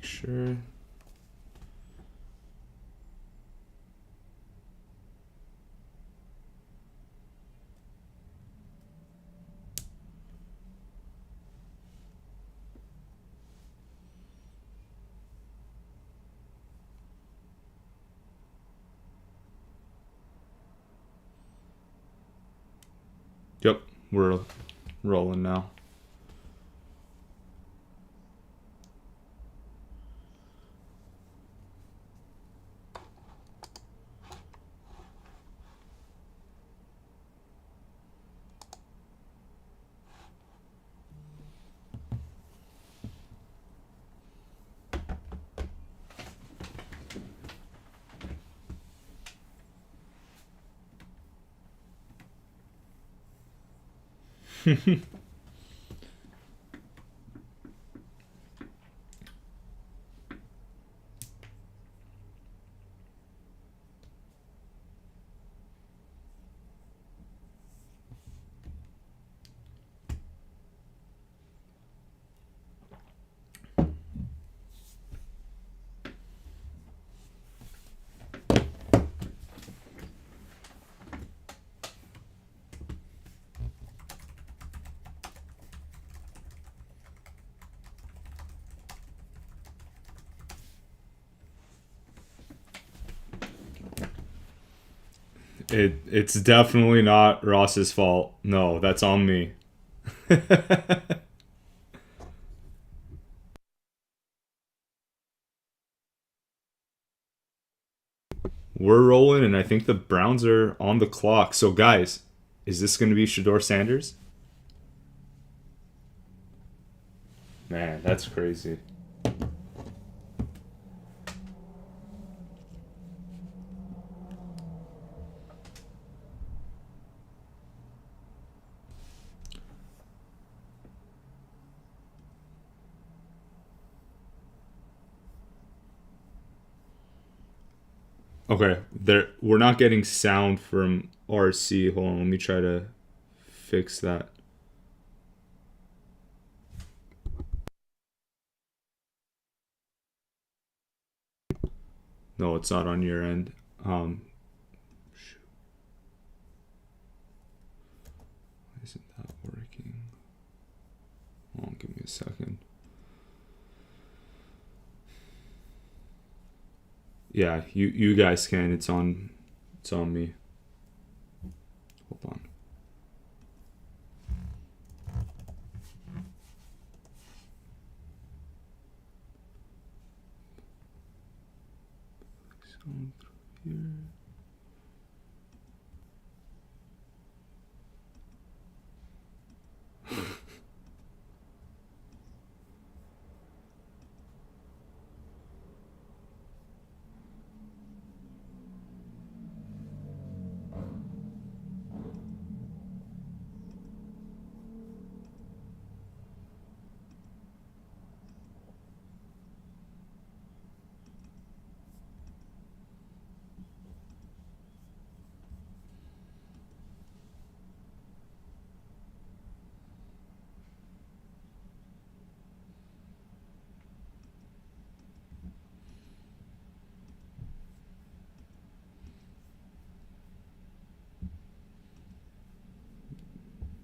sure. Yep, we're rolling now. It's definitely not Ross's fault. No, that's on me. We're rolling, and I think the Browns are on the clock. So, guys, is this going to be Shador Sanders? Man, that's crazy. Okay, we're not getting sound from RC. Hold on, let me try to fix that. No, it's not on your end. Shoot. Why isn't that working? Hold on, give me a second. Yeah, you guys can. It's on me. Hold on. Sound through here.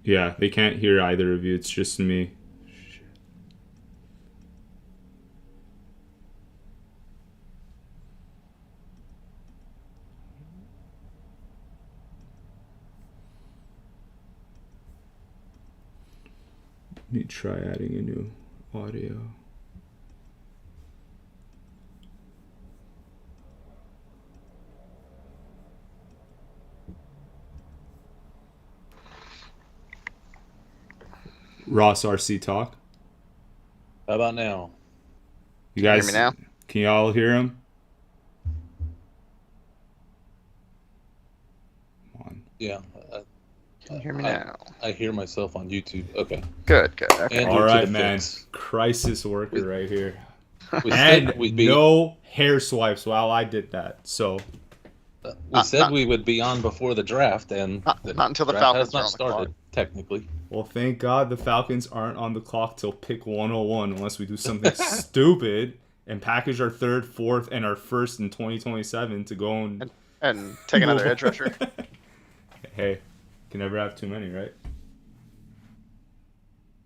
Yeah, they can't hear either of you. It's just me. Let me try adding a new audio. Ross RC talk. How about now? You guys hear me now? Can y'all hear him? Come on. Yeah. Can you hear me now? I hear myself on YouTube. Okay. Good. Okay. And All to right, the man. fix. Crisis worker right here. We And said we'd be, no hair swipes while I did that. So we said we would be on before the draft, and Not until the draft Falcons has are not on the started, clock. technically. well, thank God the Falcons aren't on the clock till pick 101 unless we do something stupid and package our third, fourth, and our first in 2027 to go and take another edge rusher. Hey, can never have too many, right?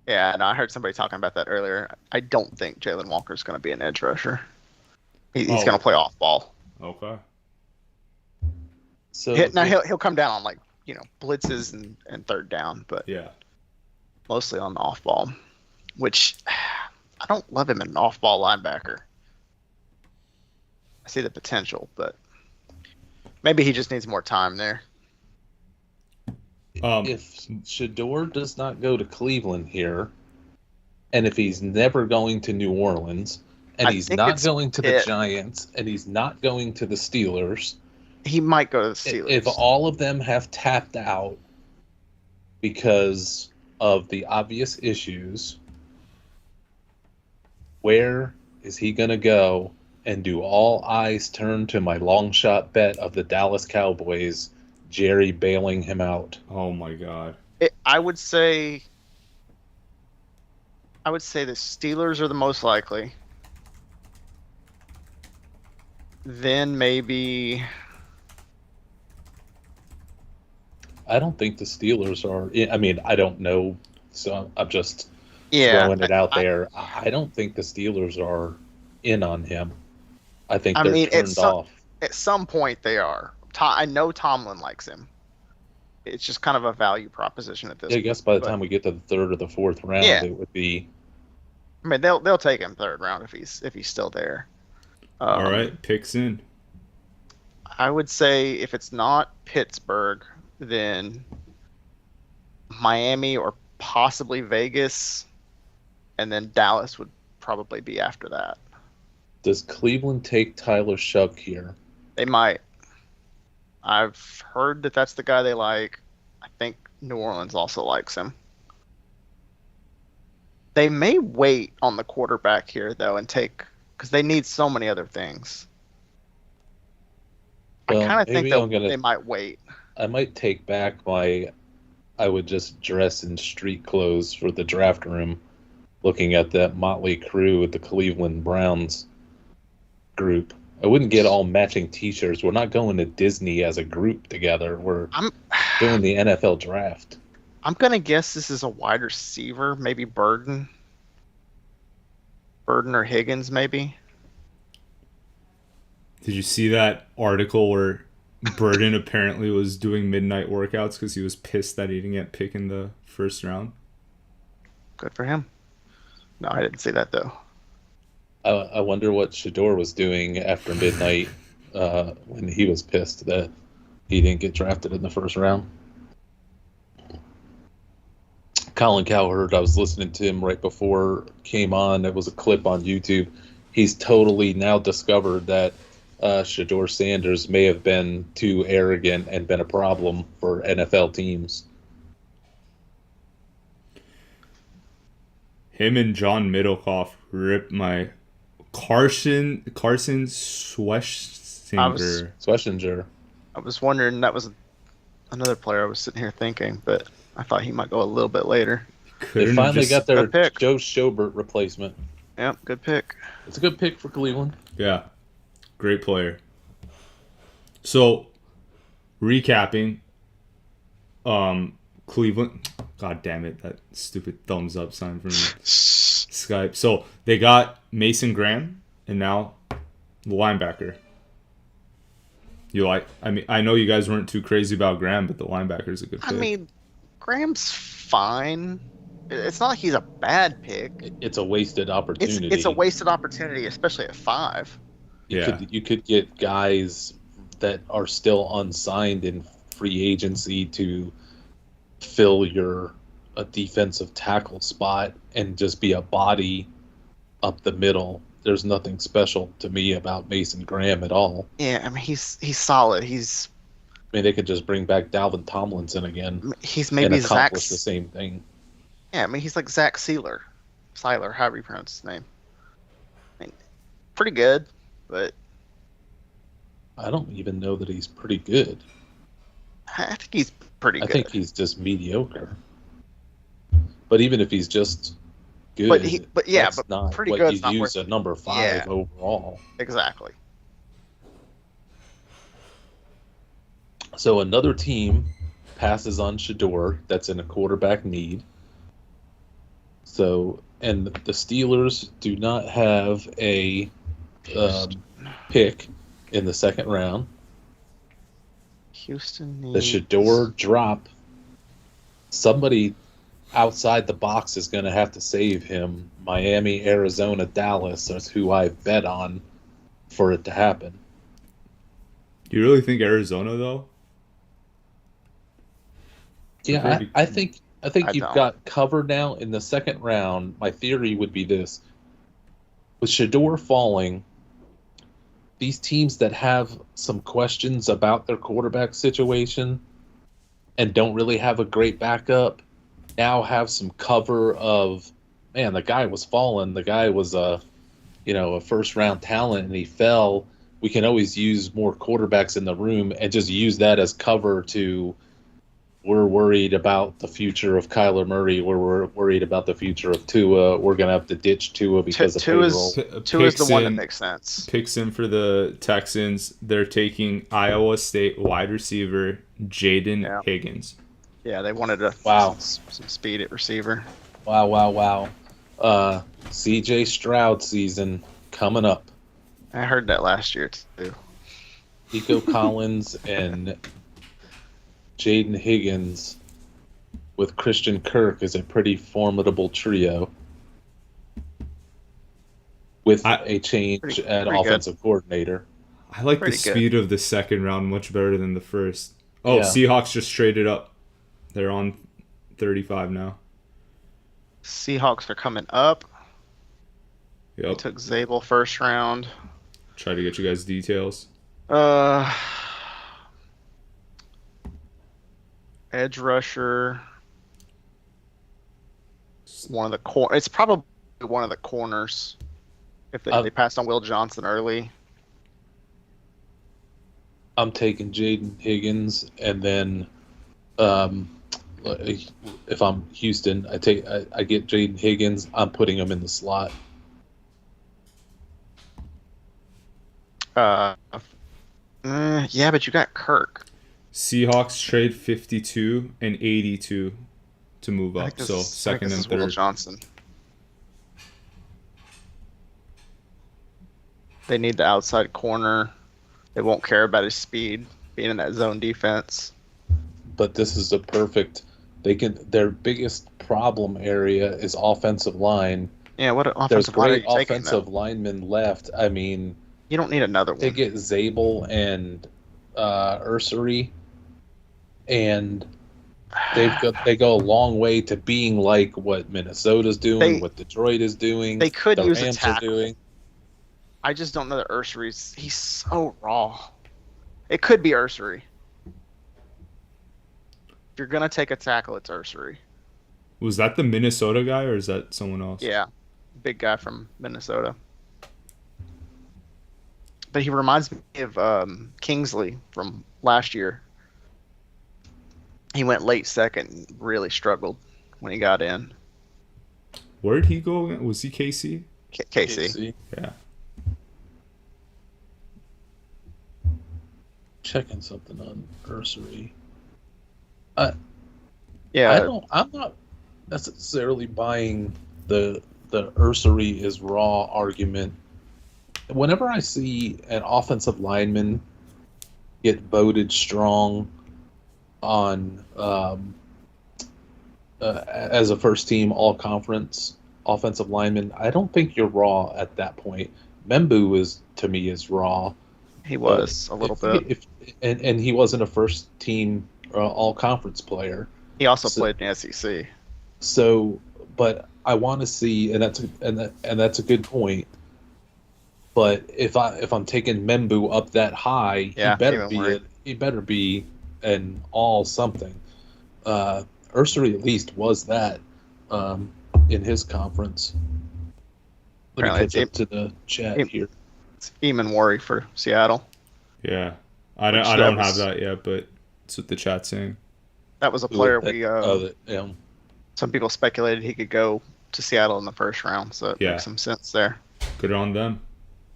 Yeah, no, I heard somebody talking about that earlier. I don't think Jalen Walker's going to be an edge rusher. He's going to play off ball. Okay. So Now he'll come down on like blitzes and third down, but yeah, mostly on the off ball, which I don't love him as an off ball linebacker. I see the potential, but maybe he just needs more time there. if Shador does not go to Cleveland here, and if he's never going to New Orleans, and he's not going to the Giants, and he's not going to the Steelers, he might go to the Steelers. If all of them have tapped out because of the obvious issues, where is he going to go? And do all eyes turn to my long shot bet of the Dallas Cowboys, Jerry bailing him out? Oh my God. I would say the Steelers are the most likely. Then maybe. I don't think the Steelers are. I mean, I don't know, so I'm just throwing it out there. I don't think the Steelers are in on him. I think they're turned off. At some point, they are. I know Tomlin likes him. It's just kind of a value proposition at this point. I guess by the time we get to the third or the fourth round, it would be. I mean, they'll take him third round if he's still there. All right, picks in. I would say if it's not Pittsburgh, then Miami or possibly Vegas, and then Dallas would probably be after that. Does Cleveland take Tyler Shough here? They might. I've heard that that's the guy they like. I think New Orleans also likes him. They may wait on the quarterback here, though, and take, because they need so many other things. Well, I kind of think they might wait. I might take back I would just dress in street clothes for the draft room, looking at that motley crew at the Cleveland Browns group. I wouldn't get all matching T-shirts. We're not going to Disney as a group together. We're doing the NFL draft. I'm going to guess this is a wide receiver, maybe Burden or Higgins, maybe. Did you see that article where Burden apparently was doing midnight workouts because he was pissed that he didn't get picked in the first round? Good for him. No, I didn't see that, though. I wonder what Shador was doing after midnight when he was pissed that he didn't get drafted in the first round. Colin Cowherd, I was listening to him right before came on. It was a clip on YouTube. He's totally now discovered that Shador Sanders may have been too arrogant and been a problem for NFL teams. Him and John Middlecoff ripped my Carson Schlesinger. I was wondering, that was another player I was sitting here thinking, but I thought he might go a little bit later. They finally got their Joe Schobert replacement. Yep, good pick. It's a good pick for Cleveland. Yeah, great player. So, recapping, Cleveland. God damn it, that stupid thumbs up sign from Skype. So, they got Mason Graham, and now the linebacker. I know you guys weren't too crazy about Graham, but the linebacker's a good pick. I mean, Graham's fine. It's not like he's a bad pick. It's a wasted opportunity. It's a wasted opportunity, especially at 5. You could get guys that are still unsigned in free agency to fill a defensive tackle spot and just be a body up the middle. There's nothing special to me about Mason Graham at all. Yeah, I mean he's solid. They could just bring back Dalvin Tomlinson again. He's maybe and accomplish the same thing. Yeah, I mean he's like Zach Seiler, however you pronounce his name. I mean, pretty good, but I don't even know that he's pretty good. I think he's pretty good. I think he's just mediocre. But even if he's just good. That's but not pretty what good's you not use worth. a number 5 Yeah. overall. Exactly. So another team passes on Shador that's in a quarterback need. So, and the Steelers do not have a pick in the second round. Houston The needs Shador drop, somebody outside the box is going to have to save him. Miami, Arizona, Dallas is who I bet on for it to happen. Do you really think Arizona though? Yeah, I think I you've don't. got covered now in the second round. My theory would be this: with Shador falling, these teams that have some questions about their quarterback situation and don't really have a great backup now have some cover of, man, the guy was falling. The guy was a first round talent and he fell. We can always use more quarterbacks in the room and just use that as cover to, we're worried about the future of Kyler Murray. We're worried about the future of Tua. We're going to have to ditch Tua because of payroll. Two is the one that makes sense. Picks in for the Texans. They're taking Iowa State wide receiver Jaden Higgins. Yeah, they wanted some speed at receiver. Wow. CJ Stroud season coming up. I heard that last year too. Nico Collins and Jaden Higgins with Christian Kirk is a pretty formidable trio with a change at offensive coordinator. I like the speed of the second round much better than the first. Oh, yeah. Seahawks just traded up. They're on 35 now. Seahawks are coming up. Yep. They took Zabel first round. Try to get you guys details. Edge rusher. It's probably one of the corners. If they passed on Will Johnson early. I'm taking Jaden Higgins, and then if I'm Houston, I get Jaden Higgins. I'm putting him in the slot. Yeah, but you got Kirk. Seahawks trade 52 and 82 to move up, so second and third. Will Johnson. They need the outside corner. They won't care about his speed, being in that zone defense. But this is a perfect. Their biggest problem area is offensive line. Yeah, what offensive line are you taking? There's great offensive linemen left. I mean, you don't need another one. They get Zabel and Ursary, and they go a long way to being like what Minnesota's doing, what Detroit is doing. They could use Rams a tackle. are doing. I just don't know that he's so raw. It could be Ursary. If you're gonna take a tackle, it's Ursary. Was that the Minnesota guy or is that someone else? Yeah, big guy from Minnesota. But he reminds me of Kingsley from last year. He went late second and really struggled when he got in. Where did he go again? Was he KC? KC. Yeah. Checking something on Ursary. I'm not necessarily buying the Ursary is raw argument. Whenever I see an offensive lineman get voted strong on as a first team all conference offensive lineman, I don't think you're raw at that point. Membu is raw. He was a little bit. And he wasn't a first team all-conference player. He also played in the SEC. So, but I want to see, and that's a good point. But if I'm taking Membu up that high, he better be an all something. Ursary at least was that in his conference. Let me catch up to the chat here. It's Eamon Worry for Seattle. Yeah, I don't have that yet, but it's what the chat's saying. That was a player some people speculated he could go to Seattle in the first round, so it makes some sense there. Good on them.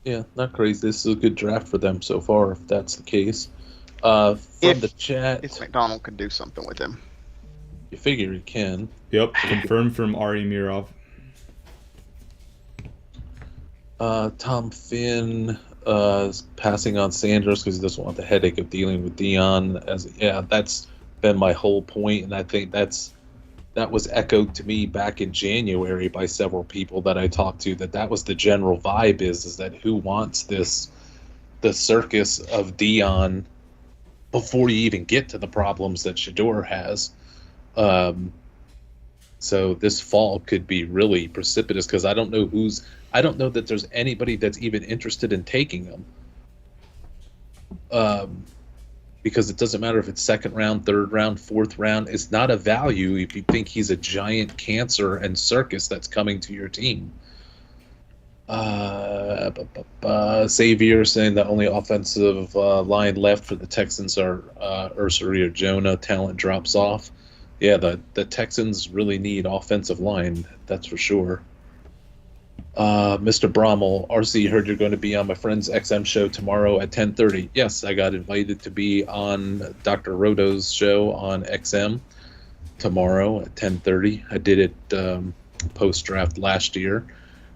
Yeah, not crazy. This is a good draft for them so far, if that's the case. From the chat, if McDonald could do something with him, you figure he can. Yep, confirmed from Ari Mirov. Tom Finn is passing on Sanders because he doesn't want the headache of dealing with Dion. That's been my whole point, and I think that was echoed to me back in January by several people that I talked to. That was the general vibe is that who wants the circus of Dion before you even get to the problems that Shador has. So this fall could be really precipitous because I don't know that there's anybody that's even interested in taking him. Because it doesn't matter if it's second round, third round, fourth round. It's not a value if you think he's a giant cancer and circus that's coming to your team. Xavier saying the only offensive line left for the Texans are Ursary or Jonah. Talent drops off. Yeah, the Texans really need offensive line. That's for sure. Mr. Brommel, RC, heard you're going to be on my friend's XM show tomorrow at 10:30. Yes, I got invited to be on Dr. Roto's show on XM tomorrow at 10:30. I did it post-draft last year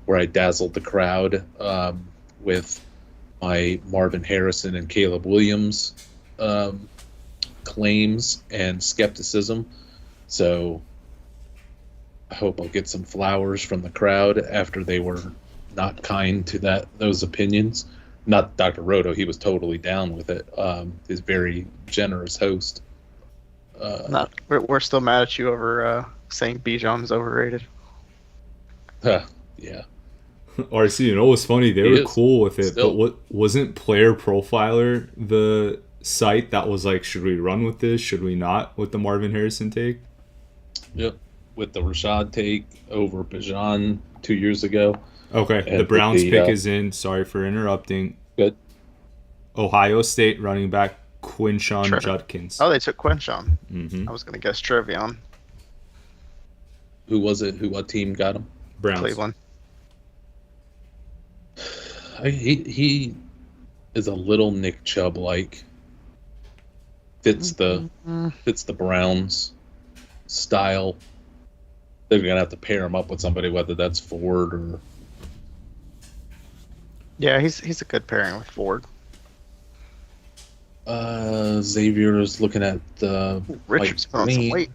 where I dazzled the crowd with my Marvin Harrison and Caleb Williams claims and skepticism. So I hope I'll get some flowers from the crowd after they were not kind to those opinions. Not Dr. Roto, he was totally down with it. He's a very generous host. We're still mad at you over saying Bijan is overrated. Yeah. RC, you know what's funny? They were cool with it, still. But wasn't Player Profiler the site that was like, should we run with this? Should we not with the Marvin Harrison take? Yep. With the Rashad take over Bijan 2 years ago. Okay, the Browns pick is in. Sorry for interrupting. Good. Ohio State running back Quinshon Judkins. Oh, they took Quinshon. Mm-hmm. I was going to guess Trevion. Who was it? What team got him? Browns. Cleveland. He is a little Nick Chubb-like. Fits the Browns style. They're gonna have to pair him up with somebody, whether that's Ford or. Yeah, he's a good pairing with Ford. Xavier is looking at Richard's put on some weight.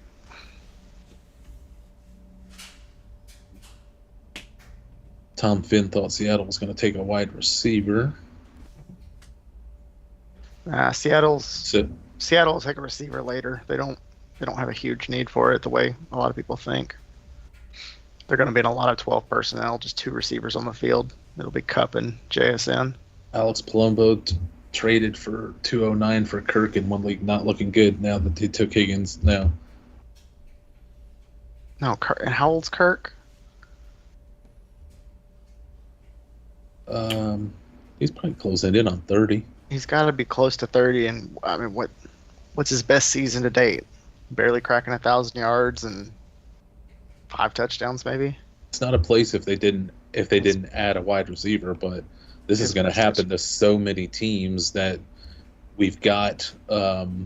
Tom Finn thought Seattle was going to take a wide receiver. Seattle will take a receiver later. They don't have a huge need for it the way a lot of people think. They're going to be in a lot of 12 personnel, just two receivers on the field. It'll be Kupp and JSN. Alex Palumbo traded for 209 for Kirk in one league, not looking good now that they took Higgins now. No, Kirk. And how old's Kirk? He's probably closing in on 30. He's got to be close to 30. And I mean, what's his best season to date? Barely cracking 1,000 yards and 5 touchdowns, maybe. It's not a place if they didn't add a wide receiver, but this is going to happen to so many teams that we've got all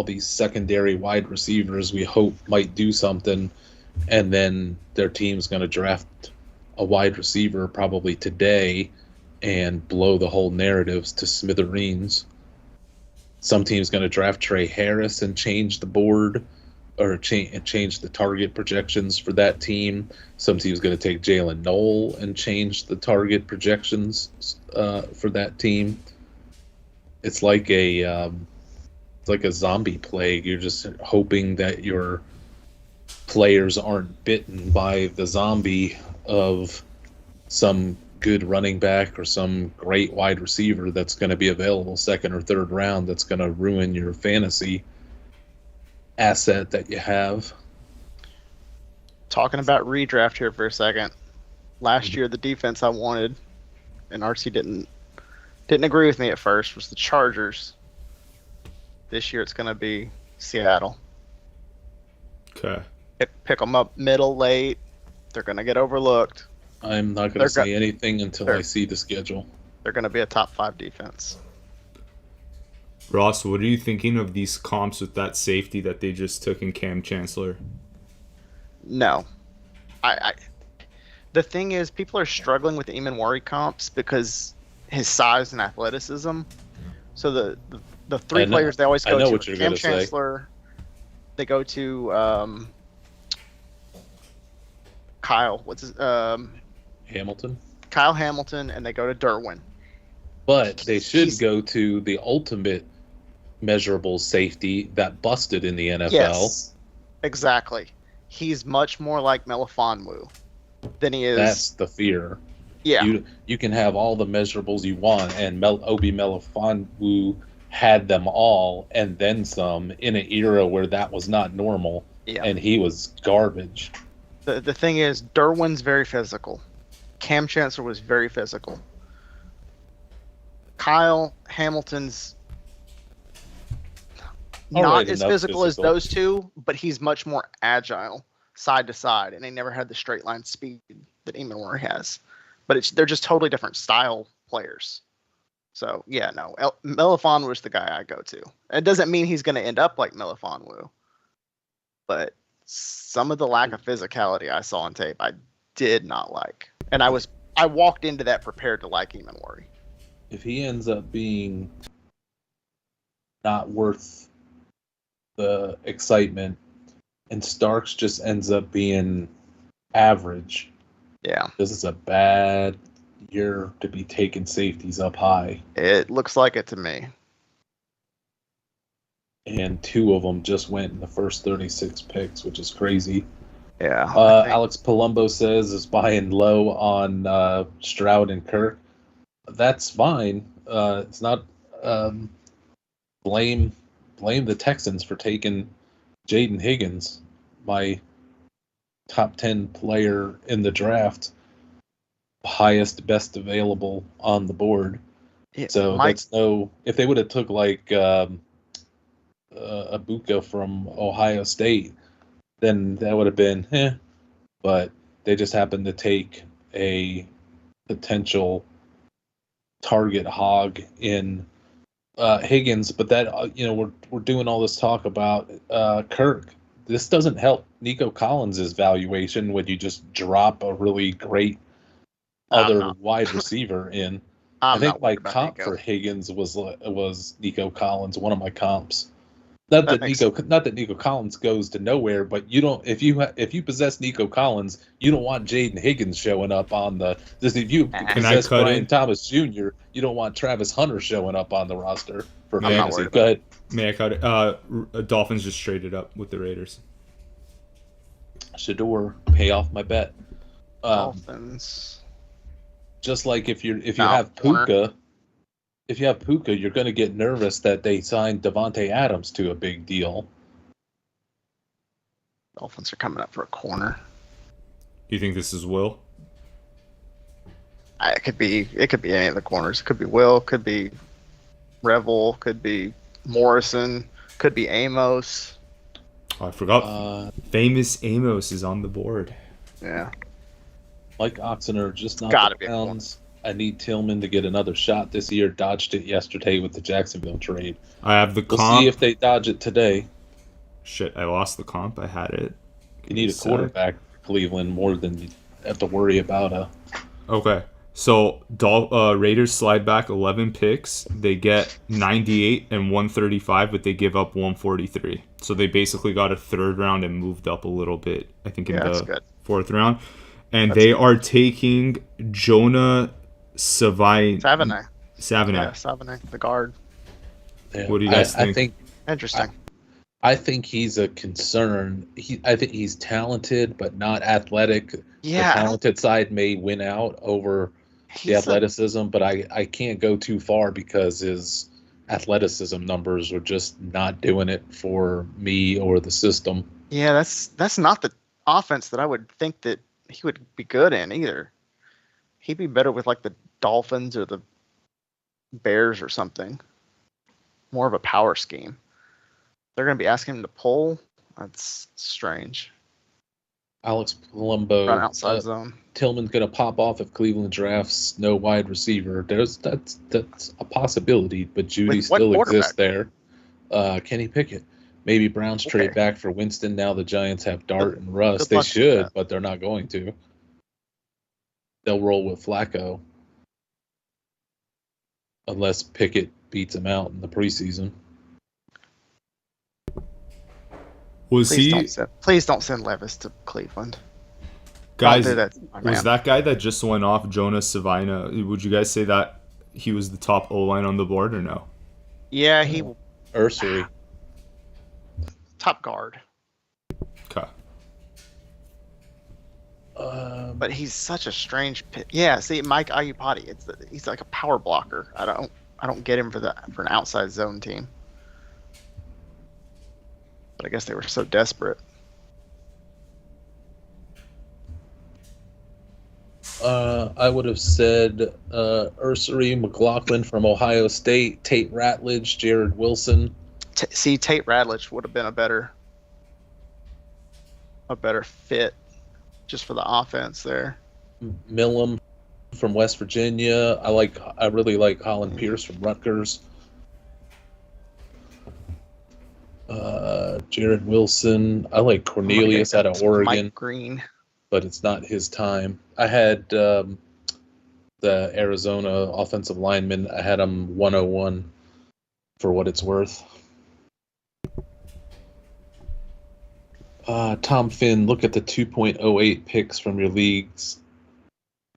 these secondary wide receivers we hope might do something, and then their team's going to draft a wide receiver probably today and blow the whole narratives to smithereens. Some team's going to draft Trey Harris and change the board or change the target projections for that team. Some team's going to take Jalen Noel and change the target projections for that team. It's like a zombie plague. You're just hoping that your players aren't bitten by the zombie of some good running back or some great wide receiver that's going to be available second or third round that's going to ruin your fantasy asset that you have. Talking about redraft here for a second. Last year, the defense I wanted, and RC didn't agree with me at first, was the Chargers. This year, it's going to be Seattle. Okay. pick them up middle, late. They're going to get overlooked. I'm not going to say anything until I see the schedule. They're going to be a top 5 defense. Ross, what are you thinking of these comps with that safety that they just took in Cam Chancellor? No. The thing is, people are struggling with the Eamon comps because his size and athleticism. So the 3 players they always go to, Cam Chancellor, they go to Kyle. What's his Hamilton? Kyle Hamilton, and they go to Derwin. But they should go to the ultimate measurable safety that busted in the NFL. Yes, exactly. He's much more like Melifonwu than he is. That's the fear. Yeah. You can have all the measurables you want, and Obi Melifonwu had them all and then some in an era where that was not normal, and he was garbage. The thing is, Derwin's very physical. Cam Chancellor was very physical. Kyle Hamilton's not as physical as those two, but he's much more agile side to side, and he never had the straight line speed that Eamon has. But they're just totally different style players. So, yeah, no. Melifonwu is the guy I go to. It doesn't mean he's going to end up like Melifonwu, but some of the lack of physicality I saw on tape, I did not like. And I walked into that prepared to like Eamon. If he ends up being not worth the excitement and Starks just ends up being average, this is a bad year to be taking safeties up high. It looks like it to me. And 2 of them just went in the first 36 picks, which is crazy. Yeah. Alex Palumbo says is buying low on Stroud and Kirk. That's fine. It's not blame the Texans for taking Jaden Higgins, my top 10 player in the draft, highest, best available on the board. Yeah, so that's if they would have took like Abuka from Ohio State, then that would have been but they just happened to take a potential target hog in Higgins. But that we're doing all this talk about Kirk. This doesn't help Nico Collins' valuation when you just drop a really great other wide receiver in. I think my comp for Higgins was Nico Collins, one of my comps. Not that Nico Collins goes to nowhere, but you don't. If you possess Nico Collins, you don't want Jaden Higgins showing up on the. If you possess Brian Thomas Jr., you don't want Travis Hunter showing up on the roster for fantasy. Go ahead. May I cut it? Dolphins just traded up with the Raiders. Shador, pay off my bet. Dolphins. Just like if you have Puka. If you have Puka, you're going to get nervous that they signed Devontae Adams to a big deal. Dolphins are coming up for a corner. Do you think this is Will? It could be any of the corners. It could be Will, could be Revel, could be Morrison, could be Amos. Oh, I forgot. Famous Amos is on the board. Yeah. Mike Oxener, just not the pounds. I need Tillman to get another shot this year. Dodged it yesterday with the Jacksonville trade. I have the comp. We'll see if they dodge it today. Shit, I lost the comp. I had it. You need a quarterback for Cleveland more than you have to worry about Okay, so Raiders slide back 11 picks. They get 98 and 135, but they give up 143. So they basically got a third round and moved up a little bit, I think, in the 4th round. And they are taking Jonah Savannah, the guard. Yeah. What do you guys think? Interesting. I think he's a concern. I think he's talented, but not athletic. Yeah, the talented side may win out over the athleticism, but I can't go too far because his athleticism numbers are just not doing it for me or the system. Yeah, that's not the offense that I would think that he would be good in either. He'd be better with like the Dolphins or the Bears or something. More of a power scheme. They're going to be asking him to pull. That's strange. Alex Palumbo. Run outside zone. Tillman's going to pop off if Cleveland drafts no wide receiver. That's a possibility, but Judy still exists there. Kenny Pickett. Maybe Browns trade back for Winston now the Giants have Dart and Russ. They should, but they're not going to. They'll roll with Flacco. Unless Pickett beats him out in the preseason. Please don't send Levis to Cleveland. Guys, was that guy that just went off, Jonas Savina, would you guys say that he was the top O-line on the board or no? Yeah, Ursery. Top guard. Okay. But he's such a strange pick. Yeah, see, Mike Ayupati, he's like a power blocker. I don't get him for an outside zone team. But I guess they were so desperate. I would have said Ursery, McLaughlin from Ohio State, Tate Ratledge, Jared Wilson. Tate Ratledge would have been a better fit just for the offense there. Millam from West Virginia. I really like Holland Pierce from Rutgers. Jared Wilson. I like Cornelius out of Oregon. Mike Green. But it's not his time. I had the Arizona offensive lineman. I had him 101 for what it's worth. Tom Finn, look at the 2.08 picks from your league's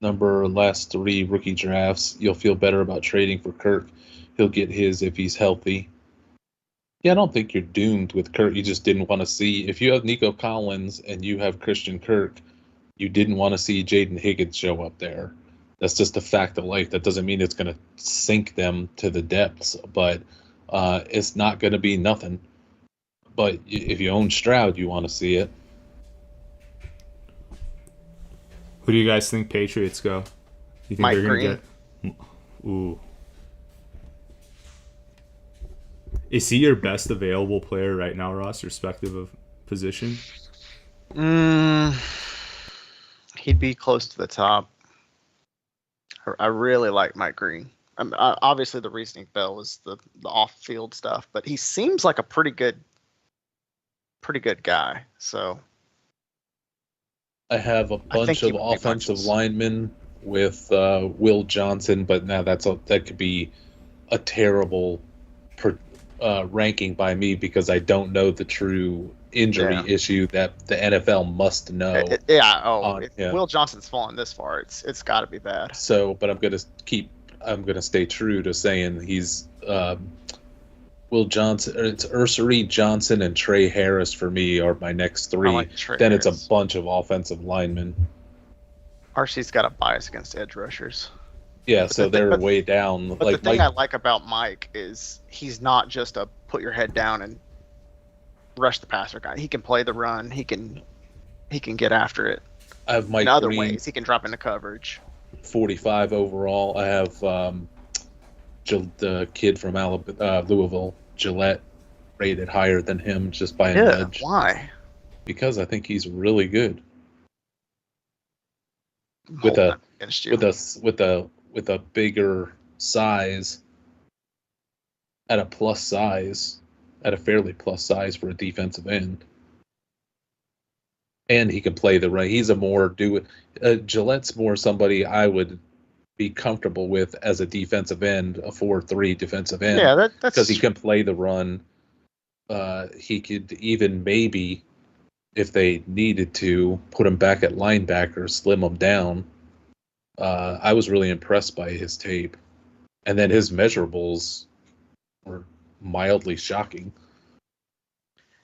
last 3 rookie drafts. You'll feel better about trading for Kirk. He'll get his if he's healthy. Yeah, I don't think you're doomed with Kirk. You just didn't want to see. If you have Nico Collins and you have Christian Kirk, you didn't want to see Jaden Higgins show up there. That's just a fact of life. That doesn't mean it's going to sink them to the depths, but it's not going to be nothing. But if you own Stroud, you want to see it. Who do you guys think Patriots go? You think Mike they're going to get? Ooh. Is he your best available player right now, Ross, irrespective of position? He'd be close to the top. I really like Mike Green. Obviously, the reasoning bell is the off-field stuff, but he seems like a pretty good guy. So I have a bunch of offensive linemen with Will Johnson, but now that could be a terrible ranking by me because I don't know the true injury issue that the NFL must know. If Will Johnson's fallen this far, it's got to be bad. So, but I'm gonna stay true to saying he's Will Johnson. It's Ursery, Johnson, and Trey Harris for me are my next 3. Then Harris. It's a bunch of offensive linemen. RC's got a bias against edge rushers. Yeah, so they're way down. But the thing I like about Mike is he's not just a put your head down and rush the passer guy. He can play the run. He can get after it. I have Mike in other Green, ways. He can drop into coverage. 45 overall. I have the kid from Louisville, Gillette, rated higher than him just by an edge. Why? Because I think he's really good. With a bigger size, at a fairly plus size for a defensive end. And he can play the right. He's Gillette's more somebody I would be comfortable with as a defensive end, a 4-3 defensive end. Yeah, that's because he can play the run. He could even maybe, if they needed to, put him back at linebacker, slim him down. I was really impressed by his tape. And then his measurables were mildly shocking.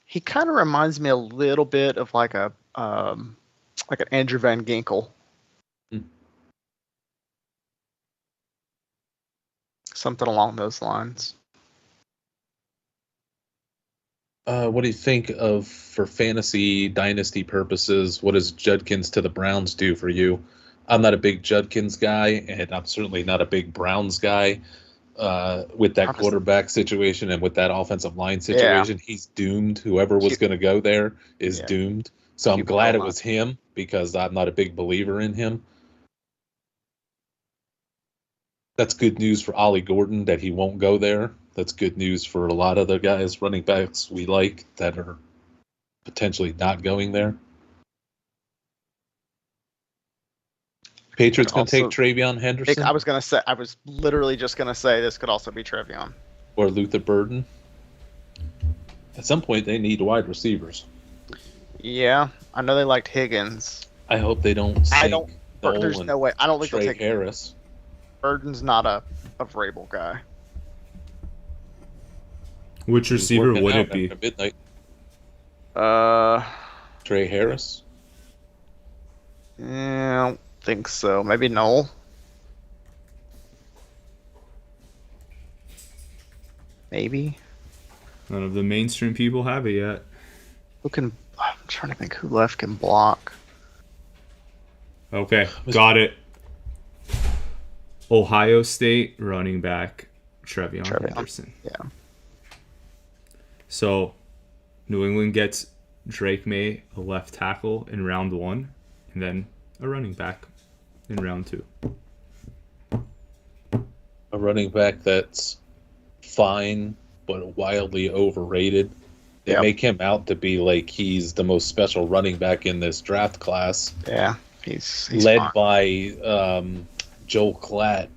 He kind of reminds me a little bit of like an Andrew Van Ginkel. Something along those lines. What do you think of, for fantasy dynasty purposes, what does Judkins to the Browns do for you? I'm not a big Judkins guy, and I'm certainly not a big Browns guy. With that quarterback situation and with that offensive line situation, he's doomed. Whoever was going to go there is doomed. So I'm glad it was him because I'm not a big believer in him. That's good news for Ollie Gordon that he won't go there. That's good news for a lot of the guys, running backs we like that are potentially not going there. Patriots going to take Travion Henderson? I was literally just going to say this could also be Travion. Or Luther Burden. At some point, they need wide receivers. Yeah, I know they liked Higgins. I hope they don't sink there's no way. I don't think they'll take Harris. Burden's not a Vrabel guy. Which receiver would it be? Midnight. Trey Harris? Yeah, I don't think so. Maybe Noel. Maybe. None of the mainstream people have it yet. I'm trying to think who left can block. Okay, got it. Ohio State running back Trevion Henderson. Yeah. So, New England gets Drake May, a left tackle in round 1, and then a running back in round 2. A running back that's fine, but wildly overrated. They make him out to be like he's the most special running back in this draft class. Yeah, he's led fine. by Joel Klatt,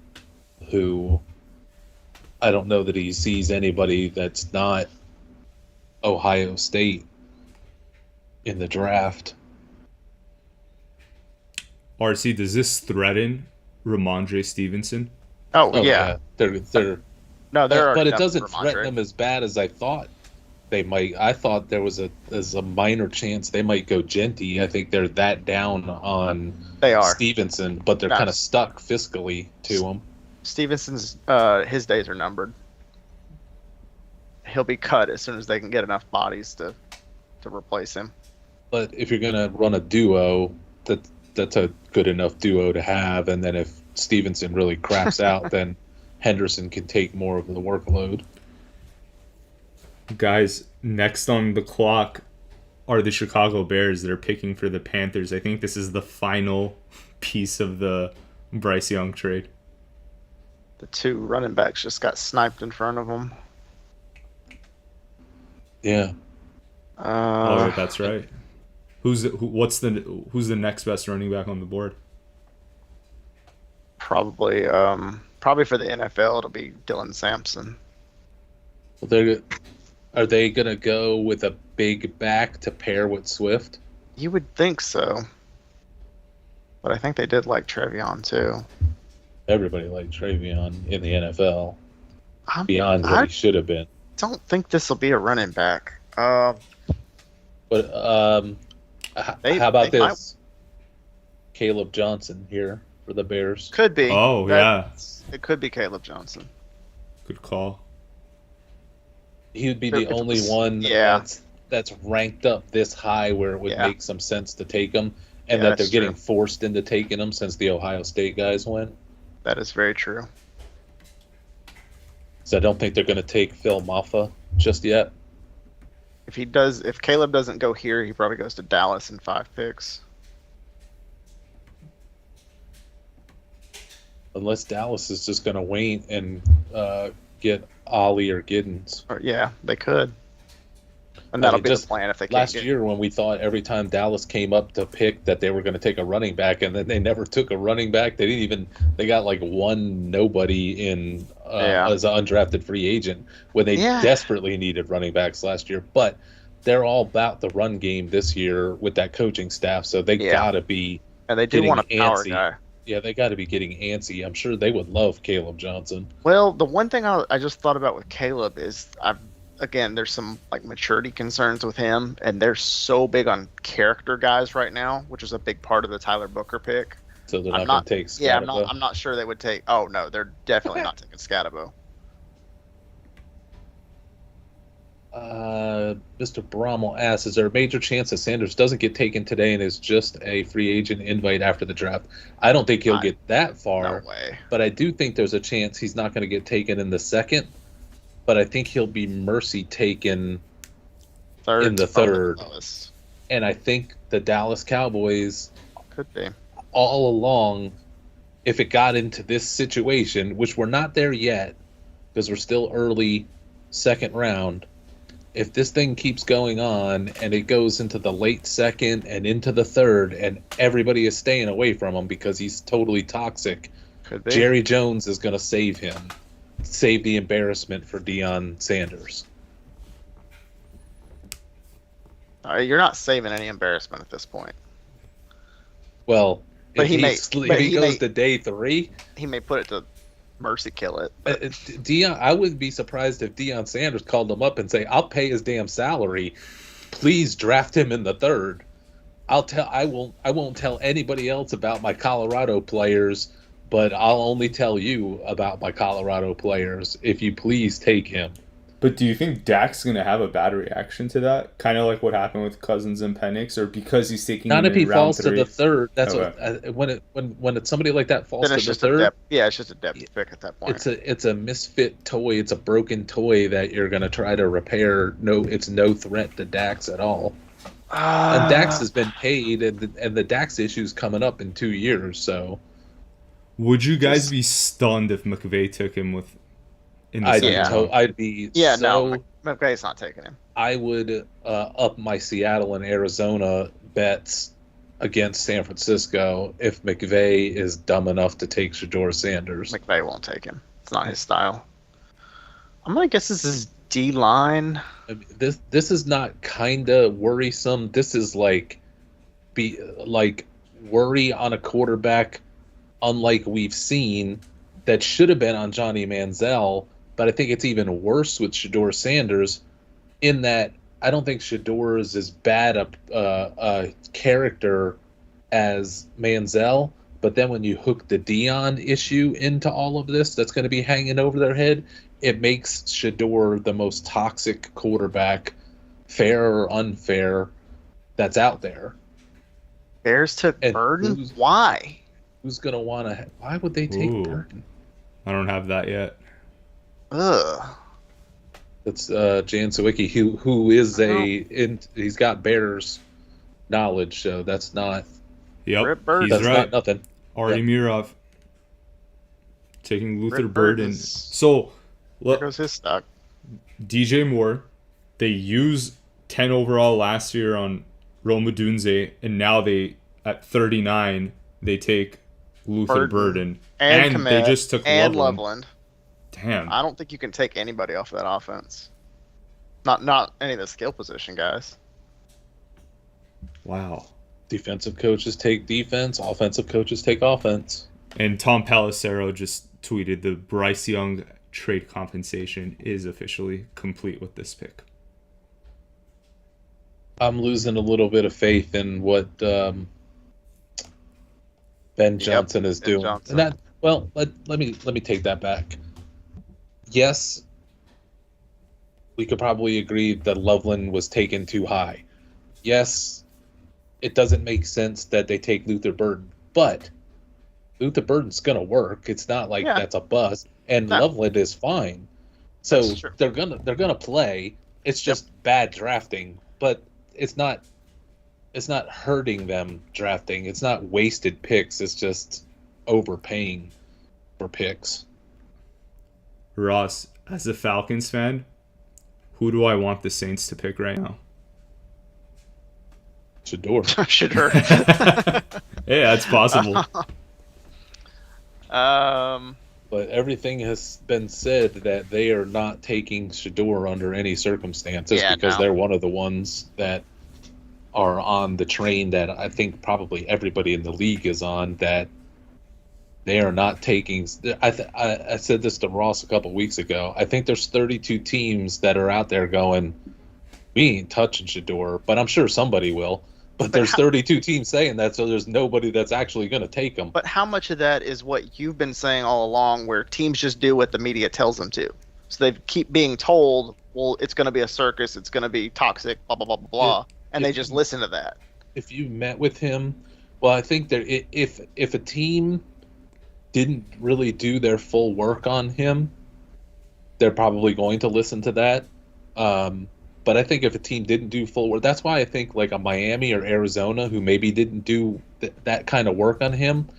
who I don't know that he sees anybody that's not Ohio State in the draft. RC, does this threaten Ramondre Stevenson? Oh yeah. They're but it doesn't threaten them as bad as I thought they might. I thought there's a minor chance they might go Genty. I think they're that down on Stevenson, but they're kind of stuck fiscally to him. Stevenson's his days are numbered. He'll be cut as soon as they can get enough bodies to replace him. But if you're gonna run a duo, that's a good enough duo to have, and then if Stevenson really craps out, then Henderson can take more of the workload. Guys, next on the clock are the Chicago Bears that are picking for the Panthers. I think this is the final piece of the Bryce Young trade. The 2 running backs just got sniped in front of them. Yeah. Oh, that's right. Who's the next best running back on the board? Probably for the NFL, it'll be Dylan Sampson. Well, are they gonna go with a big back to pair with Swift? You would think so, but I think they did like Trevion too. Everybody liked Trevion in the NFL. Beyond what he should have been. Don't think this will be a running back. But how about this? Caleb Johnson here for the Bears. Could be. Oh, yeah. It could be Caleb Johnson. Good call. He would be the only one that's ranked up this high where it would make some sense to take him, and that they're getting forced into taking him since the Ohio State guys went. That is very true. So I don't think they're going to take Phil Maffa just yet. If Caleb doesn't go here, he probably goes to Dallas in 5 picks. Unless Dallas is just going to wait and get Ollie or Giddens. Yeah, they could. And that'll be the plan if they can't last year when we thought every time Dallas came up to pick that they were going to take a running back, and then they never took a running back. They got like one nobody in as an undrafted free agent when they desperately needed running backs last year. But they're all about the run game this year with that coaching staff, so they gotta be. And they do want a power guy. Yeah, they got to be getting antsy. I'm sure they would love Caleb Johnson. Well, the one thing I just thought about with Caleb is there's some like maturity concerns with him, and they're so big on character guys right now, which is a big part of the Tyler Booker pick. So they're not going to take Scatabo? Yeah, I'm not sure they would take. Oh no, they're definitely not taking Scatabo. Mr. Brommel asks, is there a major chance that Sanders doesn't get taken today and is just a free agent invite after the draft? I don't think he'll get that far. No way. But I do think there's a chance he's not going to get taken in the second. But I think he'll be mercy taken in the third. And I think the Dallas Cowboys, Could be. all along, if it got into this situation, which we're not there yet because we're still early second round, if this thing keeps going on and it goes into the late second and into the third and everybody is staying away from him because he's totally toxic, Could be. Jerry Jones is going to save him, save the embarrassment for Deion Sanders. You're not saving any embarrassment at this point. Well, But if he goes to day 3, He may put it to mercy kill it. Deion, I wouldn't be surprised if Deion Sanders called him up and say, "I'll pay his damn salary. Please draft him in the 3rd. I won't tell anybody else about my Colorado players, but I'll only tell you about my Colorado players if you please take him." But do you think Dak's going to have a bad reaction to that? Kind of like what happened with Cousins and Penix, or because he's taking Not him if he in round falls 3? to the 3rd. That's Okay. when it's somebody like that falls Then to it's the just a 3rd. depth. Yeah, it's just a depth pick at that point. It's a misfit toy. It's a broken toy that you're going to try to repair. No, it's no threat to Dax at all. And Dax has been paid, and the Dax issue's coming up in 2 years. So, Would you guys be stunned if McVay took him in the second round? I'd be no, McVay's not taking him. I would up my Seattle and Arizona bets against San Francisco if McVay is dumb enough to take Shedeur Sanders. McVay won't take him. It's not his style. I'm gonna guess this is D-line. I mean, this is not kinda worrisome. This is like worry on a quarterback unlike we've seen that should have been on Johnny Manziel, but I think it's even worse with Shedeur Sanders in that I don't think Shedeur is as bad a character as Manziel, but then when you hook the Dion issue into all of this that's going to be hanging over their head, it makes Shedeur the most toxic quarterback, fair or unfair, that's out there. Bears took And Burden? Why? Who's going to want to... Why would they take Burden? I don't have that yet. Ugh. That's Jan Sawicki, who is he's got Bears knowledge, so that's not... Yep, Rip Bird. he's That's right. not nothing. Artie Mirov taking Luther Rip Bird. Bird And is- so, There goes his stock. DJ Moore, they used 10 overall last year on Rome Odunze, and now at 39, they take Luther Burden. And they Kmet just took and Loveland. Loveland. Damn. I don't think you can take anybody off of that offense. Not any of the skill position guys. Wow. Defensive coaches take defense. Offensive coaches take offense. And Tom Pelissero just tweeted the Bryce Young trade compensation is officially complete with this pick. I'm losing a little bit of faith in what Ben Johnson is Ben doing. Johnson. And let me take that back. Yes, we could probably agree that Loveland was taken too high. Yes, it doesn't make sense that they take Luther Burden, but Luther Burden's gonna work. It's not like that's a bust, and No. Loveland is fine. So That's true. they're gonna play. It's just bad drafting, but it's not hurting them drafting. It's not wasted picks. It's just overpaying for picks. Ross, as a Falcons fan, who do I want the Saints to pick right now? Shedeur. Shedeur. Yeah, that's possible. But everything has been said that they are not taking Shedeur under any circumstances because they're one of the ones that are on the train that I think probably everybody in the league is on, that they are not taking. I said this to Ross a couple weeks ago. I think there's 32 teams that are out there going, we ain't touching Shedeur, but I'm sure somebody will. But there's 32 teams saying that, so there's nobody that's actually going to take them. But how much of that is what you've been saying all along, where teams just do what the media tells them to? So they keep being told, well, it's going to be a circus, it's going to be toxic, blah, blah, blah, blah, blah, and they just listen to that. If you met with him, well, I think if a team didn't really do their full work on him, they're probably going to listen to that. But I think if a team didn't do full work, that's why I think like a Miami or Arizona who maybe didn't do that kind of work on him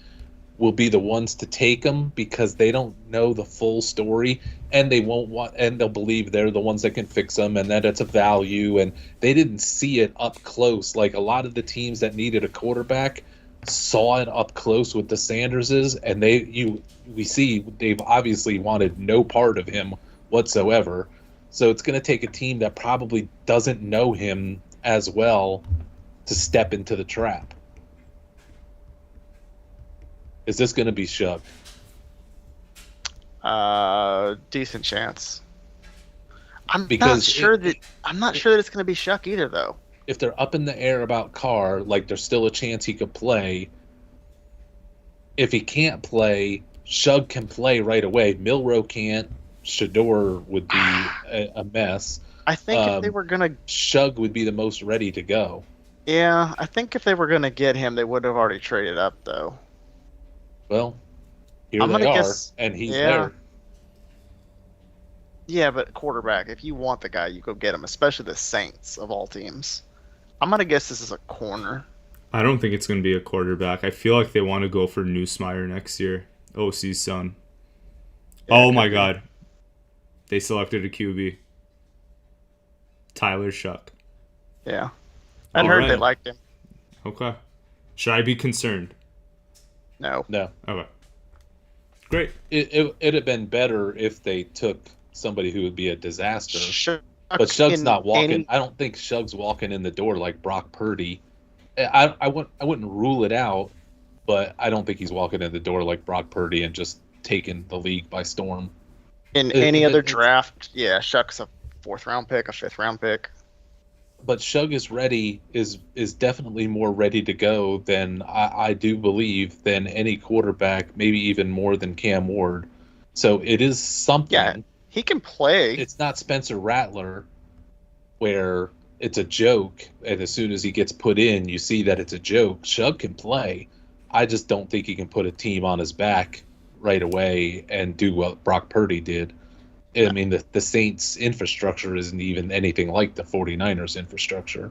will be the ones to take him because they don't know the full story and they won't want, and they'll believe they're the ones that can fix them and that it's a value, and they didn't see it up close. Like a lot of the teams that needed a quarterback saw it up close with the Sanderses, and we see they've obviously wanted no part of him whatsoever. So it's going to take a team that probably doesn't know him as well to step into the trap. Is this going to be Shug? Decent chance. I'm not sure that it's going to be Shuck either, though. If they're up in the air about Carr, like there's still a chance he could play. If he can't play, Shug can play right away. Milroe can't. Shador would be a mess. I think if they were going to... Shug would be the most ready to go. Yeah, I think if they were going to get him, they would have already traded up, though. Well, here they are, and he's there. Yeah, but quarterback, if you want the guy, you go get him, especially the Saints of all teams. I'm going to guess this is a corner. I don't think it's going to be a quarterback. I feel like they want to go for Newsmeyer next year, OC's son. Yeah, oh my God. They selected a QB. Tyler Shuck. Yeah. I heard they liked him. Okay. Should I be concerned? No. Okay. Great. It'd have been better if they took somebody who would be a disaster. Shuck, but Shug's not walking. I don't think Shug's walking in the door like Brock Purdy. I wouldn't rule it out, but I don't think he's walking in the door like Brock Purdy and just taking the league by storm. In any other draft, yeah, Shuck's a 4th round pick, a 5th round pick. But Shug is ready, is definitely more ready to go than I do believe than any quarterback, maybe even more than Cam Ward. So it is something. Yeah, he can play. It's not Spencer Rattler, where it's a joke, and as soon as he gets put in, you see that it's a joke. Shug can play. I just don't think he can put a team on his back right away and do what Brock Purdy did. I mean, the Saints' infrastructure isn't even anything like the 49ers' infrastructure.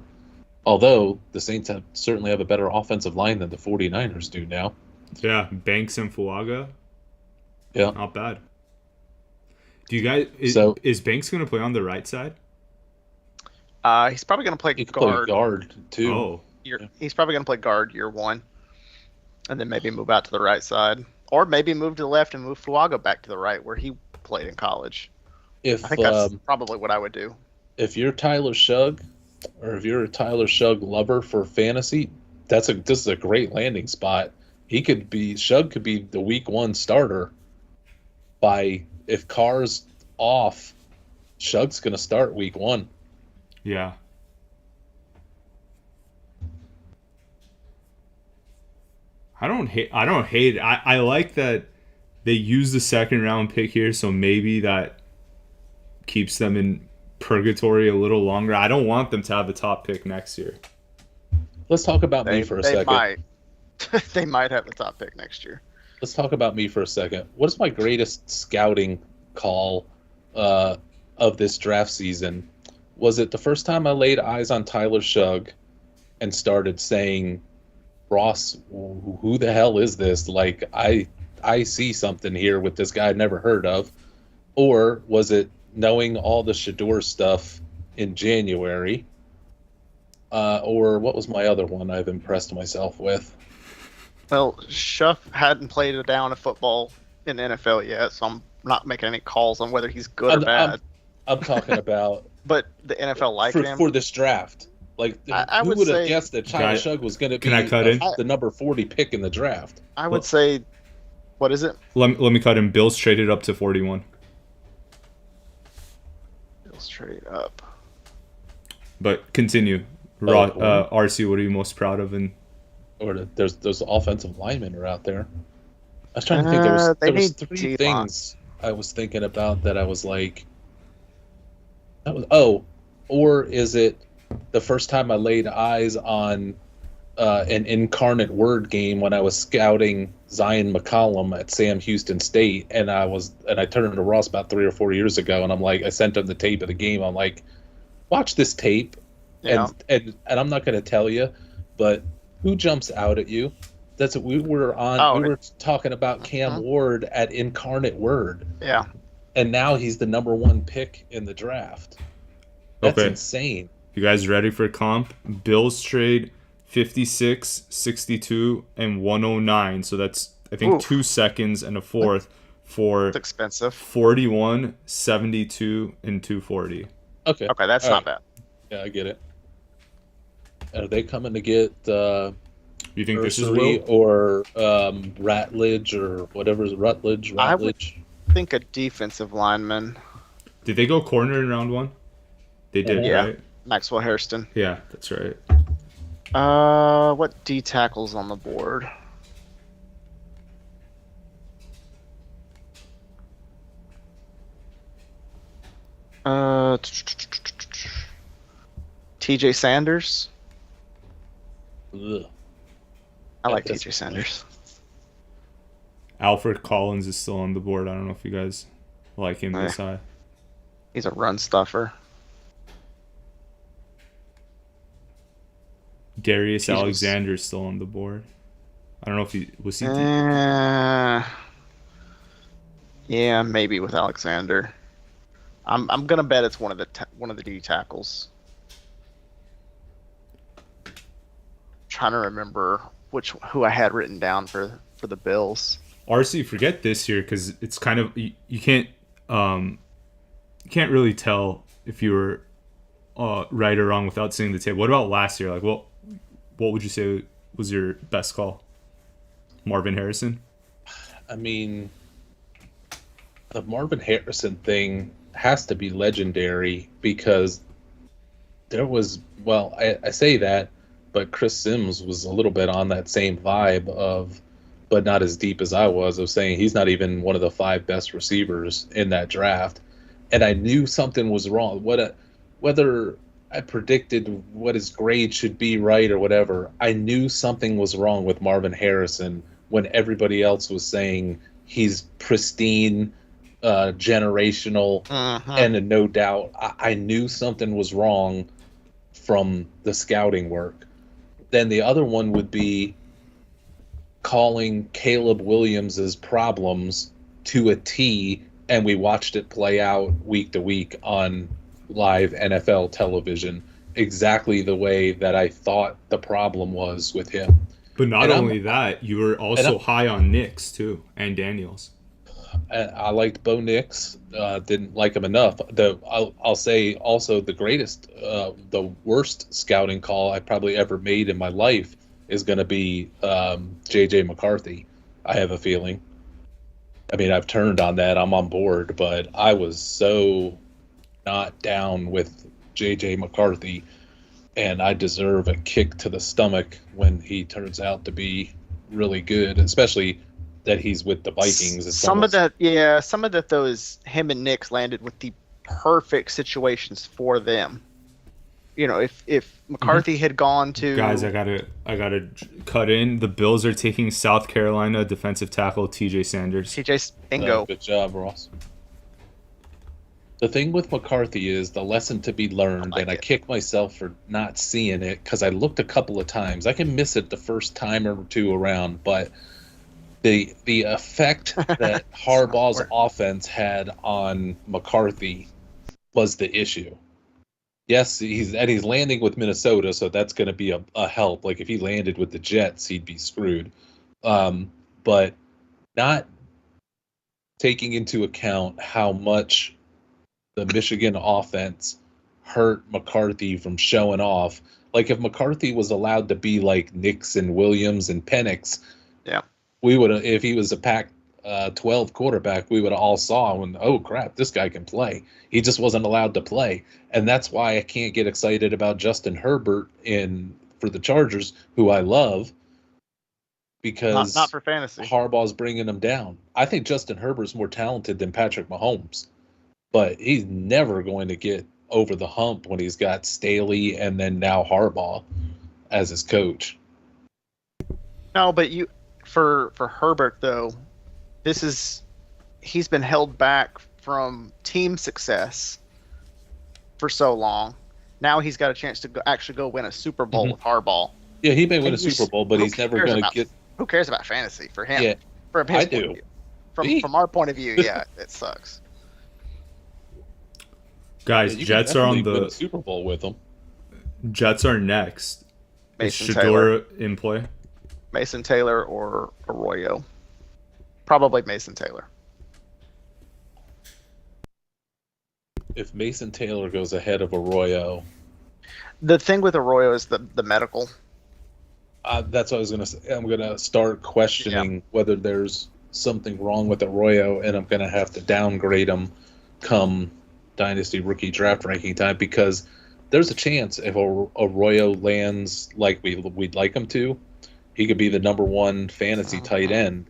Although the Saints certainly have a better offensive line than the 49ers do now. Yeah, Banks and Fuaga. Yeah. Not bad. Do you guys... Is Banks going to play on the right side? He's probably going to play guard. Play guard, too. Oh. He's probably going to play guard year 1. And then maybe move out to the right side. Or maybe move to the left and move Fuaga back to the right where he played in college. I think that's probably what I would do. If you're Tyler Shug, or if you're a Tyler Shug lover for fantasy, this is a great landing spot. Shug could be the week 1 starter. If Carr's off, Shug's going to start week 1. Yeah. I don't hate it. I like that they use the 2nd round pick here, so maybe that keeps them in purgatory a little longer. I don't want them to have the top pick next year. Let's talk about me for a second. They might have the top pick next year. Let's talk about me for a second. What is my greatest scouting call of this draft season? Was it the first time I laid eyes on Tyler Shug and started saying, Ross, who the hell is this? Like, I see something here with this guy I'd never heard of. Or was it knowing all the Shador stuff in January? Or what was my other one I've impressed myself with? Well, Shuff hadn't played a down of football in the NFL yet, so I'm not making any calls on whether he's good or bad. I'm talking about... But the NFL liked him. For this draft. Like, who would have guessed that Tyler Shug was going to be the number 40 pick in the draft? I would say... What is it? Let me cut him. Bills traded up to 41. Bills trade up. But continue. RC, what are you most proud of? There's those offensive linemen are out there. I was trying to think. There was 3 things I was thinking about that I was like... or is it the first time I laid eyes on an incarnate word game when I was scouting Zion McCollum at Sam Houston State, and I turned to Ross about 3 or 4 years ago, and I'm like, I sent him the tape of the game. I'm like, watch this tape, Yeah. and I'm not going to tell you, but who jumps out at you? That's what we were on. Oh, We were talking about Cam Ward at Incarnate Word, yeah. and now he's the number 1 pick in the draft. That's Okay. insane. You guys ready for comp? Bills trade 56, 62, and 109. So that's, I think, Oof. 2 seconds and a fourth for It's expensive. 41, 72, and 240. Okay. Okay, that's All not right. bad. Yeah, I get it. Are they coming to get You think this is Ursery Will? or Ratledge or whatever's Rutledge? I would Rutledge? think a defensive lineman. Did they go corner in round 1? They did, Yeah. right? Maxwell Hairston. Yeah, that's right. What D tackles on the board? TJ Sanders. Ugh. I like That's- TJ Sanders. Alfred Collins is still on the board. I don't know if you guys like him this high. He's a run stuffer. Darius He just- Alexander is still on the board. I don't know if he was. Yeah, maybe with Alexander. I'm gonna bet it's one of the D tackles. Trying to remember who I had written down for the Bills. RC, forget this year because it's kind of you can't really tell if you were right or wrong without seeing the tape. What about last year? Like, what would you say was your best call? Marvin Harrison? I mean, the Marvin Harrison thing has to be legendary because there was, well, I say that, but Chris Sims was a little bit on that same vibe of, but not as deep as I was, of saying he's not even one of the 5 best receivers in that draft. And I knew something was wrong. Whether I predicted what his grade should be right or whatever, I knew something was wrong with Marvin Harrison when everybody else was saying he's pristine, generational, and no doubt. I knew something was wrong from the scouting work. Then the other one would be calling Caleb Williams's problems to a T, and we watched it play out week to week on live NFL television exactly the way that I thought the problem was with him. But not only that, you were also high on Nix too, and Daniels. I liked Bo Nix. Didn't like him enough. I'll say also the worst scouting call I probably ever made in my life is going to be J.J. McCarthy. I have a feeling. I mean, I've turned on that. I'm on board, but I was so not down with J.J. McCarthy, and I deserve a kick to the stomach when he turns out to be really good, especially that he's with the Vikings. Some of that though is him and Nix landed with the perfect situations for them. You know, if McCarthy had gone to guys, I gotta cut in. The Bills are taking South Carolina defensive tackle TJ Sanders. TJ Bingo. Good job, Ross. The thing with McCarthy is the lesson to be learned, and I kick myself for not seeing it because I looked a couple of times. I can miss it the first time or two around, but the effect that Harbaugh's offense had on McCarthy was the issue. Yes, he's landing with Minnesota, so that's going to be a help. Like if he landed with the Jets, he'd be screwed. But not taking into account how much the Michigan offense hurt McCarthy from showing off. Like if McCarthy was allowed to be like Nixon, Williams, and Penix, yeah, we would have. If he was a Pac-12 quarterback, we would have all saw and oh crap, this guy can play. He just wasn't allowed to play, and that's why I can't get excited about Justin Herbert for the Chargers, who I love, because not for fantasy. Harbaugh's bringing him down. I think Justin Herbert's more talented than Patrick Mahomes, but he's never going to get over the hump when he's got Staley and then now Harbaugh as his coach. No, but for Herbert though, he's been held back from team success for so long, Now he's got a chance to actually go win a Super Bowl with Harbaugh. Yeah, he may win a And Super Bowl, but he's never going to get. Who cares about fantasy for him? Yeah, from his I point do. Of view. From our point of view, yeah, it sucks. Guys, You Jets can are on definitely win the a Super Bowl with them. Jets are next. Mason Is Taylor. Shedeur in play? Mason Taylor or Arroyo. Probably Mason Taylor. If Mason Taylor goes ahead of Arroyo, The thing with Arroyo is the medical. that's what I was going to say. I'm going to start questioning whether there's something wrong with Arroyo, and I'm going to have to downgrade him come Dynasty rookie draft ranking time, because there's a chance if Arroyo lands like we'd like him to, he could be the number one fantasy tight end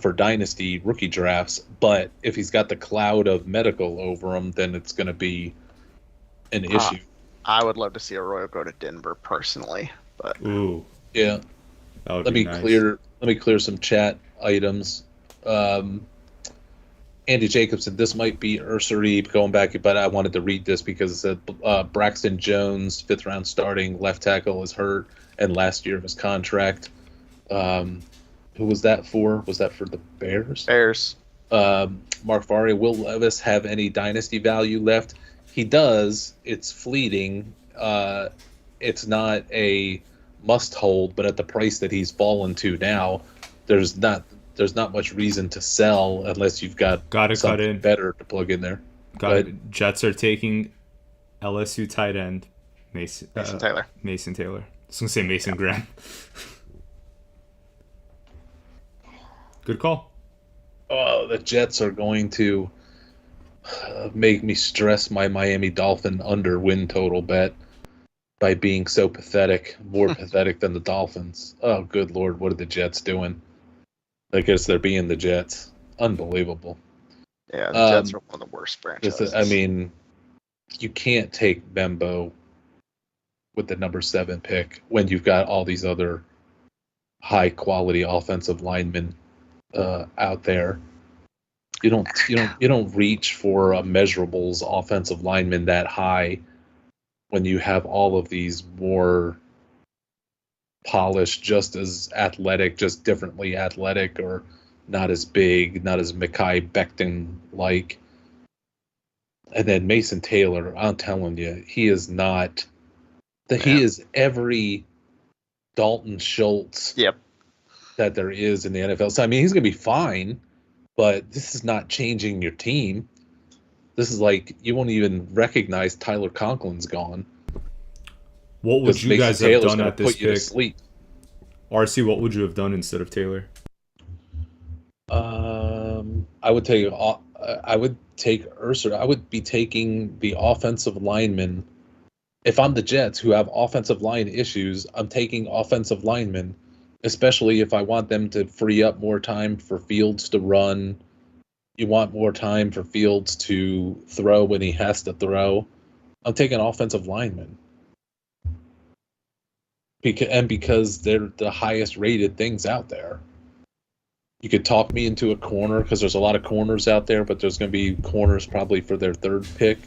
for Dynasty rookie drafts. But if he's got the cloud of medical over him, then it's going to be an issue. I would love to see Arroyo go to Denver personally, but Ooh, Yeah. that would Let be me nice. clear some chat items. Andy Jacobson, this might be Ursary going back, but I wanted to read this because it said Braxton Jones, 5th round starting left tackle, is hurt and last year of his contract. Who was that for? Was that for the Bears? Bears. Mark Faria, will Levis have any dynasty value left? He does. It's fleeting. It's not a must hold, but at the price that he's fallen to now, there's not much reason to sell unless you've got Gotta cut something in. better to plug in there. Jets are taking LSU tight end Mason Taylor. Mason Taylor. I was gonna say Mason Graham. Good call. Oh, the Jets are going to make me stress my Miami Dolphin under win total bet by being so pathetic, more pathetic than the Dolphins. Oh, good Lord, what are the Jets doing? I guess they're being the Jets. Unbelievable. Yeah, the Jets are one of the worst franchises. I mean, you can't take Bembo with the number 7 pick when you've got all these other high-quality offensive linemen out there. You don't reach for a measurables offensive lineman that high when you have all of these more polished, just as athletic, just differently athletic, or not as big, not as Mekhi Becton like. And then Mason Taylor, I'm telling you, he is not. He is every Dalton Schultz that there is in the NFL. So I mean, he's going to be fine, but this is not changing your team. This is like you won't even recognize Tyler Conklin's gone. What would you guys have done at this pick? Sleep. RC, what would you have done instead of Taylor? I would take Ursula. I would be taking the offensive lineman. If I'm the Jets who have offensive line issues, I'm taking offensive linemen, especially if I want them to free up more time for Fields to run. You want more time for Fields to throw when he has to throw. I'm taking offensive linemen. Because they're the highest rated things out there. You could talk me into a corner because there's a lot of corners out there, but there's going to be corners probably for their 3rd pick.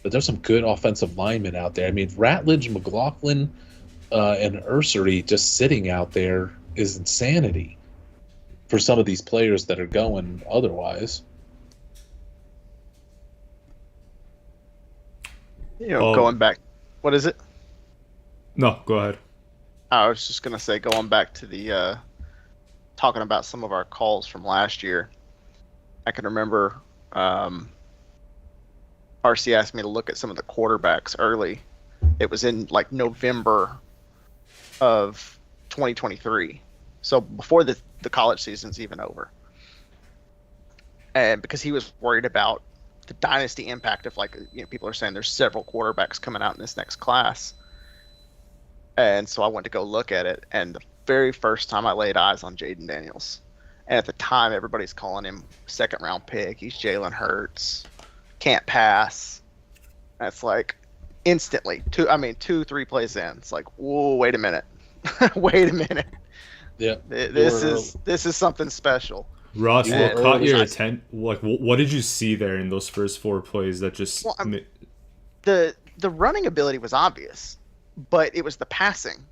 But there's some good offensive linemen out there. I mean, Ratledge, McLaughlin, and Ursary just sitting out there is insanity for some of these players that are going otherwise. Going back. What is it? No, go ahead. I was just going to say, going back to the talking about some of our calls from last year, I can remember RC asked me to look at some of the quarterbacks early. It was in like November of 2023. So before the college season's even over. And because he was worried about the dynasty impact of people are saying there's several quarterbacks coming out in this next class. And so I went to go look at it, and the very first time I laid eyes on Jaden Daniels, and at the time everybody's calling him 2nd round pick. He's Jalen Hurts, can't pass. And it's like instantly 2-3 plays in. It's like, whoa, wait a minute, wait a minute. Yeah, this is something special. Ross, what caught your attention? Like, what did you see there in those first 4 plays that just? The the running ability was obvious, but it was the passing.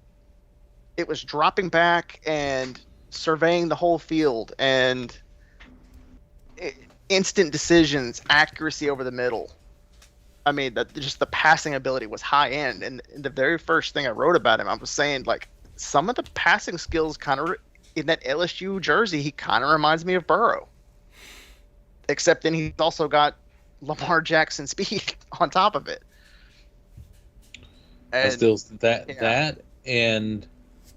It was dropping back and surveying the whole field and instant decisions, accuracy over the middle. I mean, just the passing ability was high end. And the very first thing I wrote about him, I was saying, like, some of the passing skills kind of, in that LSU jersey, he kind of reminds me of Burrow. Except then he's also got Lamar Jackson speed on top of it. And still, that and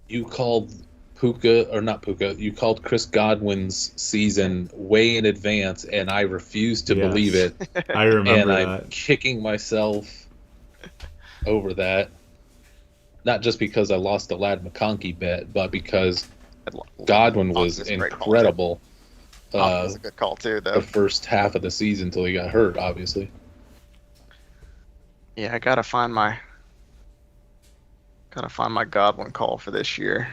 you called you called Chris Godwin's season way in advance, and I refused to believe it. I remember and that. I'm kicking myself over that. Not just because I lost the Lad McConkey bet, but because Godwin was incredible. That was a good call too, though. The first half of the season until he got hurt, obviously. Yeah, I gotta find my Godwin call for this year.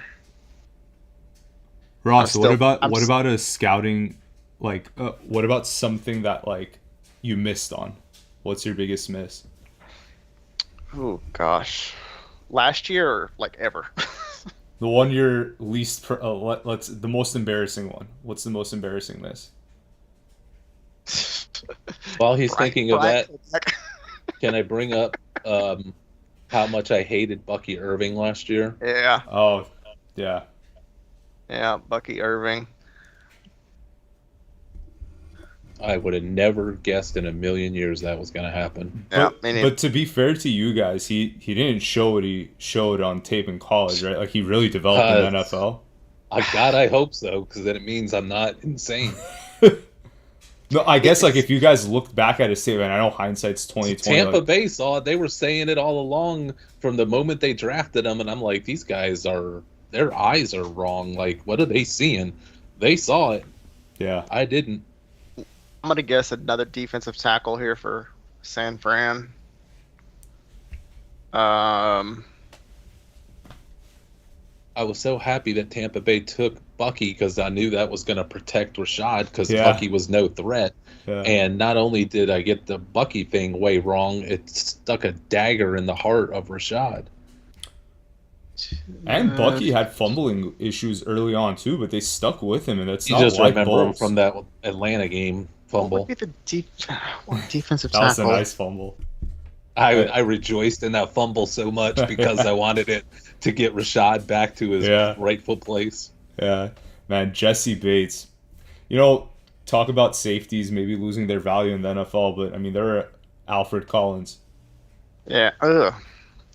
Ross, what about a scouting, like, what about something that, like, you missed on? What's your biggest miss? Oh, gosh. Last year or, like, ever? The one you're least, the most embarrassing one. What's the most embarrassing miss? While he's thinking of that, can I bring up how much I hated Bucky Irving last year? Yeah. Oh, yeah. Yeah, Bucky Irving. I would have never guessed in a million years that was going to happen. But to be fair to you guys, he didn't show what he showed on tape in college, right? Like, he really developed in the NFL. God, I hope so, because then it means I'm not insane. No, I guess, like, if you guys looked back at his tape, and I know hindsight's 20/20. Tampa Bay saw it. They were saying it all along from the moment they drafted him, and I'm like, these guys their eyes are wrong. Like, what are they seeing? They saw it. Yeah. I didn't. I'm going to guess another defensive tackle here for San Fran. I was so happy that Tampa Bay took Bucky because I knew that was going to protect Rashad because Bucky was no threat. Yeah. And not only did I get the Bucky thing way wrong, it stuck a dagger in the heart of Rashad. And Bucky had fumbling issues early on too, but they stuck with him, and that's you not just like remember him Bulls. from that Atlanta game fumble. What would be the defensive tackle? That was a nice fumble. I rejoiced in that fumble so much because I wanted it to get Rashad back to his rightful place. Yeah, man, Jesse Bates. You know, talk about safeties maybe losing their value in the NFL, but I mean, they're Alfred Collins. Yeah,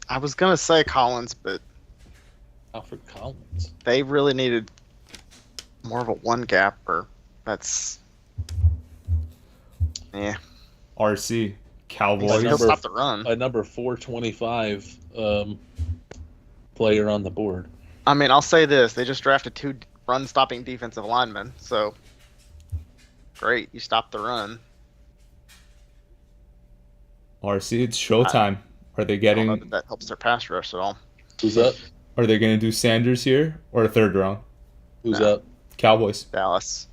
I was gonna say Collins, but Alfred Collins. They really needed more of a one gapper. That's RC Cowboys. He'll stop the run. A number 425 player on the board. I mean, I'll say this: they just drafted 2 run-stopping defensive linemen, so great, you stopped the run. RC, it's showtime. Are they getting? I don't know that helps their pass rush at all. Who's up? Are they going to do Sanders here or a third round? Who's up? Cowboys. Dallas.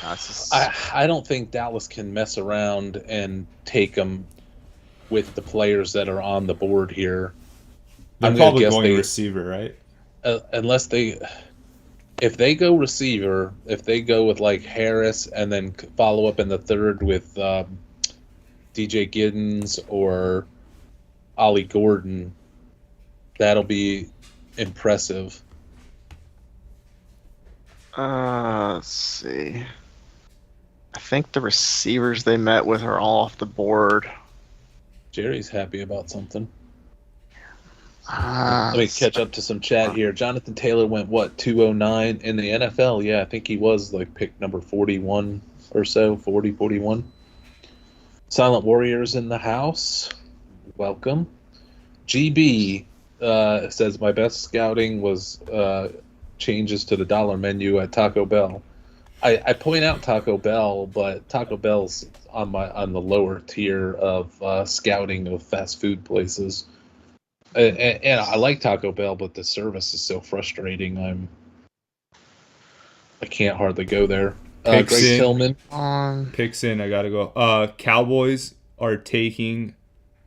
I don't think Dallas can mess around and take them with the players that are on the board here. They're probably going receiver, right? If they go receiver, if they go with like Harris and then follow up in the third with DJ Giddens or Ollie Gordon, that'll be impressive. Let's see. I think the receivers they met with are all off the board. Jerry's happy about something. Let me catch up to some chat here. Jonathan Taylor went, 209 in the NFL? Yeah, I think he was like pick number 41 or so, 40, 41. Silent Warriors in the house. Welcome. GB says, my best scouting was changes to the dollar menu at Taco Bell. I point out Taco Bell, but Taco Bell's on the lower tier of scouting of fast food places. And I like Taco Bell, but the service is so frustrating. I can't hardly go there. Greg Tillman. Picks in. I gotta go. Cowboys are taking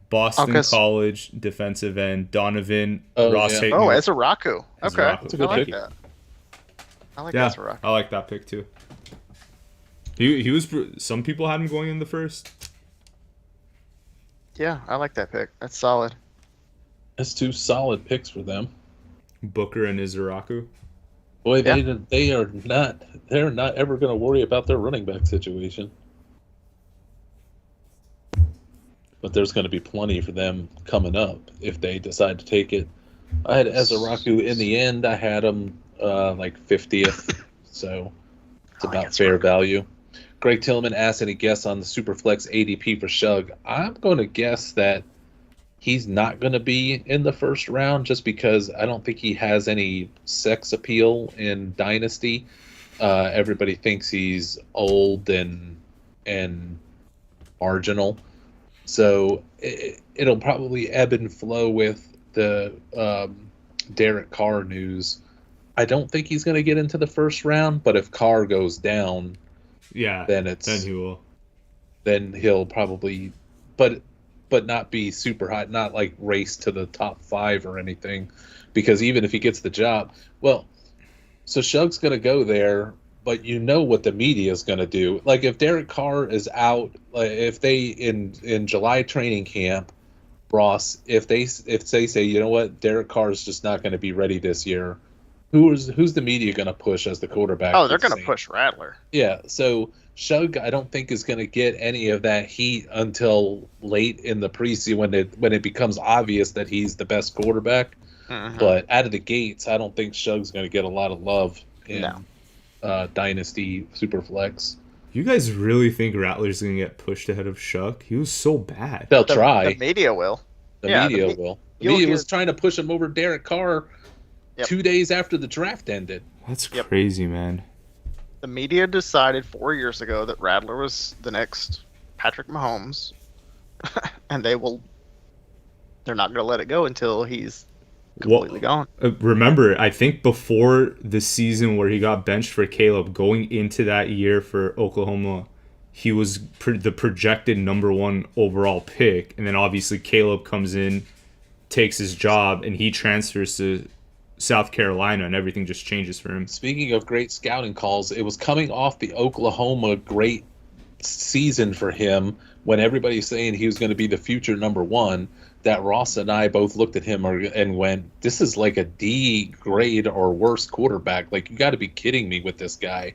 Boston College defensive end Donovan Ross yeah. Hayden. Oh, Ezraku. Okay, That's a good I like pick. that. I like Yeah, Ezraku. I like that pick too. He was. Some people had him going in the first. Yeah, I like that pick. That's solid. That's 2 solid picks for them. Booker and Izaraku. Boy, Yeah. they're not ever going to worry about their running back situation. But there's going to be plenty for them coming up if they decide to take it. I had Ezraku in the end. I had him like 50th, so it's about fair value. Greg Tillman asked any guess on the Superflex ADP for Shug. I'm going to guess that he's not going to be in the first round just because I don't think he has any sex appeal in Dynasty. Everybody thinks he's old and marginal. So it'll probably ebb and flow with the Derek Carr news. I don't think he's going to get into the first round, but if Carr goes down, then he will. Then he'll probably, but not be super high, not like race to the top 5 or anything, because even if he gets the job, so Shug's going to go there. But you know what the media is going to do. Like if Derek Carr is out, like if they in July training camp, Ross, if they say, you know what, Derek Carr is just not going to be ready this year, who's the media going to push as the quarterback? Oh, they're going to push Rattler. Yeah, so Shug, I don't think is going to get any of that heat until late in the preseason when it becomes obvious that he's the best quarterback. Mm-hmm. But out of the gates, I don't think Shug's going to get a lot of love in Dynasty Superflex. You guys really think Rattler's going to get pushed ahead of Shuck? He was so bad. They'll try. The media will. The media will. The media was trying to push him over Derek Carr 2 days after the draft ended. That's crazy, man. The media decided 4 years ago that Rattler was the next Patrick Mahomes, and they're not going to let it go until he's completely gone. Remember, I think before the season where he got benched for Caleb, going into that year for Oklahoma, he was the projected number 1 overall pick, and then obviously Caleb comes in, takes his job, and he transfers to South Carolina, and everything just changes for him. Speaking of great scouting calls, it was coming off the Oklahoma great season for him when everybody's saying he was going to be the future number 1, that Ross and I both looked at him and went, this is like a D grade or worse quarterback. Like, you got to be kidding me with this guy.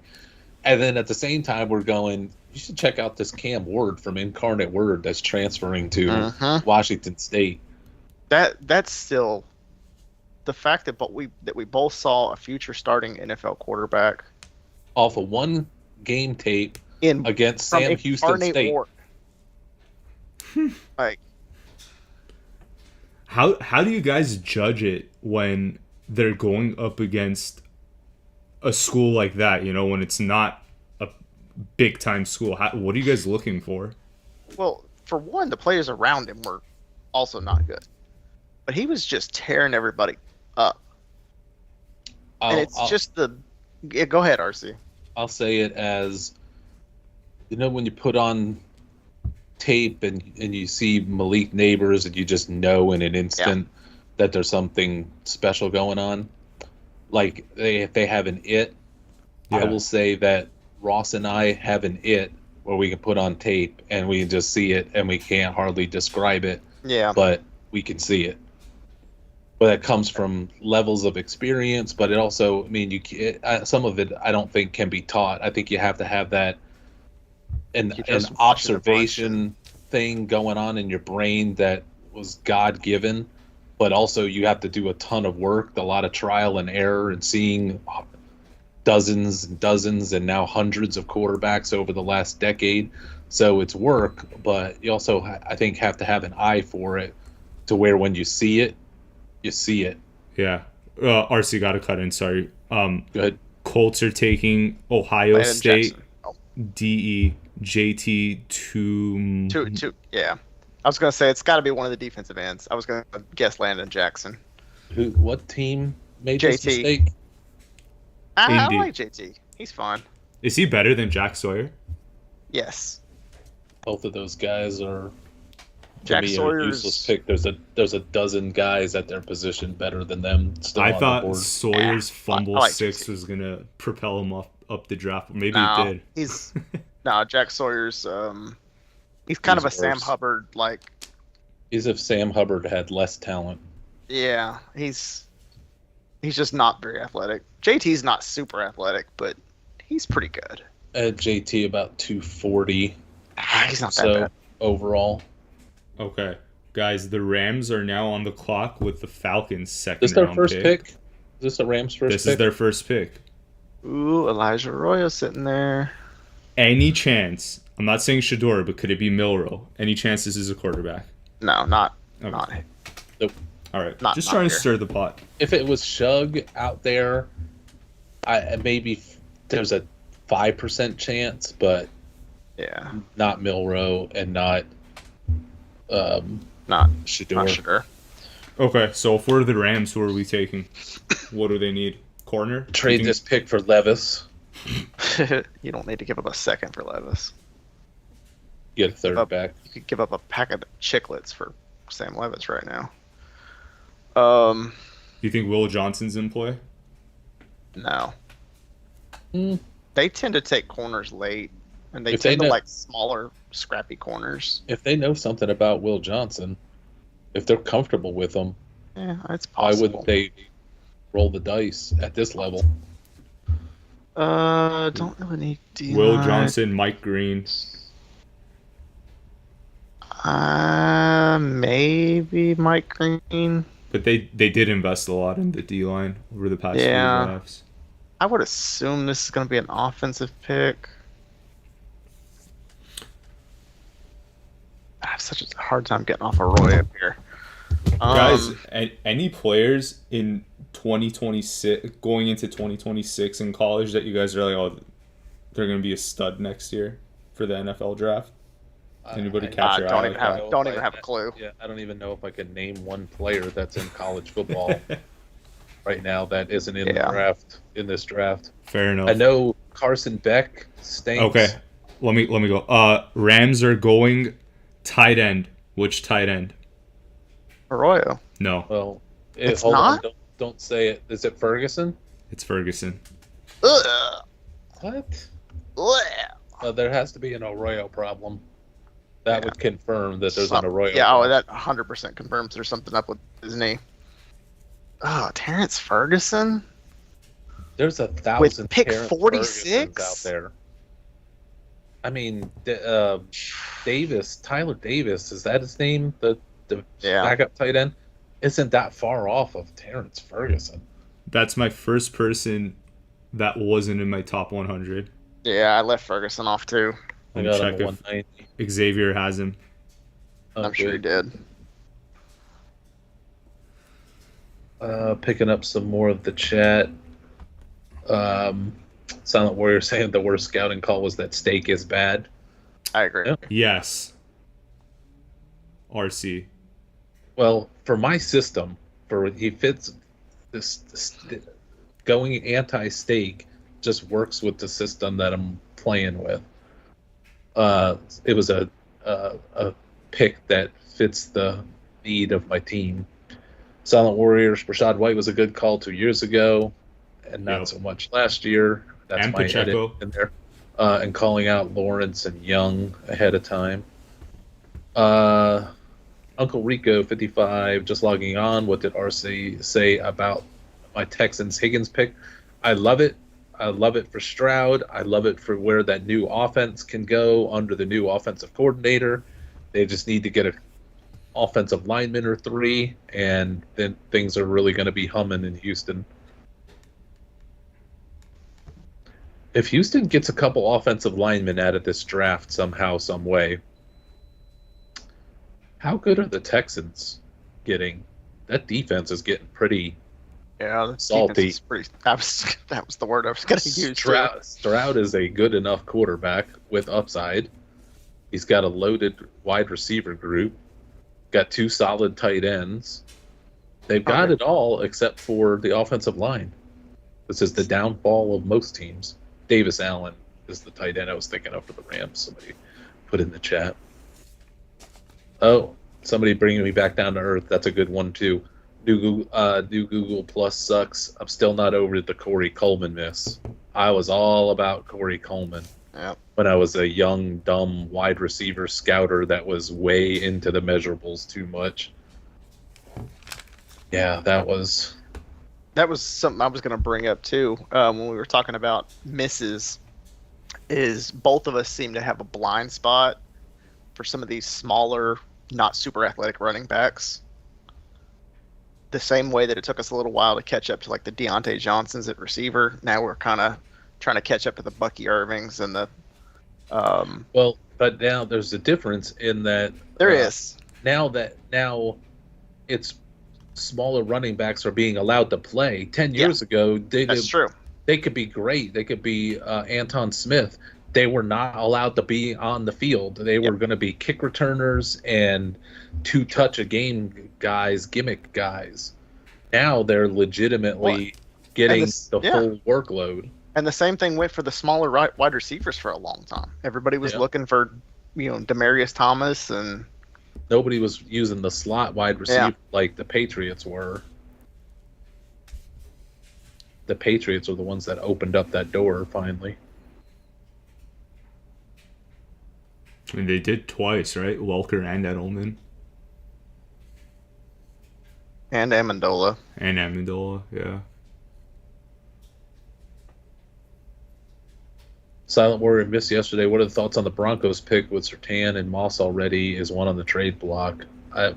And then at the same time, we're going, you should check out this Cam Ward from Incarnate Word that's transferring to Washington State. That's still the fact that we both saw a future starting NFL quarterback off of one game tape against Sam Houston State. Ward. Like, how do you guys judge it when they're going up against a school like that? You know, when it's not a big time school. What are you guys looking for? Well, for one, the players around him were also not good, but he was just tearing everybody up. And it's just the. Yeah, go ahead, RC. I'll say it as, you know, when you put on tape and you see Malik Neighbors and you just know in an instant that there's something special going on. Like they have an it. Yeah. I will say that Ross and I have an it where we can put on tape and we can just see it and we can't hardly describe it. Yeah. But we can see it. But that comes from levels of experience, but it also, I mean, some of it I don't think can be taught. I think you have to have that an observation thing going on in your brain that was God-given, but also you have to do a ton of work, a lot of trial and error, and seeing dozens and dozens and now hundreds of quarterbacks over the last decade. So it's work, but you also, I think, have to have an eye for it to where when you see it, you see it. Yeah. RC got to cut in, sorry. Go ahead. Colts are taking Ohio Landon State. Oh. JT two. Yeah. I was going to say it's got to be one of the defensive ends. I was going to guess Landon Jackson. What team made this mistake? I like JT. He's fine. Is he better than Jack Sawyer? Yes. Both of those guys are Jack me, a Sawyer's useless pick. There's a dozen guys at their position better than them still I on the thought board. Sawyer's fumble I like 6 JT. was gonna propel him up the draft. Maybe No, it did. he's Jack Sawyer's. He's kind of a He's Sam worse. Hubbard like. As if Sam Hubbard had less talent. Yeah, he's just not very athletic. JT's not super athletic, but he's pretty good. At JT about 240. He's not that So bad. overall, Okay, guys, the Rams are now on the clock with the Falcons' second is this their round first pick. pick? Is this the Rams' first This pick? is their first pick. Ooh, Elijah Arroyo sitting there. Any chance? I'm not saying Shador, but could it be Milrow? Any chance this is a quarterback? No, not Okay. not. All right, Not- just not trying to here. stir the pot. If it was Shug out there, there's a 5% chance, but Yeah, not Milrow and not not Shador. not sure. Okay, so for the Rams, who are we taking? What do they need? Corner? Trade You think- this pick for Levis. You don't need to give up a second for Levis. Get a third Up. back. You could give up a packet of chiclets for Sam Levis right now. You think Will Johnson's in play? No. Hmm. They tend to take corners late, and they If they tend to know- like smaller, scrappy corners. If they know something about Will Johnson, if they're comfortable with him, Yeah, it's why possible. wouldn't they roll the dice at this level? Don't really need D-line. Will Johnson, Mike Green. Maybe Mike Green. But they did invest a lot in the D-line over the past few Yeah. drafts. I would assume this is going to be an offensive pick. I have such a hard time getting off a Roy up here. Guys, any players in 2026, going into 2026 in college that you guys are like, oh, they're going to be a stud next year for the NFL draft? Anybody catch your eye? don't even like have that? don't even have a clue. Yeah, I don't even know if I could name one player that's in college football right now that isn't in the Yeah. draft in this draft. Fair enough. I know Carson Beck stinks. Okay, let me go. Rams are going tight end. Which tight end? Arroyo. No, Well, It's hold not? on, don't say it. Is it Ferguson? it's Ferguson. Ugh. What? Ugh. There has to be an Arroyo problem. That Yeah. would confirm that there's an Arroyo. Yeah, problem. that 100% confirms there's something up with his knee. Oh, Terrence Ferguson? There's 1,000 With pick Terrence 46? Fergusons out there. I mean, Davis, Tyler Davis, is that his name? The Yeah. backup tight end? Isn't that far off of Terrence Ferguson? That's my first person that wasn't in my top 100. Yeah, I left Ferguson off too. I Let me got check him at if 190. Xavier has him. I'm sure he did. Picking up some more of the chat. Silent Warrior saying the worst scouting call was that steak is bad. I agree. Yeah. Yes. RC. Well, for my system, he fits this going anti-steak just works with the system that I'm playing with. It was a pick that fits the need of my team. Silent Warriors, Rashad White was a good call 2 years ago, and not Yep. so much last year. That's And my Pacheco. edit in there. And calling out Lawrence and Young ahead of time. Uncle Rico 55 just logging on. What did RC say about my Texans Higgins pick? I love it. I love it for Stroud. I love it for where that new offense can go under the new offensive coordinator. They just need to get an offensive lineman or three, and then things are really going to be humming in Houston. If Houston gets a couple offensive linemen out of this draft somehow, some way, how good are the Texans getting? That defense is getting pretty Yeah, the salty. defense is pretty. That was the word I was going to use. too. Stroud is a good enough quarterback with upside. He's got a loaded wide receiver group. Got two solid tight ends. They've got Okay. it all except for the offensive line. This is the downfall of most teams. Davis Allen is the tight end I was thinking of for the Rams. Somebody put in the chat. Oh, somebody bringing me back down to earth. That's a good one too. New Google Plus sucks. I'm still not over the Corey Coleman miss. I was all about Corey Coleman when I was a young, dumb wide receiver scouter that was way into the measurables too much. Yeah, that was something I was going to bring up too when we were talking about misses. Is both of us seem to have a blind spot for some of these smaller, not super athletic running backs. The same way that it took us a little while to catch up to like the Deontay Johnsons at receiver. Now we're kind of trying to catch up to the Bucky Irvings and the. Well, but now there's a difference in that. There is. Now it's smaller running backs are being allowed to play. 10 years ago, that's true. They could be great. They could be Anton Smith. They were not allowed to be on the field. They were going to be kick returners and two-touch-a-game guys, gimmick guys. Now they're legitimately getting the full workload. And the same thing went for the smaller wide receivers for a long time. Everybody was looking for, Demaryius Thomas, and nobody was using the slot wide receiver like the Patriots were. The Patriots are the ones that opened up that door finally. I mean, they did twice, right? Welker and Edelman. And Amendola. Yeah. Silent Warrior missed yesterday. What are the thoughts on the Broncos pick with Surtain and Moss already is one on the trade block?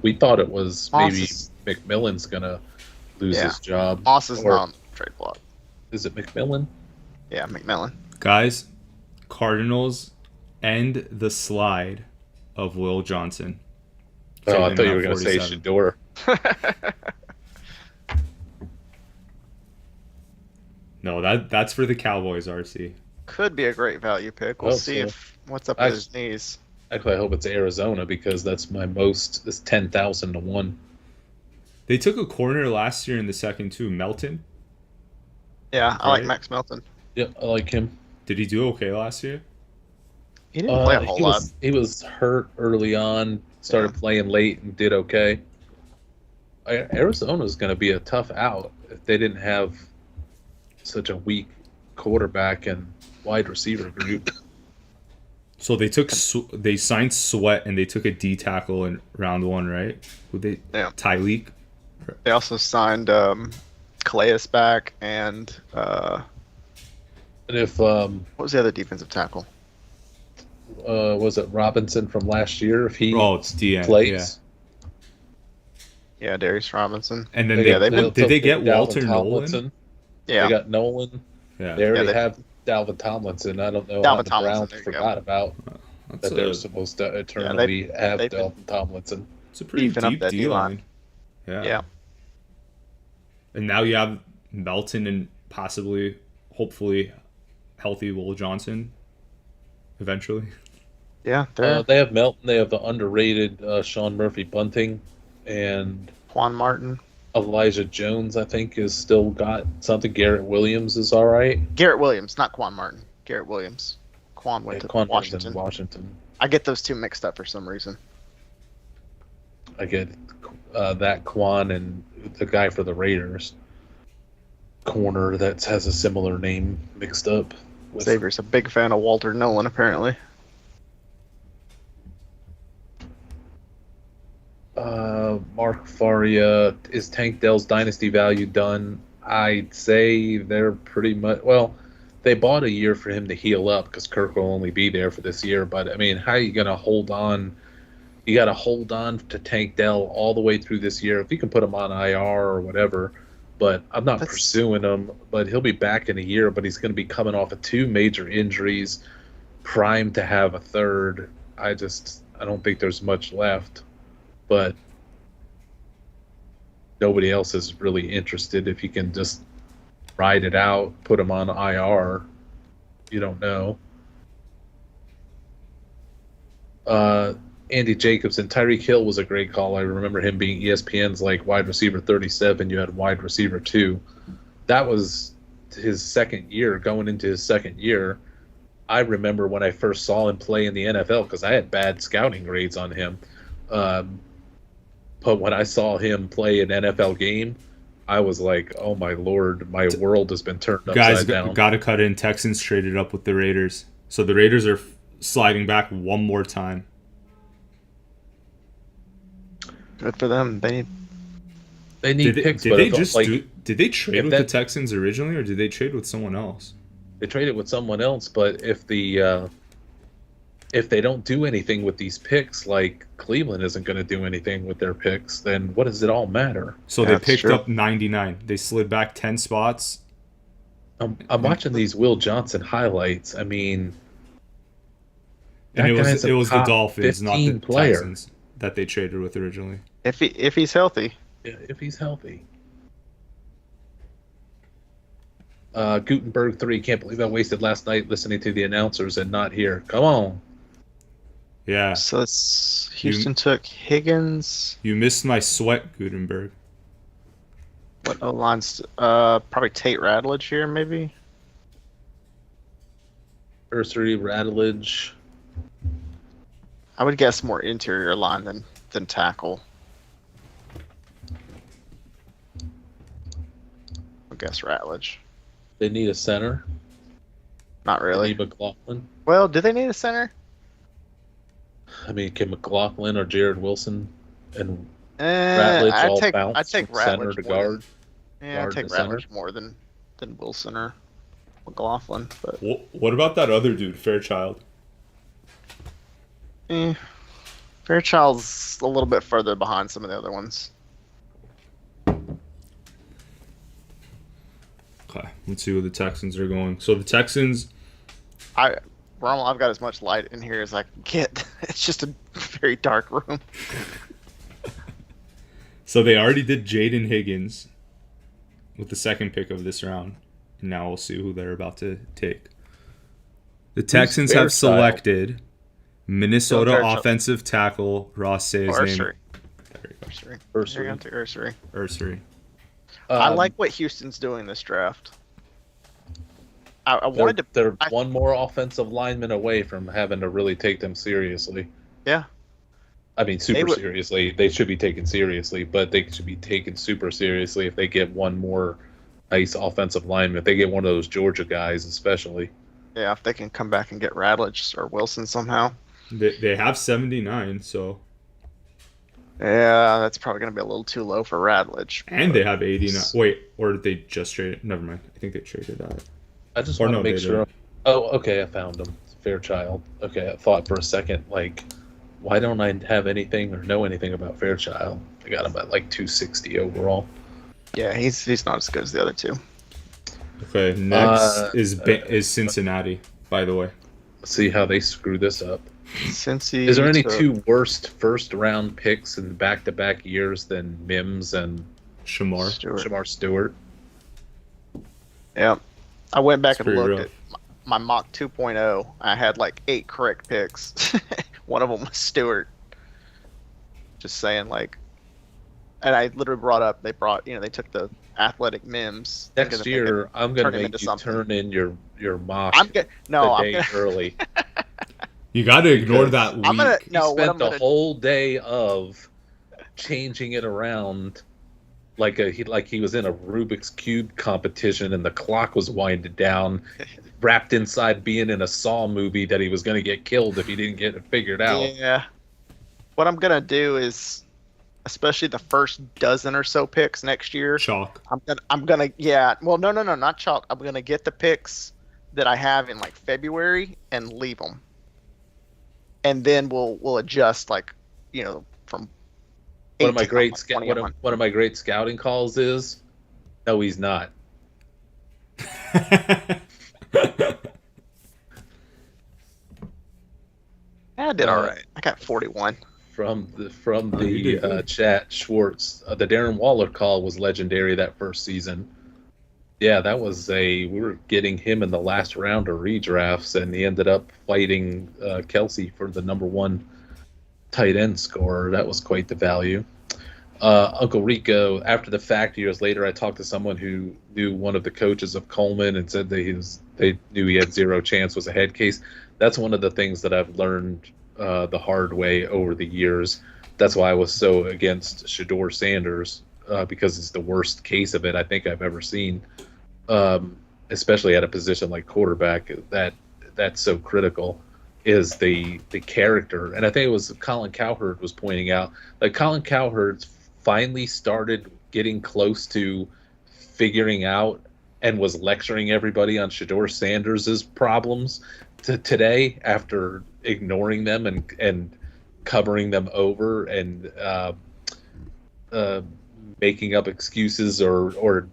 We thought it was maybe McMillan's going to lose his job. Moss is not on the trade block. Is it McMillan? Yeah, McMillan. Guys, Cardinals end the slide of Will Johnson. Oh, I thought you were going to say Shador. No, that's for the Cowboys, RC. Could be a great value pick. We'll see what's up with his knees. Actually, I hope it's Arizona because that's my most. It's 10,000 to 1. They took a corner last year in the second too, Melton. Yeah, I like Max Melton. Yeah, I like him. Did he do okay last year? He didn't play a whole lot. He was hurt early on, started playing late, and did okay. Arizona's going to be a tough out if they didn't have such a weak quarterback and wide receiver group. So they signed Sweat and they took a D tackle in round 1, right? Tyleek. They also signed Calais back and if what was the other defensive tackle? Was it Robinson from last year? If he it's DN, plays, yeah, Darius Robinson. And then did they get Walter Nolan? Yeah, they got Nolan. Yeah, they already have Dalvin Tomlinson. I don't know how the Browns forgot about that they're supposed to eternally have Dalvin Tomlinson. It's a pretty deep D-line. Yeah. And now you have Melton and hopefully, healthy Will Johnson eventually. Yeah, they have Melton. They have the underrated Sean Murphy Bunting and Quan Martin. Elijah Jones, I think, is still got something. Garrett Williams is all right. Garrett Williams, not Quan Martin. Garrett Williams. Quan went to Washington. I get those two mixed up for some reason. I get that Quan and the guy for the Raiders. Corner that has a similar name mixed up. Xavier's a big fan of Walter Nolan, apparently. Mark Faria, is Tank Dell's dynasty value done? I'd say they're pretty much, they bought a year for him to heal up because Kirk will only be there for this year. But I mean, how are you going to hold on? You got to hold on to Tank Dell all the way through this year. If you can put him on IR or whatever, but I'm not pursuing him. But he'll be back in a year. But he's going to be coming off of 2 major injuries, primed to have a third. I don't think there's much left. But nobody else is really interested. If you can just ride it out, put him on IR, you don't know. Andy Jacobson, Tyreek Hill was a great call. I remember him being ESPN's wide receiver 37. You had wide receiver 2. That was his second year, going into his second year. I remember when I first saw him play in the NFL because I had bad scouting grades on him. But when I saw him play an NFL game, I was like, "Oh my lord, my world has been turned Guys, upside down." got to cut in. Texans traded up with the Raiders. So the Raiders are sliding back one more time. Good for them. They need picks, did but they if, just like, did they trade if with that- the Texans originally, or did they trade with someone else? they traded with someone else. But if they don't do anything with these picks, like Cleveland isn't going to do anything with their picks, then what does it all matter? So they That's picked true. up 99. They slid back 10 spots. I'm watching these Will Johnson highlights. I mean, And that it guy's a was the top Dolphins, not the 15 player. Texans, that they traded with originally. If he's healthy. Yeah, if he's healthy. Gutenberg 3, can't believe I wasted last night listening to the announcers and not here. Come on. Yeah. So Houston took Higgins. You missed my sweat, Gutenberg. What O-line's probably Tate Radledge here, maybe? Ursery, Rattledge. I would guess more interior line than tackle. I would guess Ratledge. They need a center. Not They really. need McLaughlin. Well, do they need a center? I mean, can McLaughlin or Jared Wilson and I'd Ratledge all take bounce center from center to guard? I'd guard take to center? Ratledge more than Wilson or McLaughlin. But What about that other dude, Fairchild? Fairchild's a little bit further behind some of the other ones. Okay, let's see where the Texans are going. So the Texans, Rommel, I've got as much light in here as I can get. It's just a very dark room. so they already did Jaden Higgins with the second pick of this round. And now we'll see who they're about to take. The Texans have Fairchild? selected Minnesota Fairchild. offensive tackle Ross say his name. Ursery. There you go. Ursery. Ursery. You're going to Ursery. Ursery. I like what Houston's doing this draft. I They're, wanted to. they're one more offensive lineman away from having to really take them seriously. Yeah. I mean, They super would- seriously. They should be taken seriously, but they should be taken super seriously if they get one more nice offensive lineman. If they get one of those Georgia guys, especially. Yeah, if they can come back and get Radledge or Wilson somehow. They have 79, so Yeah, that's probably going to be a little too low for Radledge. and they have 89. Wait, or did they just trade it? Never mind. I think they traded that. I just Or want no, to make they sure. didn't. Oh, okay, I found him. Fairchild. Okay, I thought for a second, like, why don't I have anything or know anything about Fairchild? I got him at like 260 overall. Yeah, he's not as good as the other two. Okay, next is Cincinnati, by the way. Let's see how they screw this up. Cincy. Is there any took- two worst first round picks in back-to-back years than Mims and Shamar. Stewart? Shamar Stewart? Yeah. I went back It's and pretty looked rough. at my mock 2.0. I had like 8 correct picks. One of them was Stewart. Just saying, like, and I literally they took the athletic Mims. thinking Next that they year, could I'm going turn to him make into you something. turn in your mock I'm good. No, a I'm day gonna. early. You got to ignore Because that week. I'm gonna. He No, what I'm spent the gonna. whole day of changing it around like he was in a Rubik's Cube competition and the clock was winding down, wrapped inside being in a Saw movie that he was going to get killed if he didn't get it figured out. Yeah. What I'm gonna do is, especially the first dozen or so picks next year, Chalk. I'm gonna yeah. Well, no, not chalk. I'm gonna get the picks that I have in like February and leave them, and then we'll adjust like from. One of my 18 great to 20 on. one of my great scouting calls is, no, he's not. I did all right. I got 41. From you the did good. chat, Schwartz, the Darren Waller call was legendary that first season. Yeah, that was we were getting him in the last round of redrafts, and he ended up fighting Kelsey for the number 1 tight end scorer. That was quite the value. Uncle Rico, after the fact, years later, I talked to someone who knew one of the coaches of Coleman and said that they knew he had zero chance, was a head case. That's one of the things that I've learned the hard way over the years. That's why I was so against Shador Sanders, because it's the worst case of it I think I've ever seen, especially at a position like quarterback that's so critical is the character. And I think it was Colin Cowherd was pointing out, like Colin Cowherd finally started getting close to figuring out and was lecturing everybody on Shador Sanders' problems today after ignoring them and covering them over and making up excuses or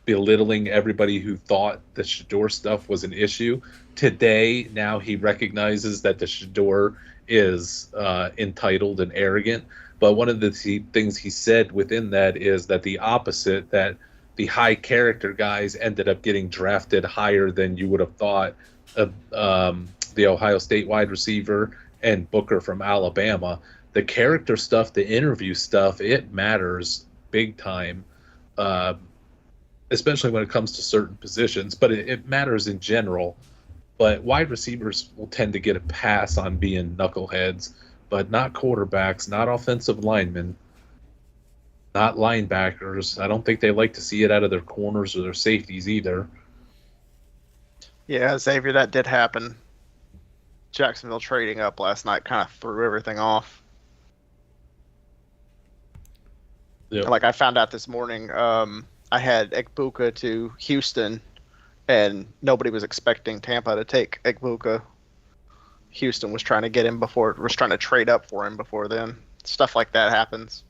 belittling everybody who thought the Shador stuff was an issue. Today, now he recognizes that the Shador is entitled and arrogant. But one of the things he said within that is that the opposite, that the high character guys ended up getting drafted higher than you would have thought. The Ohio State wide receiver and Booker from Alabama. The character stuff, the interview stuff, it matters big time, especially when it comes to certain positions. But it matters in general. But wide receivers will tend to get a pass on being knuckleheads, but not quarterbacks, not offensive linemen, not linebackers. I don't think they like to see it out of their corners or their safeties either. Yeah, Xavier, that did happen. Jacksonville trading up last night kind of threw everything off. Yep. Like I found out this morning, I had Ekbuka to Houston, and nobody was expecting Tampa to take Ekbuka. Houston was trying to get him was trying to trade up for him before then. Stuff like that happens.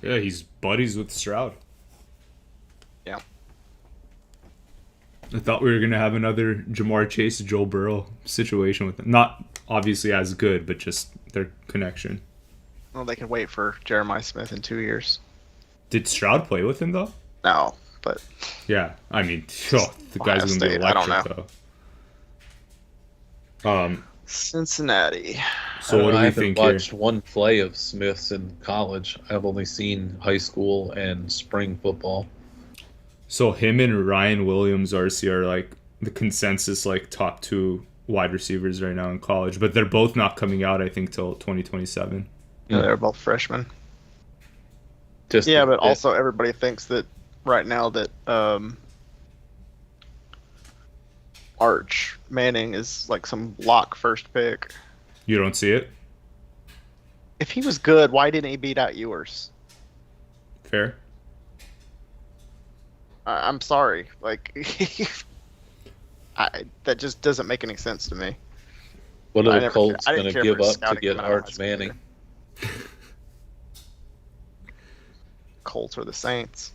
Yeah, he's buddies with Stroud. Yeah. I thought we were going to have another Jamar Chase, Joe Burrow situation with them. Not obviously as good, but just their connection. Well, they can wait for Jeremiah Smith in 2 years. Did Stroud play with him, though? No, but... Yeah, I mean, the guy's going to be electric, I don't know. though. Cincinnati. So what do we think here? I haven't watched one play of Smith's in college. I've only seen high school and spring football. So him and Ryan Williams are like the consensus like top two wide receivers right now in college, but they're both not coming out, I think, till 2027. Yeah, they're both freshmen. Just but also everybody thinks that right now that Arch Manning is like some lock first pick. You don't see it? If he was good, why didn't he beat out Ewers? Fair. I'm sorry. Like, that just doesn't make any sense to me. What are the Colts going to give up to get Arch Manning? Colts or the Saints.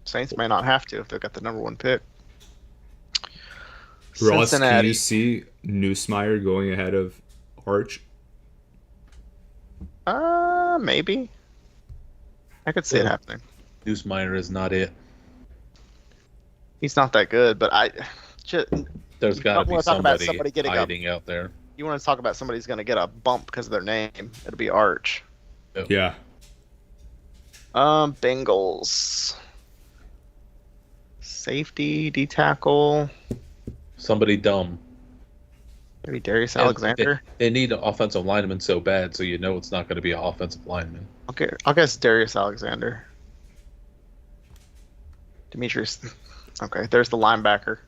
Saints may not have to if they've got the number one pick. Ross, Cincinnati. can you see Nussmeier going ahead of Arch? Maybe. I could see it happening. Nussmeier is not it. He's not that good, but there's got to be somebody hiding out there. You want to talk about somebody's going to get a bump because of their name? It'll be Arch. Yeah. Bengals. Safety, D-tackle. Somebody dumb. Maybe Darius Alexander. They need an offensive lineman so bad, so you know it's not going to be an offensive lineman. Okay, I'll guess Darius Alexander. Demetrius. Okay, there's the linebacker.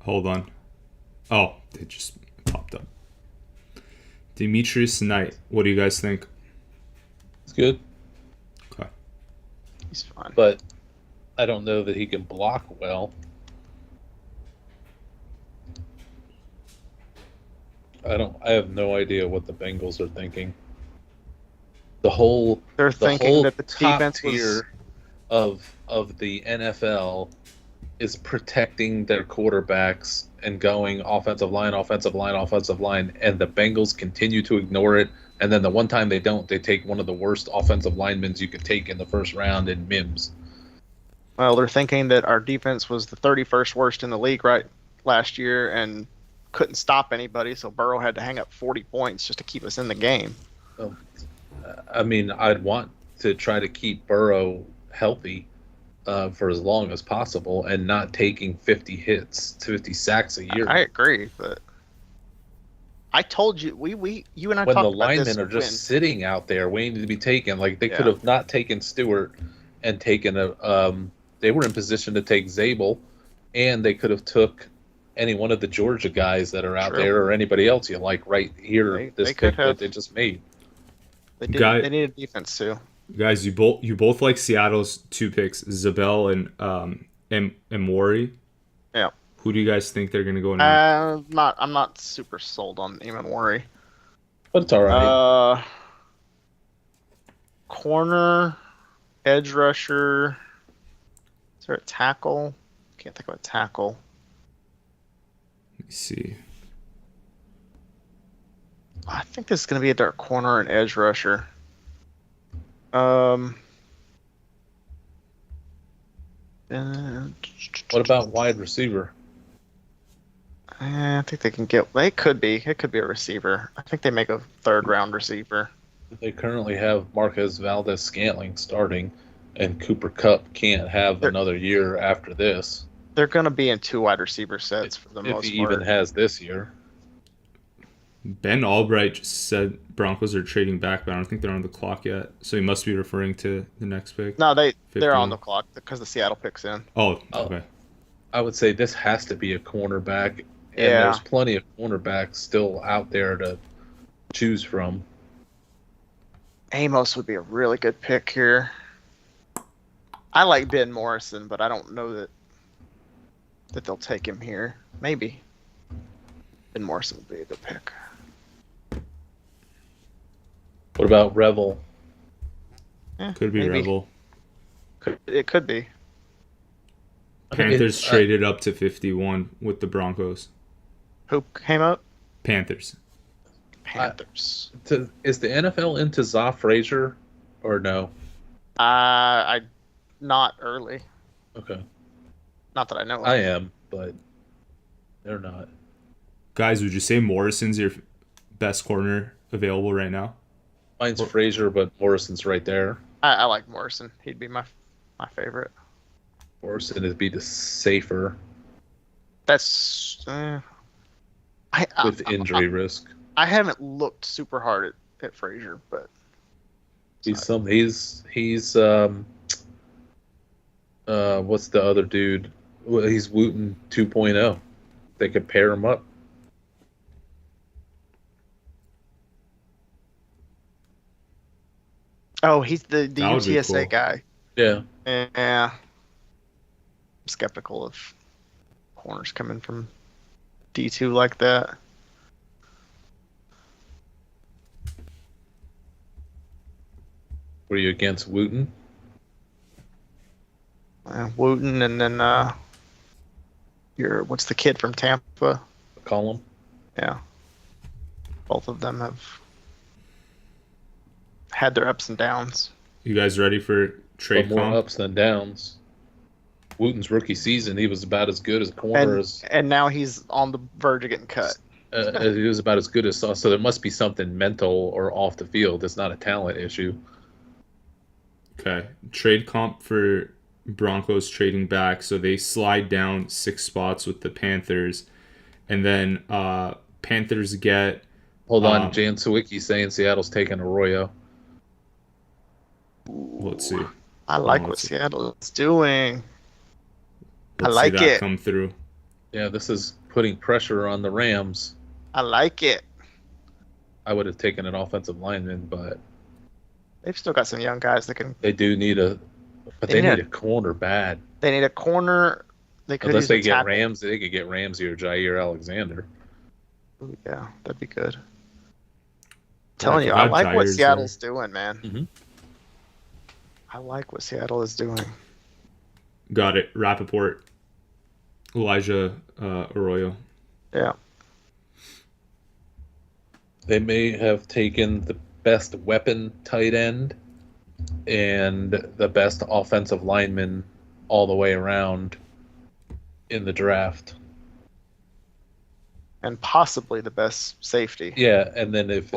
Hold on. Oh, it just popped up. Demetrius Knight. What do you guys think? It's good. Okay. He's fine. But I don't know that he can block well. I have no idea what the Bengals are thinking. They're thinking that the top defense tier of the NFL is protecting their quarterbacks and going offensive line, and the Bengals continue to ignore it. And then the one time they don't, they take one of the worst offensive linemen you could take in the first round in Mims. Well, they're thinking that our defense was the 31st worst in the league last year and couldn't stop anybody, so Burrow had to hang up 40 points just to keep us in the game. I mean, I'd want to try to keep Burrow healthy for as long as possible and not taking 50 sacks a year. I agree, but I told you you and I when talked the about this linemen are just sitting out there waiting to be taken. Like they could have not taken Stewart and taken they were in position to take Zabel, and they could have took any one of the Georgia guys that are out there or anybody else you like right here. This pick that they just made. They needed defense too. Guys, you both like Seattle's 2 picks, Zabel and Mori. Yeah. Who do you guys think they're gonna go now? I'm not super sold on Mori. But it's all right. Corner, edge rusher. Is there a tackle? Can't think of a tackle. Let me see. I think this is going to be a dark corner and edge rusher. What about wide receiver? I think they can get. It could be a receiver. I think they make a 3rd round receiver. They currently have Marquez Valdez-Scantling starting, and Cooper Kupp can't have another year after this. They're going to be in 2 wide receiver sets for the most part. If he even has this year. Ben Albright just said Broncos are trading back, but I don't think they're on the clock yet. So he must be referring to the next pick. No, they're on the clock because the Seattle pick's in. Oh, okay. I would say this has to be a cornerback, and there's plenty of cornerbacks still out there to choose from. Amos would be a really good pick here. I like Ben Morrison, but I don't know that they'll take him here. Maybe. Ben Morrison would be a good pick. What about Revel? Could be maybe. Revel. It could be. Panthers traded up to 51 with the Broncos. Who came up? Panthers. Panthers. Is the NFL into Za Frazier or no? I not early. Okay. Not that I know of. I am, but they're not. Guys, would you say Morrison's your best corner available right now? Mine's Frazier, but Morrison's right there. I like Morrison. He'd be my favorite. Morrison would be the safer. That's with injury risk. I haven't looked super hard at Frazier, but he's what's the other dude? Well, he's Wooten 2.0. They could pair him up. Oh, he's the UTSA cool. guy. Yeah. Yeah. I'm skeptical of corners coming from D2 like that. Were you against Wooten? Wooten, and then what's the kid from Tampa? McCollum. Yeah. Both of them have had their ups and downs. You guys ready for trade more ups than downs? Wooten's rookie season, he was about as good as a corner and now he's on the verge of getting cut. He was about as good as so there must be something mental or off the field. It's not a talent issue. Okay. Trade comp for Broncos trading back, so they slide down 6 spots with the Panthers, and then Panthers get. Hold on, Jan Sawicki saying Seattle's taking Arroyo. Let's see. I like what Seattle is doing. Let's I like see that it. Come through. Yeah, this is putting pressure on the Rams. I like it. I would have taken an offensive lineman, but they've still got some young guys that can. They do need they need a corner bad. They need a corner. They could unless they get Ramsey, they could get Ramsey or Jair Alexander. Ooh, yeah, that'd be good. Telling you, I like what Seattle's doing, man. Mm-hmm. I like what Seattle is doing. Got it. Rappaport. Elijah Arroyo. Yeah. They may have taken the best weapon tight end and the best offensive lineman all the way around in the draft. And possibly the best safety. Yeah, and then if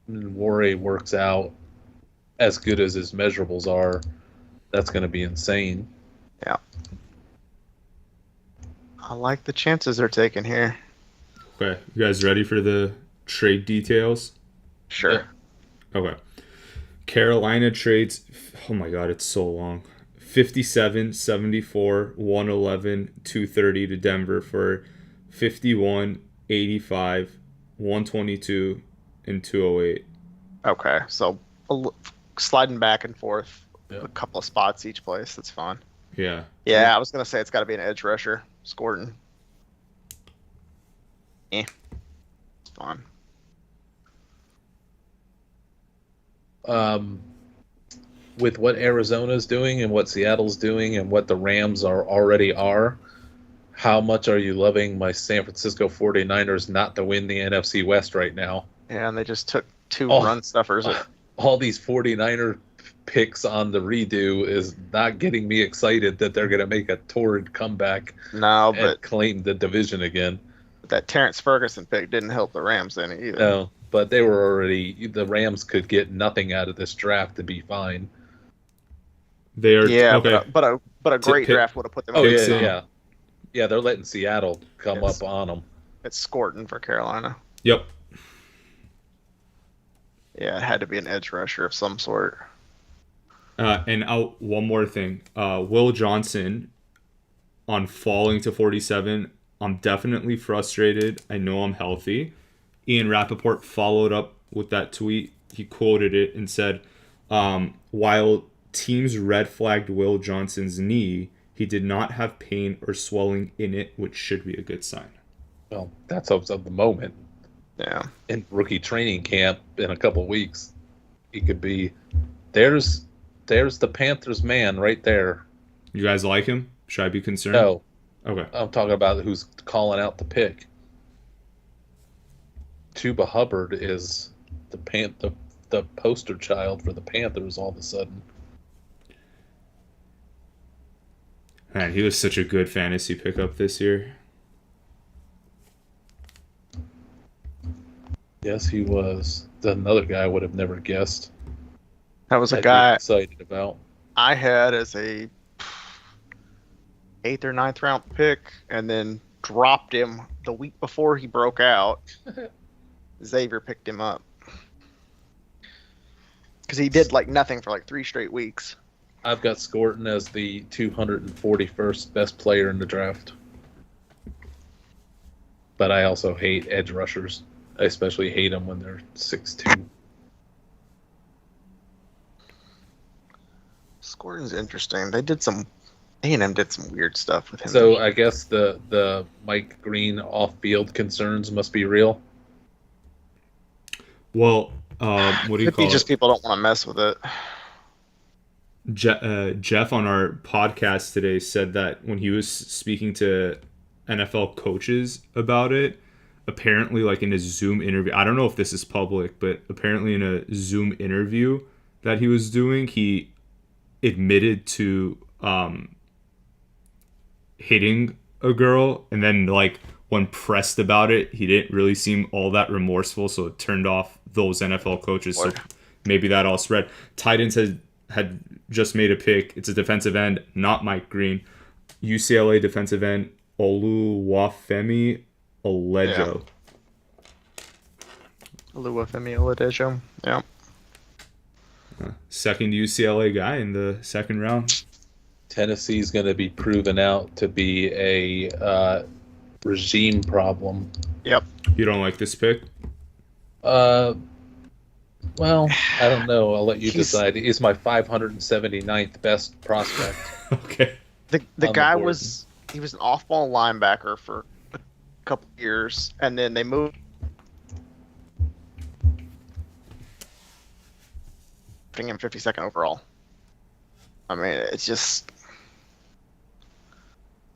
Warray works out as good as his measurables are, that's going to be insane. Yeah. I like the chances they're taking here. Okay, you guys ready for the trade details? Sure. Okay. Carolina trades, oh my god, it's so long. 57, 74, 111, 230 to Denver for 51, 85, 122, and 208. Okay, so sliding back and forth Yeah. a couple of spots each place. That's fine. Yeah. Yeah, I was gonna say it's got to be an edge rusher. Scorton. It's fine. With what Arizona's doing and what Seattle's doing and what the Rams already are, how much are you loving my San Francisco 49ers not to win the NFC West right now? Yeah, and they just took two run stuffers. All these 49er picks on the redo is not getting me excited that they're going to make a torrid comeback and claim the division again. That Terrence Ferguson pick didn't help the Rams any either. No, but they were already, the Rams could get nothing out of this draft to be fine. They are okay. but a great draft would have put them. Yeah. They're letting Seattle come up on them. It's Scorton for Carolina. Yep. Yeah, it had to be an edge rusher of some sort. And one more thing. Will Johnson on falling to 47. I'm definitely frustrated. I know I'm healthy. Ian Rappaport followed up with that tweet. He quoted it and said, while teams red flagged Will Johnson's knee, he did not have pain or swelling in it, which should be a good sign. Well, that's of the moment. Yeah. In rookie training camp in a couple of weeks, he could be. There's the Panthers man right there. You guys like him? Should I be concerned? No. Okay. I'm talking about who's calling out the pick. Chuba Hubbard is the poster child for the Panthers all of a sudden. Man, he was such a good fantasy pickup this year. Yes, he was. Another guy I would have never guessed. That was a guy excited about. I had as a 8th or 9th round pick, and then dropped him the week before he broke out. Xavier picked him up because he did like nothing for like 3 straight weeks. I've got Scorton as the 241st best player in the draft. But I also hate edge rushers. I especially hate them when they're 6'2". Scorton's interesting. A&M did some weird stuff with him. So I guess the Mike Green off-field concerns must be real. Well, what do you call it? Just people don't want to mess with it. Jeff on our podcast today said that when he was speaking to NFL coaches about it, apparently like in a Zoom interview, I don't know if this is public, but apparently in a Zoom interview that he was doing, he admitted to hitting a girl, and then like when pressed about it, he didn't really seem all that remorseful, so it turned off those NFL coaches. So maybe that all spread. Titans had just made a pick. It's a defensive end, not Mike Green. UCLA defensive end Oluwafemi Olejo. Oluwafemi Olejo. Yeah. Second UCLA guy in the second round. Tennessee's going to be proven out to be a regime problem. Yep. You don't like this pick? Well, I don't know. I'll let you decide. He's my 579th best prospect. Okay. The guy was an off-ball linebacker for a couple years, and then they moved him 52nd overall. I mean, it's just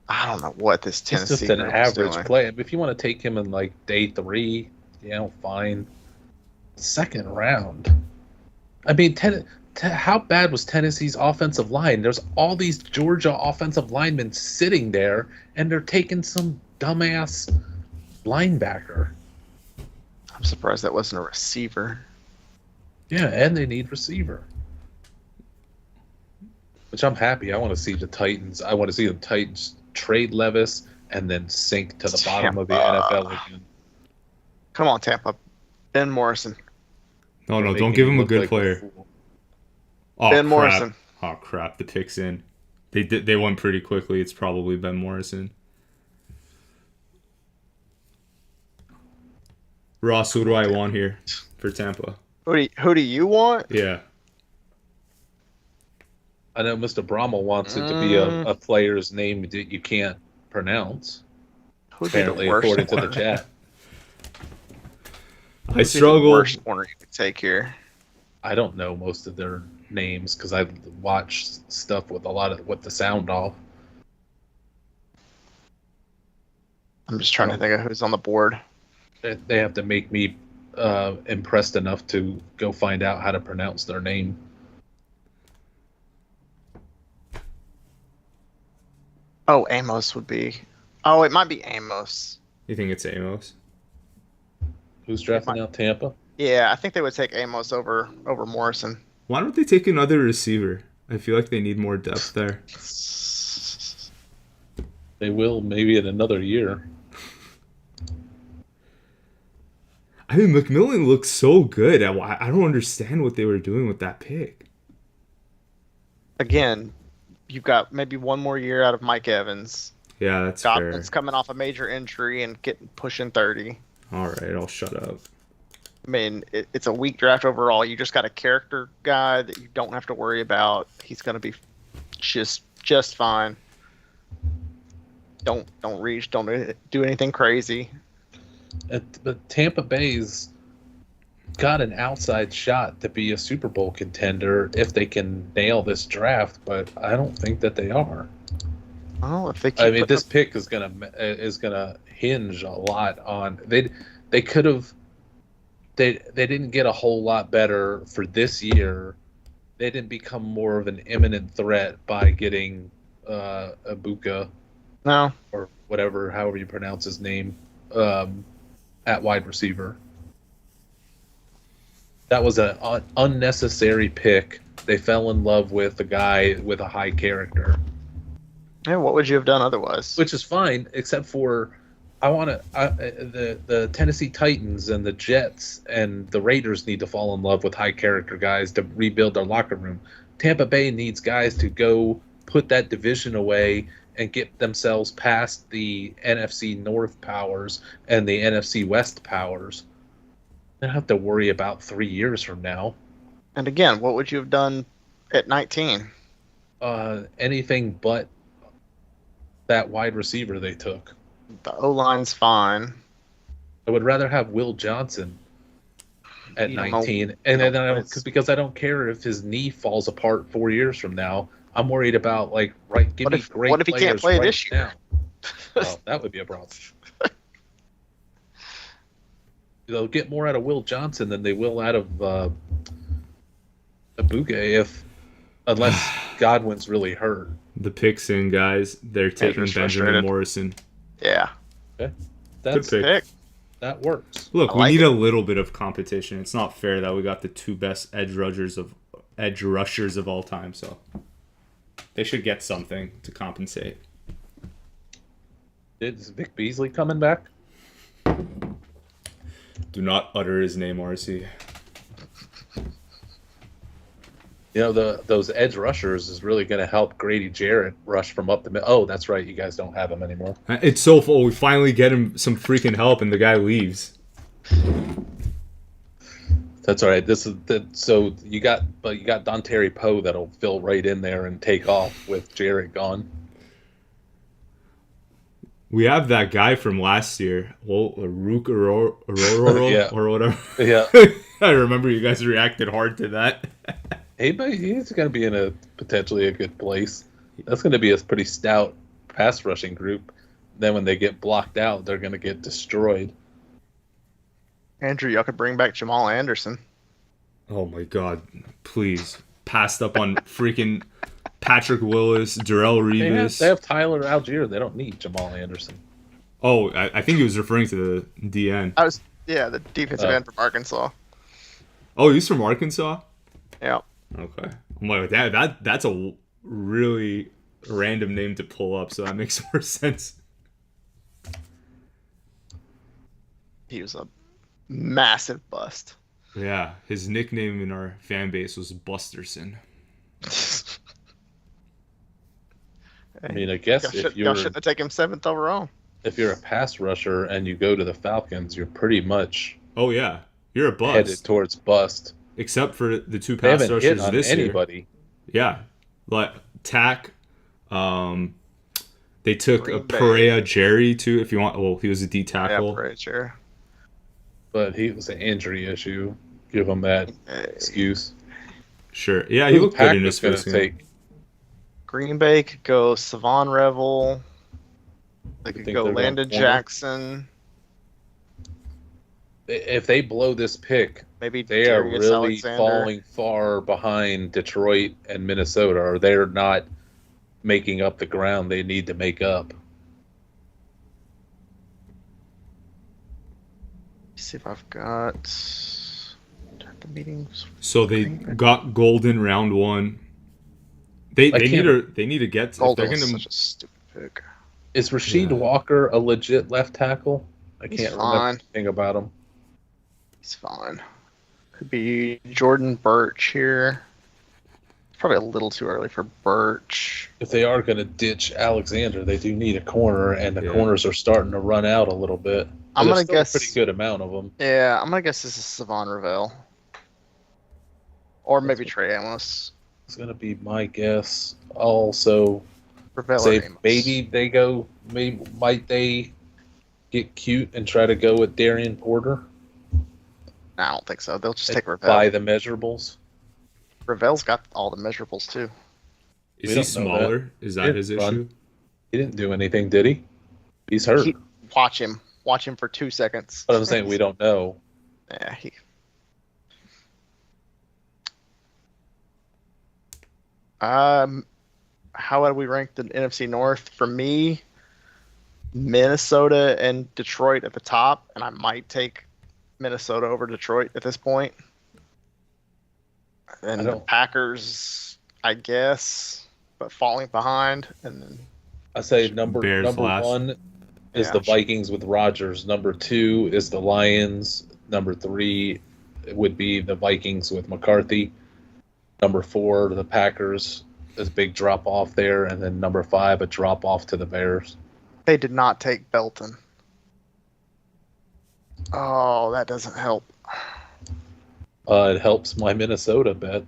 I don't know what this Tennessee. He's just an average player. If you want to take him in like day 3, fine. Second round. I mean, how bad was Tennessee's offensive line? There's all these Georgia offensive linemen sitting there, and they're taking some dumbass linebacker. I'm surprised that wasn't a receiver. Yeah, and they need receiver. Which I'm happy. I want to see the Titans. Trade Levis and then sink to the bottom of the NFL again. Come on, Tampa. Ben Morrison. No, They're don't making give me him a look good like player. fool. Oh Ben crap! Morrison. Oh crap! The pick's in. They won pretty quickly. It's probably Ben Morrison. Ross, who do I want here for Tampa? Who do you want? Yeah. I know Mr. Brommel wants it to be a player's name that you can't pronounce. Who'd be the Apparently, worst according to the corner? chat. I Who'd be the struggle. worst corner you could take here? I don't know most of their names because I watch stuff with with the sound off. I'm just trying to think of who's on the board. They have to make me impressed enough to go find out how to pronounce their name. Oh, Amos would be. Oh, it might be Amos. You think it's Amos? Who's drafting out Tampa? Yeah, I think they would take Amos over Morrison. Why don't they take another receiver? I feel like they need more depth there. They will maybe in another year. I mean, McMillan looks so good. I don't understand what they were doing with that pick. Again, you've got maybe one more year out of Mike Evans. Yeah, that's fair. Godwin's coming off a major injury and pushing 30. All right, I'll shut up. I mean, it's a weak draft overall. You just got a character guy that you don't have to worry about. He's going to be just fine. Don't reach. Don't do anything crazy. But Tampa Bay's got an outside shot to be a Super Bowl contender if they can nail this draft, but I don't think that they are. Oh, if they keep I mean, this pick is gonna hinge a lot on they could have they didn't get a whole lot better for this year. They didn't become more of an imminent threat by getting Ibuka no. or whatever, however you pronounce his name, at wide receiver. That was an unnecessary pick. They fell in love with a guy with a high character. Yeah, what would you have done otherwise? Which is fine, except for the Tennessee Titans and the Jets and the Raiders need to fall in love with high character guys to rebuild their locker room. Tampa Bay needs guys to go put that division away and get themselves past the NFC North powers and the NFC West powers. They don't have to worry about 3 years from now. And again, what would you have done at 19? Anything but that wide receiver they took. The O-line's fine. I would rather have Will Johnson at 19, and then because I don't care if his knee falls apart 4 years from now. I'm worried about great what if he can't play this year? Well, that would be a problem. They'll get more out of Will Johnson than they will out of Ibuka unless Godwin's really hurt. The pick's in, guys. They're taking Benjamin Morrison. Yeah. Okay. That's good pick. That works. Look, we need a little bit of competition. It's not fair that we got the two best edge rushers of all time, so they should get something to compensate. Is Vic Beasley coming back? Do not utter his name, RC. You know, those edge rushers is really going to help Grady Jarrett rush from up the middle. Oh, that's right. You guys don't have him anymore. It's so full. We finally get him some freaking help, and the guy leaves. That's all right. So you got Don Terry Poe that'll fill right in there and take off with Jarrett gone. We have that guy from last year, Rook or Yeah. or whatever. Yeah. I remember you guys reacted hard to that. He's going to be in potentially a good place. That's going to be a pretty stout pass rushing group. Then when they get blocked out, they're going to get destroyed. Andrew, y'all could bring back Jamal Anderson. Oh my God! Please, passed up on freaking Patrick Willis, Darrell Revis. They have Tyler Algier. They don't need Jamal Anderson. Oh, I think he was referring to the DN. The defensive end from Arkansas. Oh, he's from Arkansas? Yeah. Okay. I'm like, that's a really random name to pull up, so that makes more sense. He was a Massive bust. Yeah, his nickname in our fan base was Busterson. I mean, I guess y'all shouldn't have taken him 7th overall. If you're a pass rusher and you go to the Falcons, you're pretty much Oh yeah, you're a bust. headed towards bust. Except for the 2 They pass haven't rushers hit on this anybody. year. Yeah, like Tack. They took Green a Bay. Perea Jerry too. If you want, well, he was a D tackle. Yeah, Perea Jerry. But he was an injury issue. Give him that excuse. Sure. Yeah, he looked good in his going first to game. take. Green Bay could go Savon Revel. They could think go they're going Landon corner? Jackson. If they blow this pick, Maybe they are Darius really Alexander. falling far behind Detroit and Minnesota, or they're not making up the ground they need to make up. See if I've got the meetings. So they got Golden round 1. They need to get. If Golden they're was gonna, such a stupid pick. Is Rasheed Yeah. Walker a legit left tackle? I He's can't remember fine. anything about him. He's fine. Could be Jordan Birch here. It's probably a little too early for Birch. If they are going to ditch Alexander, they do need a corner, and the Yeah. corners are starting to run out a little bit. I'm But gonna there's still guess- a pretty good amount of them. Yeah, I'm gonna guess this is Savon Revel. Or maybe Trey Amos. It's going to be my guess. Also, Revel or say Amos. maybe they go. Might they get cute and try to go with Darian Porter? Nah, I don't think so. They'll just And take Revel. By the measurables. Revel's got all the measurables too. is We he don't know smaller? Is that He his didn't run. issue? He didn't do anything, did he? He's hurt. Watch him. Watch him for 2 seconds. But I'm saying we don't know. Yeah, he. How would we rank the NFC North? For me, Minnesota and Detroit at the top, and I might take Minnesota over Detroit at this point. And the Packers, I guess, but falling behind. And then I say number Bears last. 1 is Yeah. the Vikings with Rodgers. Number 2 is the Lions. Number 3 would be the Vikings with McCarthy. Number 4, the Packers. There's a big drop off there, and then number 5, a drop off to the Bears. they did not take Belton. Oh, that doesn't help. It helps my Minnesota bet.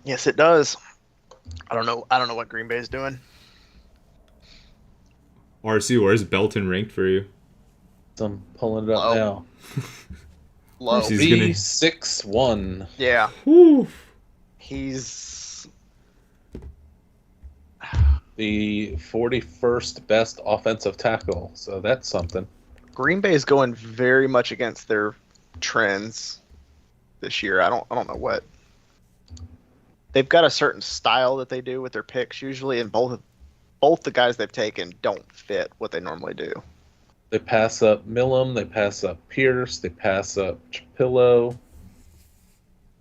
Yes, it does. I don't know what Green Bay is doing. RC, where's Belton ranked for you? So I'm pulling it up Low. now. Low. He's gonna- 3-6-1. Yeah, Whew. he's The 41st best offensive tackle. So that's something. Green Bay is going very much against their trends this year. I don't know what. They've got a certain style that they do with their picks usually, and both the guys they've taken don't fit what they normally do. They pass up Millum. They pass up Pierce. They pass up Pillow.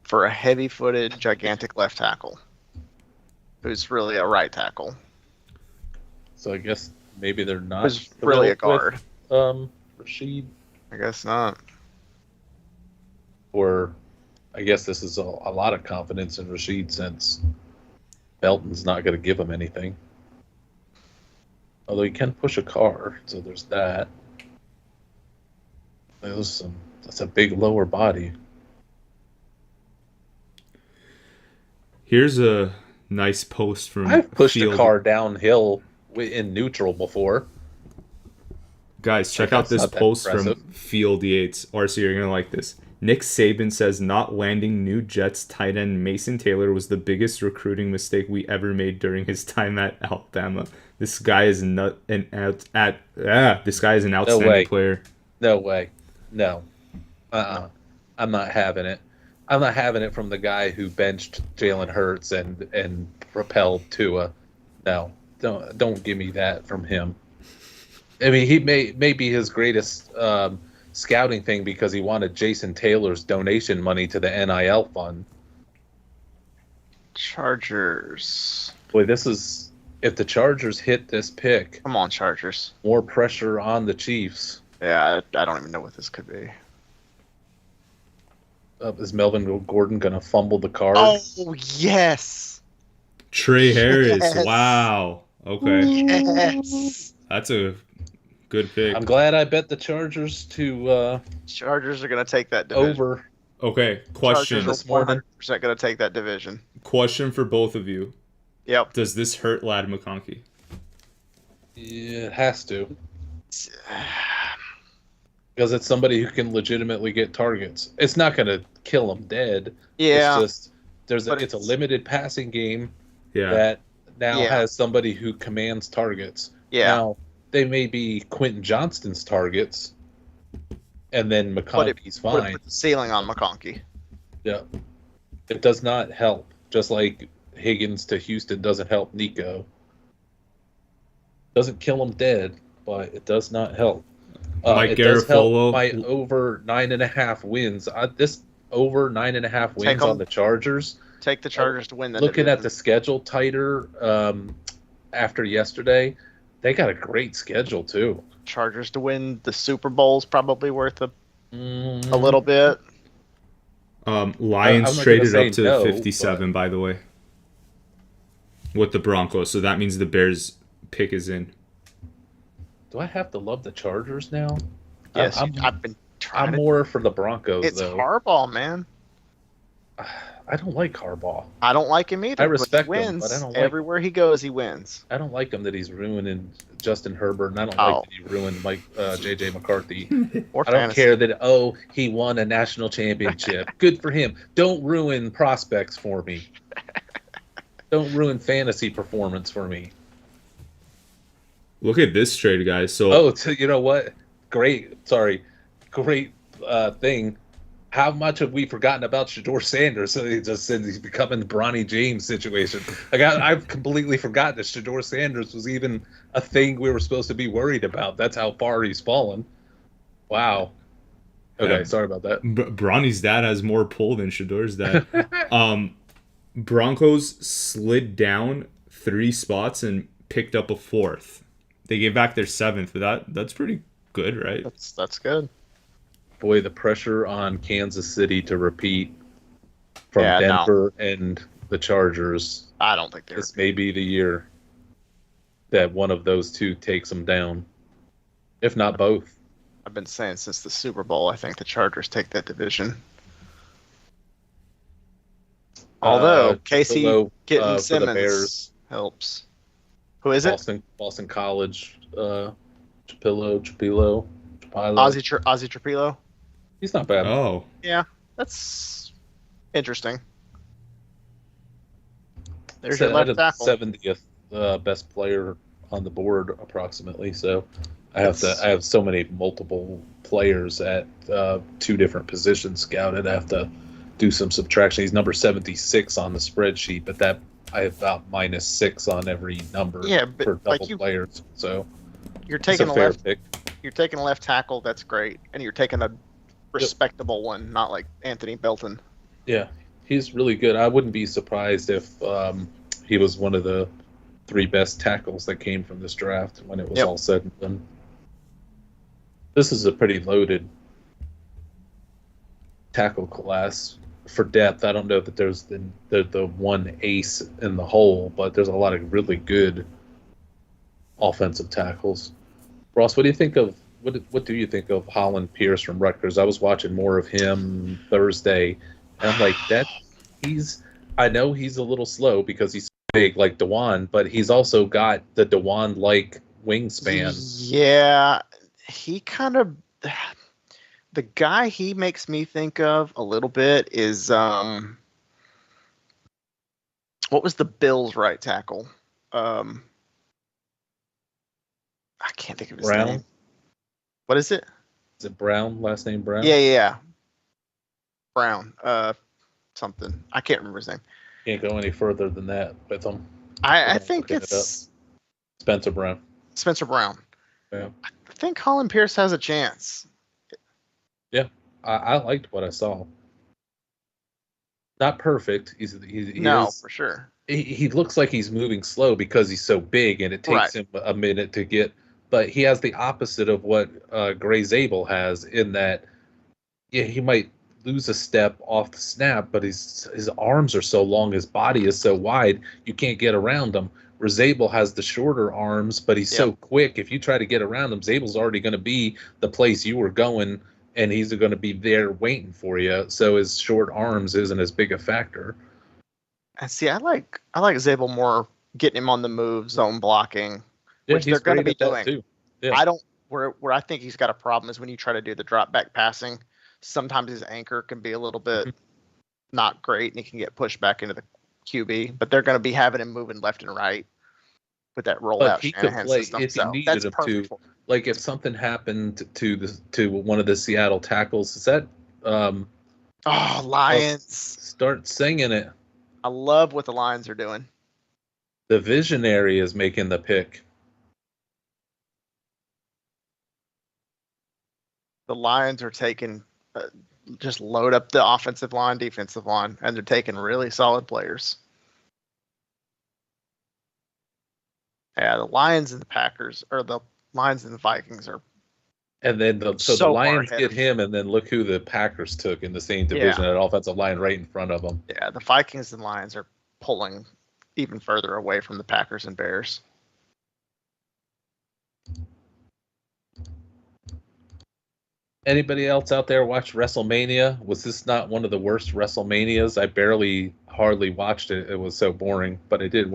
For a heavy-footed, gigantic left tackle, who's really a right tackle, So I guess maybe they're not. who's really a guard. Rashid. I guess not. Or I guess this is a lot of confidence in Rashid since Belton's not going to give him anything. Although he can push a car, so there's that. That's a big lower body. Here's a nice post from I've pushed Field. a car downhill in neutral before. Guys, check Okay, out it's this not that post impressive. from Field Yates. RC, you're gonna like this. Nick Saban says not landing new Jets tight end Mason Taylor was the biggest recruiting mistake we ever made during his time at Alabama. This guy is this guy is an outstanding way. player. No way. No. I'm not having it. I'm not having it from the guy who benched Jalen Hurts and propelled Tua. No. Don't give me that from him. I mean, he may be his greatest scouting thing because he wanted Jason Taylor's donation money to the NIL fund. Chargers. Boy, this is if the Chargers hit this pick, Come on, Chargers. more pressure on the Chiefs. Yeah, I don't even know what this could be. Is Melvin Gordon going to fumble the card? Oh, yes. Trey Harris. Yes. Wow. Okay. Yes. That's a good pick. I'm glad I bet the Chargers to Chargers are going to take that division. over. Okay, question. Chargers are 100% going to take that division. Question for both of you. Yep. Does this hurt Ladd McConkey? Yeah, it has to. Because it's somebody who can legitimately get targets. It's not going to kill him dead. Yeah. It's just it's a limited passing game Yeah. that now has somebody who commands targets. Yeah. Now, they may be Quentin Johnston's targets, and then McConkey's fine. Put the ceiling on McConkey. Yeah. It does not help. Just like Higgins to Houston doesn't help Nico. Doesn't kill him dead, but it does not help. Mike it does Garafolo help by over 9.5 wins. This over 9.5 wins on the Chargers. Take the Chargers to win the Looking division. at the schedule tighter after yesterday, they got a great schedule too. Chargers to win the Super Bowl is probably worth a little bit. Lions traded up to 57, by the way, with the Broncos. So that means the Bears pick is in. Do I have to love the Chargers now? Yes, I've been trying. I'm more for the Broncos, It's though. Harbaugh, man. I don't like Harbaugh. I don't like him either. I respect but he him, wins. but I don't like Everywhere he goes, he wins. I don't like him that he's ruining Justin Herbert, and I don't like that he ruined J.J. McCarthy. I don't care that, he won a national championship. Good for him. Don't ruin prospects for me. Don't ruin fantasy performance for me. Look at this trade, guys. So you know what? Great thing. How much have we forgotten about Shedeur Sanders? So he just said he's becoming the Bronny James situation. I've completely forgotten that Shedeur Sanders was even a thing we were supposed to be worried about. That's how far he's fallen. Wow. Okay, sorry about that. Bronny's dad has more pull than Shedeur's dad. Broncos slid down 3 spots and picked up a 4th. They gave back their 7th, but that's pretty good, right? That's good. Boy, the pressure on Kansas City to repeat from Denver and the Chargers. I don't think this may be the year that one of those two takes them down, if not both. I've been saying since the Super Bowl, I think the Chargers take that division. Although Casey getting Simmons helps. Who is it? Boston College. Trapilo. Ozzie Trapilo. He's not bad. Oh. Yeah, that's interesting. There's your left tackle. 70th best player on the board, approximately. So I have so many multiple players at 2 different positions scouted. I have to do some subtraction. He's number 76 on the spreadsheet, but that I have about -6 on every number for double players. So you're taking a fair pick. You're taking a left tackle, that's great, and you're taking a respectable one, not like Anthony Belton. Yeah, he's really good. I wouldn't be surprised if he was one of the 3 best tackles that came from this draft when it was all said and done. This is a pretty loaded tackle class for depth. I don't know that there's the one ace in the hole, but there's a lot of really good offensive tackles. Ross, what do you think of Holland Pierce from Rutgers? I was watching more of him Thursday, and I'm like, I know he's a little slow because he's big like Duhan, but he's also got the Duhan-like wingspan. Yeah, he kind of the guy he makes me think of a little bit is what was the Bills' right tackle? I can't think of his name. What is it? Is it Brown? Last name Brown? Yeah. Brown. Something. I can't remember his name. Can't go any further than that with him. I think it's Spencer Brown. Spencer Brown. Yeah. I think Holland Pierce has a chance. Yeah, I liked what I saw. Not perfect. For sure. He looks like he's moving slow because he's so big, and it takes him a minute to get but he has the opposite of what Gray Zabel has in that, yeah, he might lose a step off the snap, but his arms are so long, his body is so wide, you can't get around him. Where Zabel has the shorter arms, but he's so quick. If you try to get around him, Zabel's already going to be the place you were going, and he's going to be there waiting for you. So his short arms isn't as big a factor. And see, I like Zabel more, getting him on the move, zone blocking, which they're going to be doing. Too. Yeah. I don't. Where I think he's got a problem is when you try to do the drop back passing. Sometimes his anchor can be a little bit not great, and he can get pushed back into the QB. But they're going to be having him moving left and right with that rollout Shanahan system. If he needed him to. Like if something happened to one of the Seattle tackles, is that? Lions! Start singing it. I love what the Lions are doing. The visionary is making the pick. The Lions are taking, just load up the offensive line, defensive line, and they're taking really solid players. Yeah, the Lions and the Packers, or the Lions and the Vikings are. And then the Lions get him, and then look who the Packers took in the same division at offensive line right in front of them. Yeah, the Vikings and Lions are pulling even further away from the Packers and Bears. Anybody else out there watch WrestleMania? Was this not one of the worst WrestleManias? I hardly watched it. It was so boring, but I did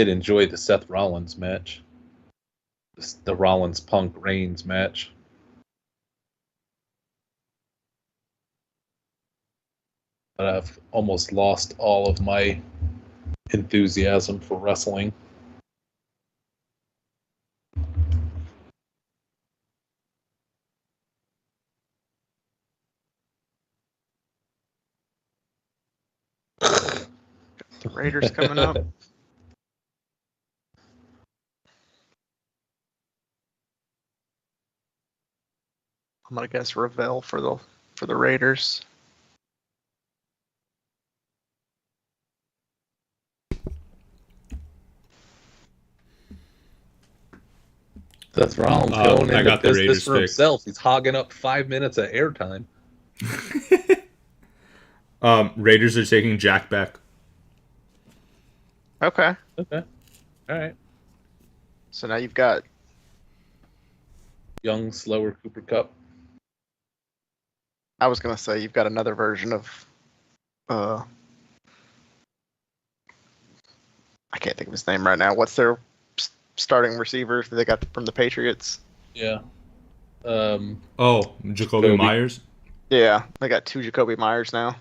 enjoy the Seth Rollins match. The Rollins Punk Reigns match. But I've almost lost all of my enthusiasm for wrestling. The Raiders coming up. I'm gonna guess Ravel for the Raiders. Seth Rollins going into business for himself. He's hogging up 5 minutes of airtime. Raiders are taking Jack Beck. Okay. All right. So now you've got young, slower Cooper Kupp. I was gonna say you've got another version of I can't think of his name right now. What's their starting receivers that they got from the Patriots? Yeah. Jacoby Myers. Yeah, they got 2 Jacoby Myers now.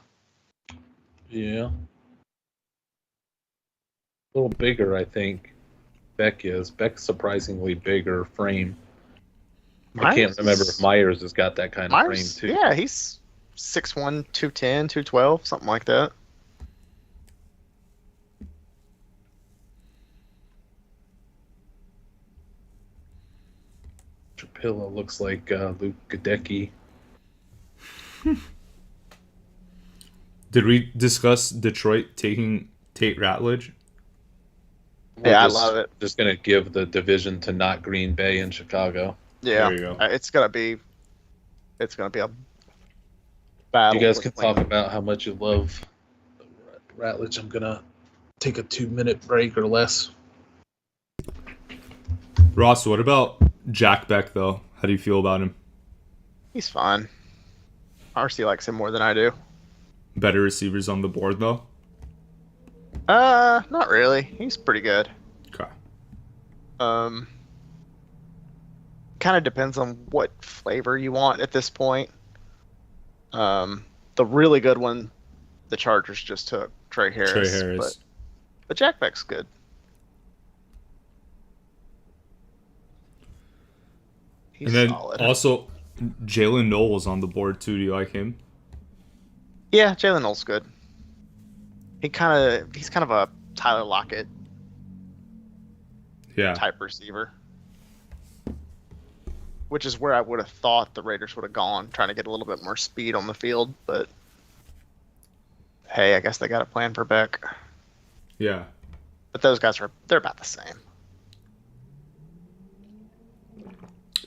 Yeah. A little bigger, I think. Beck is. Beck's surprisingly bigger frame. I can't remember if Myers has got that kind of frame too. Yeah, he's 6'1", 210, 212, something like that. Trapilla looks like Luke Gadecki. Did we discuss Detroit taking Tate Ratledge? I love it. Just going to give the division to not Green Bay and Chicago. Yeah, there you go. It's gonna be a battle. You guys can talk about how much you love Ratledge. I'm gonna take a 2-minute break or less. Ross, what about Jack Beck though? How do you feel about him? He's fine. RC likes him more than I do. Better receivers on the board though? Not really. He's pretty good. Okay. Kind of depends on what flavor you want at this point. The really good one, the Chargers just took Trey Harris. But Jack Beck's good. He's and then solid. Also, Jalen Knowles on the board too. Do you like him? Yeah, Jalen Knowles good. He's kind of a Tyler Lockett type receiver. Which is where I would have thought the Raiders would have gone, trying to get a little bit more speed on the field. But hey, I guess they got a plan for Beck. Yeah. But those guys they're about the same.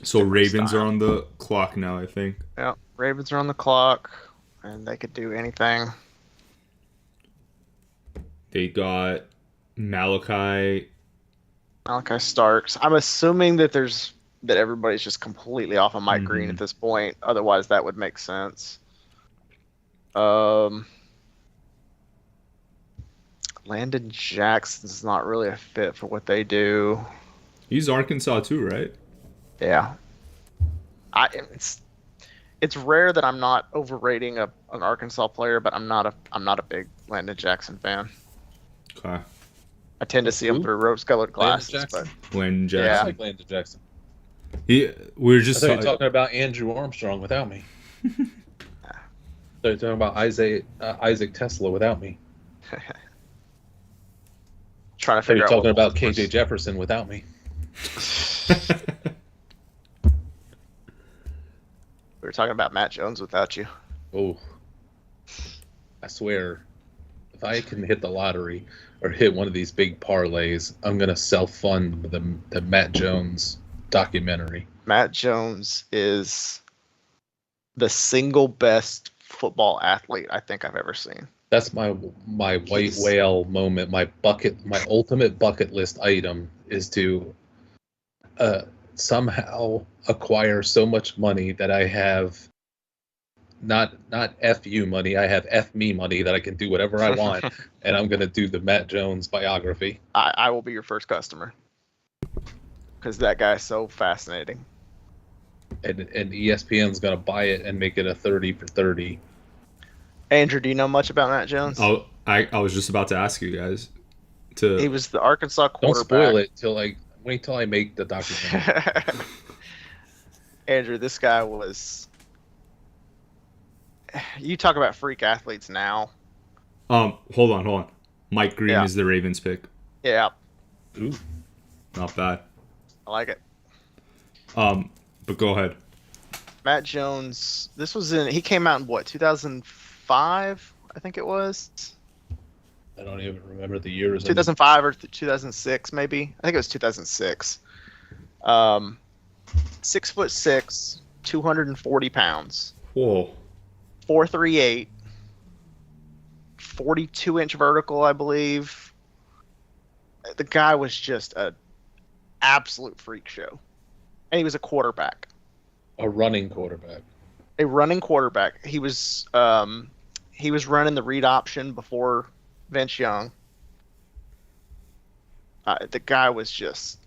So Ravens are on the clock now, I think. Yeah, Ravens are on the clock, and they could do anything. They got Malachi Starks. I'm assuming that everybody's just completely off of Mike Green at this point. Otherwise, that would make sense. Landon Jackson's not really a fit for what they do. He's Arkansas too, right? Yeah. It's rare that I'm not overrating an Arkansas player, but I'm not a big Landon Jackson fan. Okay. I tend to see him through rose-colored glasses, but Landon Jackson. Yeah. I like Landon Jackson. We were just I thought you were talking about Andrew Armstrong without me. I thought you were talking about Isaac Tesla without me. Trying to I thought figure you were out talking what about KJ Jefferson without me. we were talking about Matt Jones without you. Oh, I swear, if I can hit the lottery or hit one of these big parlays, I'm gonna self-fund the Matt Jones documentary. Matt Jones is the single best football athlete I think I've ever seen. That's my white whale moment. My ultimate bucket list item is to somehow acquire so much money that I have not F you money, I have F me money that I can do whatever I want, and I'm gonna do the Matt Jones biography. I will be your first customer because that guy's so fascinating. And ESPN's gonna buy it and make it a 30 for 30. Andrew, do you know much about Matt Jones? Oh, I was just about to ask you guys. He was the Arkansas Don't quarterback. spoil it wait till I make the documentary. Andrew, this guy was. You talk about freak athletes now. Hold on. Mike Green is the Ravens pick. Yeah. Ooh. Not bad. I like it. But go ahead. Matt Jones, he came out in what, 2005, I think it was? I don't even remember the years. 2005 or 2006, maybe. I think it was 2006. 6'6", 240 pounds. Whoa. 4.38, 42-inch vertical, I believe. The guy was just an absolute freak show. And he was a quarterback. A running quarterback. A running quarterback. He was running the read option before Vince Young. The guy was just.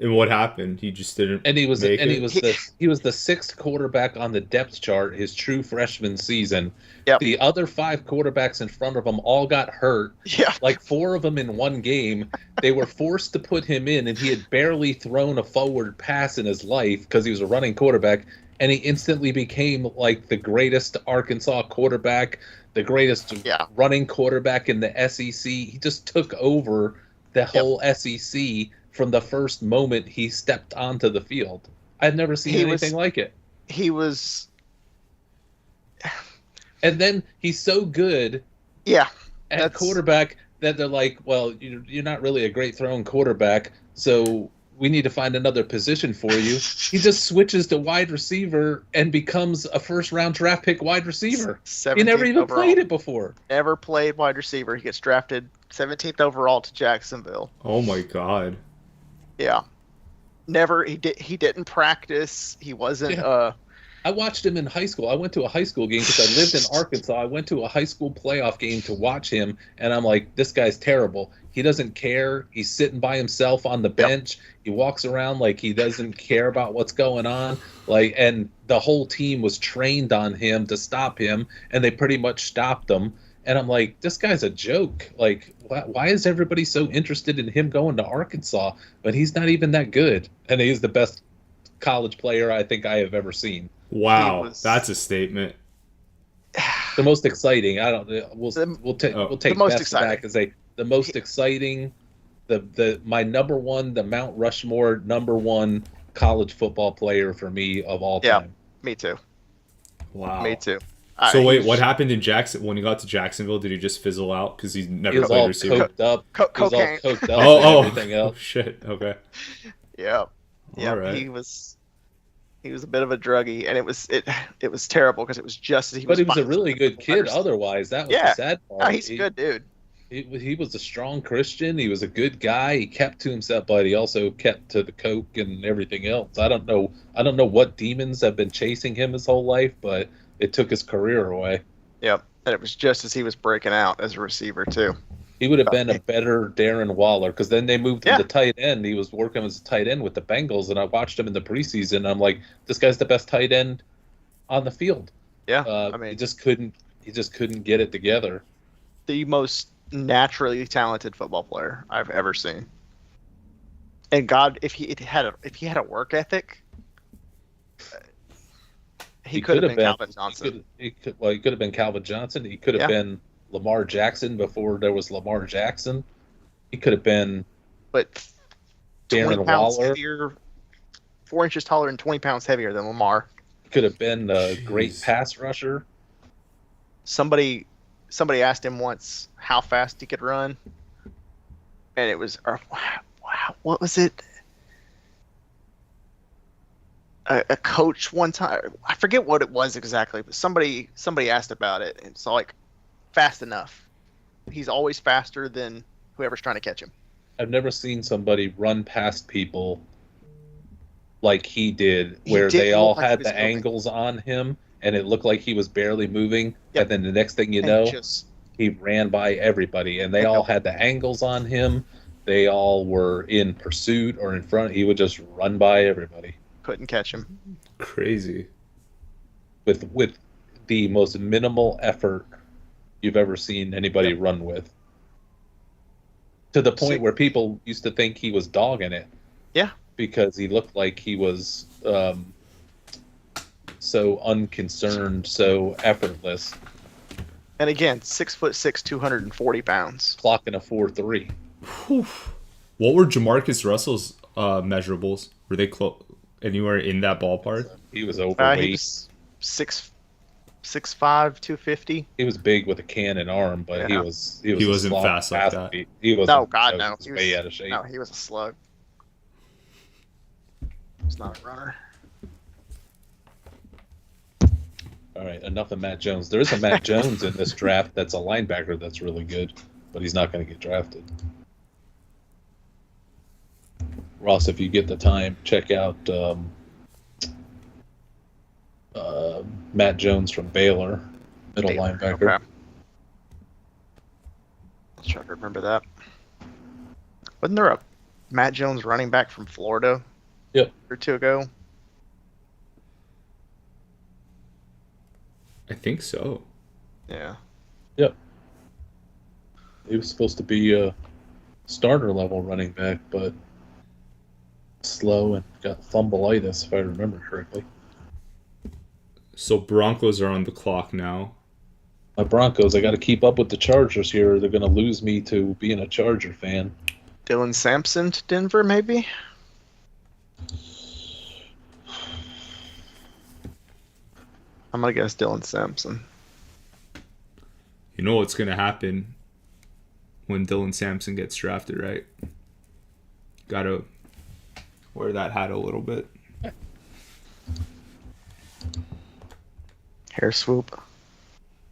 And what happened? He just didn't. And he was the sixth quarterback on the depth chart his true freshman season. Yep. The other five quarterbacks in front of him all got hurt. Yeah. Like four of them in one game. They were forced to put him in, and he had barely thrown a forward pass in his life because he was a running quarterback. And he instantly became like the greatest Arkansas quarterback, the greatest running quarterback in the SEC. He just took over the whole SEC from the first moment he stepped onto the field. I've never seen anything like it. He was. And then he's so good at quarterback that they're like, well, you're not really a great throwing quarterback, so we need to find another position for you. He just switches to wide receiver and becomes a first-round draft pick wide receiver. He never even played it before. Never played wide receiver. He gets drafted 17th overall to Jacksonville. Oh my God. Yeah. Never. He didn't practice. He wasn't. Yeah. I watched him in high school. I went to a high school game because I lived in Arkansas. I went to a high school playoff game to watch him, and I'm like, this guy's terrible. He doesn't care. He's sitting by himself on the bench. Yep. He walks around like he doesn't care about what's going on. And the whole team was trained on him to stop him, and they pretty much stopped him. And I'm like, this guy's a joke. Like, why is everybody so interested in him going to Arkansas? But he's not even that good. And he's the best college player I think I have ever seen. Wow, that's a statement. The most exciting. We'll take the most exciting. back and say the most exciting. My number one, the Mount Rushmore number one college football player for me of all time. Yeah, me too. Wow, me too. So wait, what happened in Jackson when he got to Jacksonville? Did he just fizzle out because he never played receiver? He was all coked up. Cocaine. Everything else. Oh shit. Okay. Yeah. Yeah. All right. He was. He was a bit of a druggie, and it was terrible because it was just as he was. But he was a really good kid. Otherwise, that was the sad part. Yeah, he's a good dude. He was a strong Christian. He was a good guy. He kept to himself, but he also kept to the coke and everything else. I don't know what demons have been chasing him his whole life, but it took his career away. Yep, and it was just as he was breaking out as a receiver too. He would have been a better Darren Waller, because then they moved him to tight end. He was working as a tight end with the Bengals, and I watched him in the preseason. And I'm like, this guy's the best tight end on the field. Yeah, I mean, he just couldn't get it together. The most naturally talented football player I've ever seen. And God, if he had a work ethic, he could have been Calvin Johnson. He could have been Calvin Johnson. He could have been Lamar Jackson before there was Lamar Jackson. He could have been, but Darren Waller, heavier, 4 inches taller and 20 pounds heavier than Lamar. He could have been a great pass rusher. Somebody asked him once how fast he could run, and it was, what was it? A coach one time, I forget what it was exactly, but somebody asked about it, and it's like, fast enough. He's always faster than whoever's trying to catch him. I've never seen somebody run past people like he did, where they all had the angles on him, and it looked like he was barely moving. Yep. And then the next thing you know, he ran by everybody, and they all had the angles on him. They all were in pursuit or in front. He would just run by everybody. Couldn't catch him. Crazy. With the most minimal effort you've ever seen anybody run with. To the point where people used to think he was dogging it. Yeah. Because he looked like he was so unconcerned, so effortless. And again, 6'6", 240 pounds. Clocking a 4.3. What were Jamarcus Russell's measurables? Were they anywhere in that ballpark? He was overweight. He was 6'5", 250. He was big with a cannon arm, but he wasn't fast like that. He was no. He was way out of shape. No, he was a slug. He's not a runner. All right, enough of Matt Jones. There is a Matt Jones in this draft that's a linebacker that's really good, but he's not going to get drafted. Ross, if you get the time, check out Matt Jones from Baylor, middle linebacker. Okay. I'll try to remember that. Wasn't there a Matt Jones running back from Florida? Yep. A year or two ago? I think so. Yeah. Yep. He was supposed to be a starter level running back, but slow and got fumbleitis, if I remember correctly. So Broncos are on the clock now. My Broncos, I got to keep up with the Chargers here. They're going to lose me to being a Charger fan. Dylan Sampson to Denver, maybe? I'm going to guess Dylan Sampson. You know what's going to happen when Dylan Sampson gets drafted, right? Got to wear that hat a little bit. Hair swoop.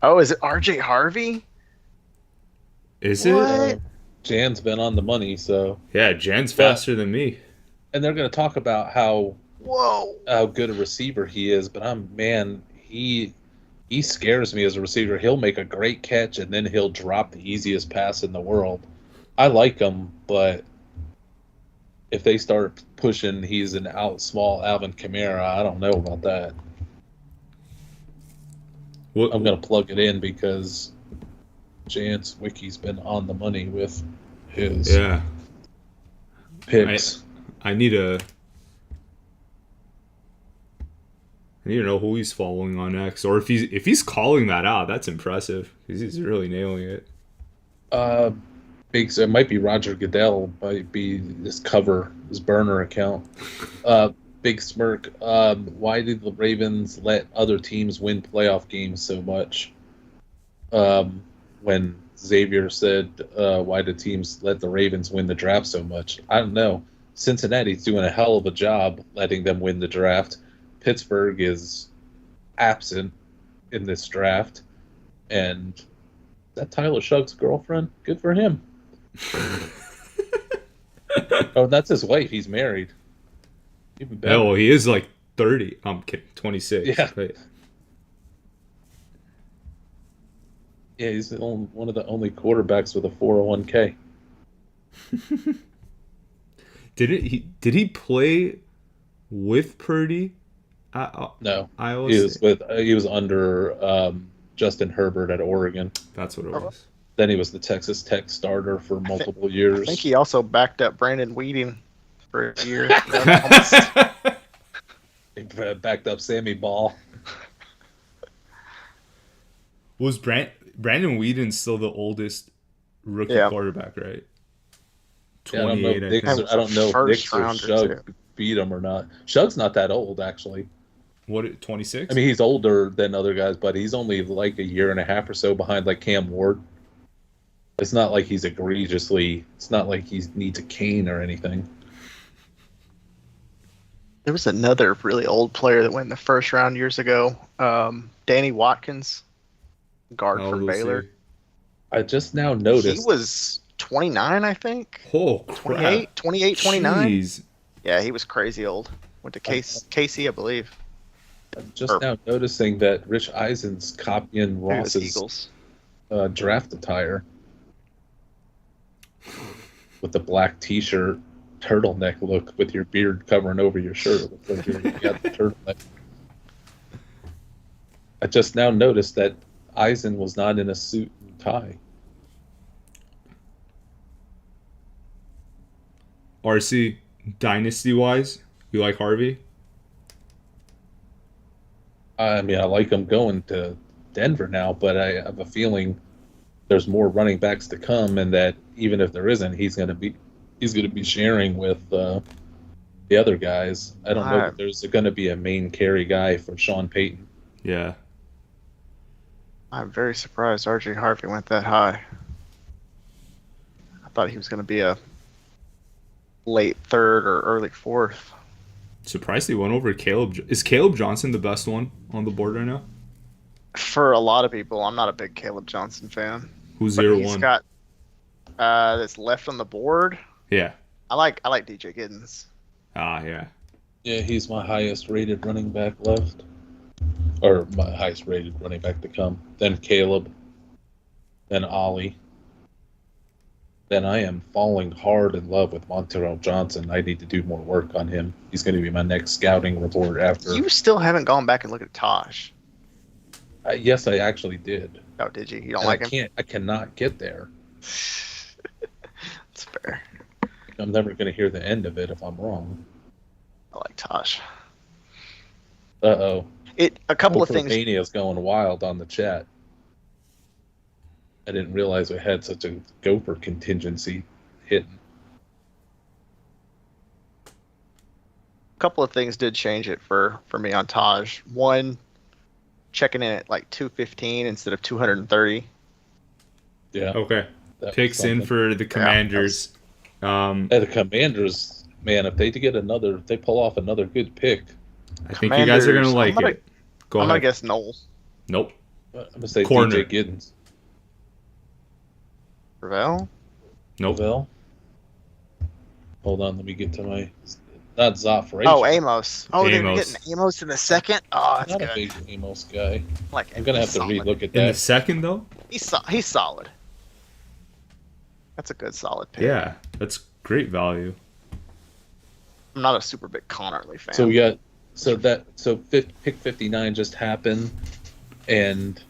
Oh, is it RJ Harvey? Is what? it? Jan's been on the money, so. Yeah, Jan's faster than me. And they're going to talk about how good a receiver he is, but he scares me as a receiver. He'll make a great catch, and then he'll drop the easiest pass in the world. I like him, but if they start pushing he's an small Alvin Kamara, I don't know about that. I'm going to plug it in because Jan's Wiki's been on the money with his picks. I need to know who he's following on X, or if he's calling that out. That's impressive. He's really nailing it. It might be Roger Goodell. Might be his burner account. Big Smirk. Why did the Ravens let other teams win playoff games so much? When Xavier said, why did teams let the Ravens win the draft so much? I don't know. Cincinnati's doing a hell of a job letting them win the draft. Pittsburgh is absent in this draft, and that Tyler Shuck's girlfriend, good for him. Oh, that's his wife. He's married. Even better. No, he is like 30. I'm kidding. 26. Yeah. Wait. Yeah, he's one of the only quarterbacks with a 401k. Did he play with Purdy at No, Iowa he State? he was under Justin Herbert at Oregon. That's what it was. Then he was the Texas Tech starter for multiple years. I think he also backed up Brandon Weeding for a year. He backed up Sammy Ball. Was Brandon Whedon still the oldest rookie quarterback, right? Yeah, I don't know. I don't know if Nix or Shug beat him or not. Shug's not that old, actually. What, 26? I mean, he's older than other guys, but he's only like a year and a half or so behind like Cam Ward. It's not like he's egregiously. It's not like he needs a cane or anything. There was another really old player that went in the first round years ago. Danny Watkins, guard from Baylor. I just now noticed. He was 29, I think. Oh, crap. 28, 29. Jeez. Yeah, he was crazy old. Went to KC, I believe. I'm just now noticing that Rich Eisen's copying Ross's draft attire with the black T-shirt, turtleneck look with your beard covering over your shirt. It looks like you got the turtleneck. I just now noticed that Eisen was not in a suit and tie. RC, dynasty-wise, you like Harvey? I mean, I like him going to Denver now, but I have a feeling there's more running backs to come, and that even if there isn't, he's going to be sharing with the other guys. I don't know if there's going to be a main carry guy for Sean Payton. Yeah. I'm very surprised R.J. Harvey went that high. I thought he was going to be a late third or early fourth. Surprised he went over Caleb. Is Caleb Johnson the best one on the board right now? For a lot of people, I'm not a big Caleb Johnson fan. Who's your one? He's got that's left on the board. Yeah. I like DJ Giddens. Ah, yeah. Yeah, he's my highest rated running back left. Or my highest rated running back to come. Then Caleb. Then Ollie. Then I am falling hard in love with Monterell Johnson. I need to do more work on him. He's going to be my next scouting report after. You still haven't gone back and looked at Tosh. Yes, I actually did. Oh, did you? You don't like him? I cannot get there. That's fair. I'm never going to hear the end of it if I'm wrong. I like Tosh. Uh-oh. A couple of things. Mania's going wild on the chat. I didn't realize we had such a Gopher contingency hidden. A couple of things did change it for me on Taj. One, checking in at like 215 instead of 230. Yeah. Okay. Picks in for the Commanders. The Commanders, man, if they pull off another good pick. I think you guys are going to like it. Go ahead. I'm going to guess Noel. Nope. I'm going to say Corner. DJ Giddens. Ravel? Nope. Ravel? Hold on, let me get to my... Not Zoff, right? Oh, Amos. Oh, they were Amos. getting Amos in the second? Oh, that's not good. a big Amos guy. Like, I'm going to have to relook at that. In the second, though? He's solid. That's a good solid pick. Yeah, that's great value. I'm not a super big Connerly fan. So we got... pick 59 just happened, and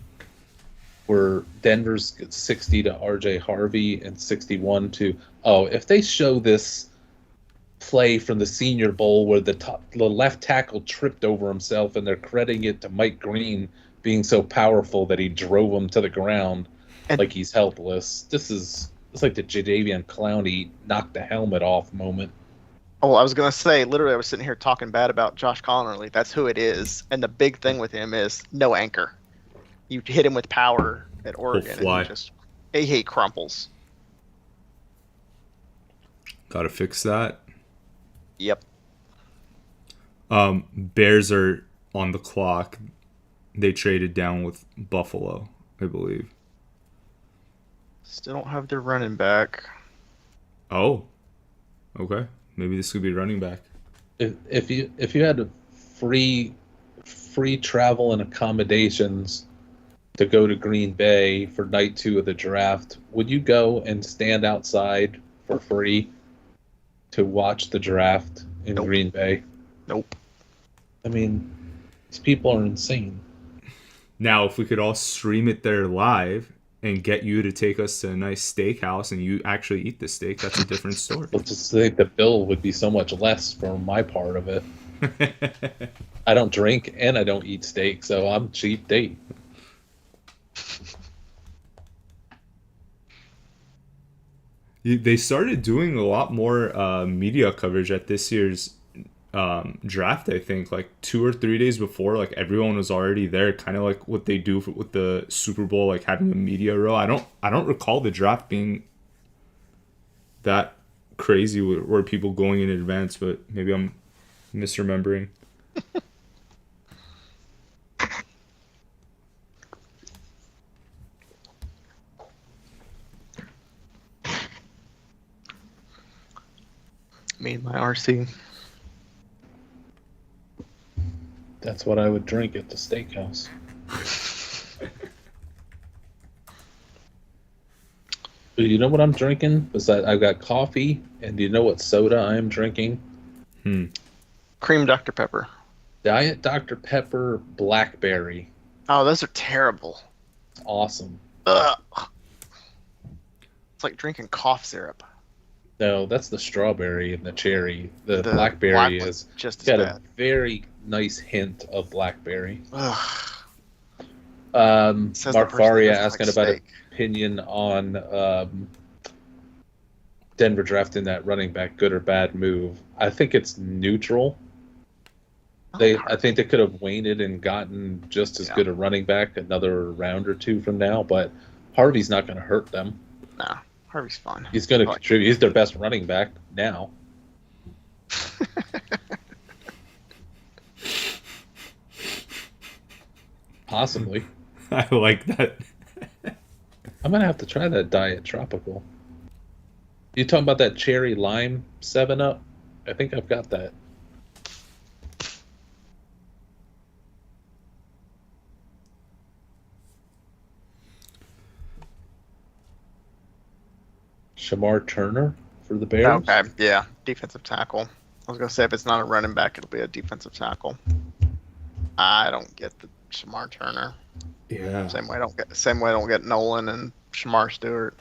we're Denver's 60 to RJ Harvey and 61 to... Oh, if they show this play from the Senior Bowl where the left tackle tripped over himself and they're crediting it to Mike Green being so powerful that he drove him to the ground like he's helpless. It's like the Jadeveon Clowney knocked the helmet off moment. Oh, I was going to say, literally, I was sitting here talking bad about Josh Connerly. That's who it is. And the big thing with him is no anchor. You hit him with power at Oregon, and he crumples. Got to fix that. Yep. Bears are on the clock. They traded down with Buffalo, I believe. Still don't have their running back. Oh, okay. Maybe this could be running back. If you had free travel and accommodations to go to Green Bay for night 2 of the draft, would you go and stand outside for free to watch the draft in Nope. Green Bay? Nope. I mean, these people are insane. Now, if we could all stream it there live and get you to take us to a nice steakhouse and you actually eat the steak, that's a different story. Let's just say the bill would be so much less for my part of it. I don't drink and I don't eat steak, so I'm cheap date. They started doing a lot more media coverage at this year's draft. I think like 2 or 3 days before, like everyone was already there, kind of like what they do with the Super Bowl, like having a media row. I don't recall the draft being that crazy where people going in advance, but maybe I'm misremembering. Me and my RC. That's what I would drink at the steakhouse. Do you know what I'm drinking? Besides, I've got coffee, and do you know what soda I'm drinking? Cream Dr. Pepper. Diet Dr. Pepper Blackberry. Oh, those are terrible. Awesome. Ugh. It's like drinking cough syrup. No, that's the strawberry and the cherry. The black blackberry one's is just as got bad. a very nice hint of blackberry. Ugh. Says the Mark person that Faria doesn't asking like about steak. opinion on Denver drafting that running back, good or bad move. I think it's neutral. I think they could have waited and gotten just as good a running back another round or 2 from now, but Harvey's not going to hurt them. Nah, Harvey's fun. He's going to contribute. He's their best running back now. Possibly. I like that. I'm going to have to try that Diet Tropical. You talking about that cherry lime 7-Up? I think I've got that. Shamar Turner for the Bears? Okay, yeah, defensive tackle. I was gonna say if it's not a running back, it'll be a defensive tackle. I don't get the Shamar Turner. Yeah. Same way I don't get Nolan and Shamar Stewart.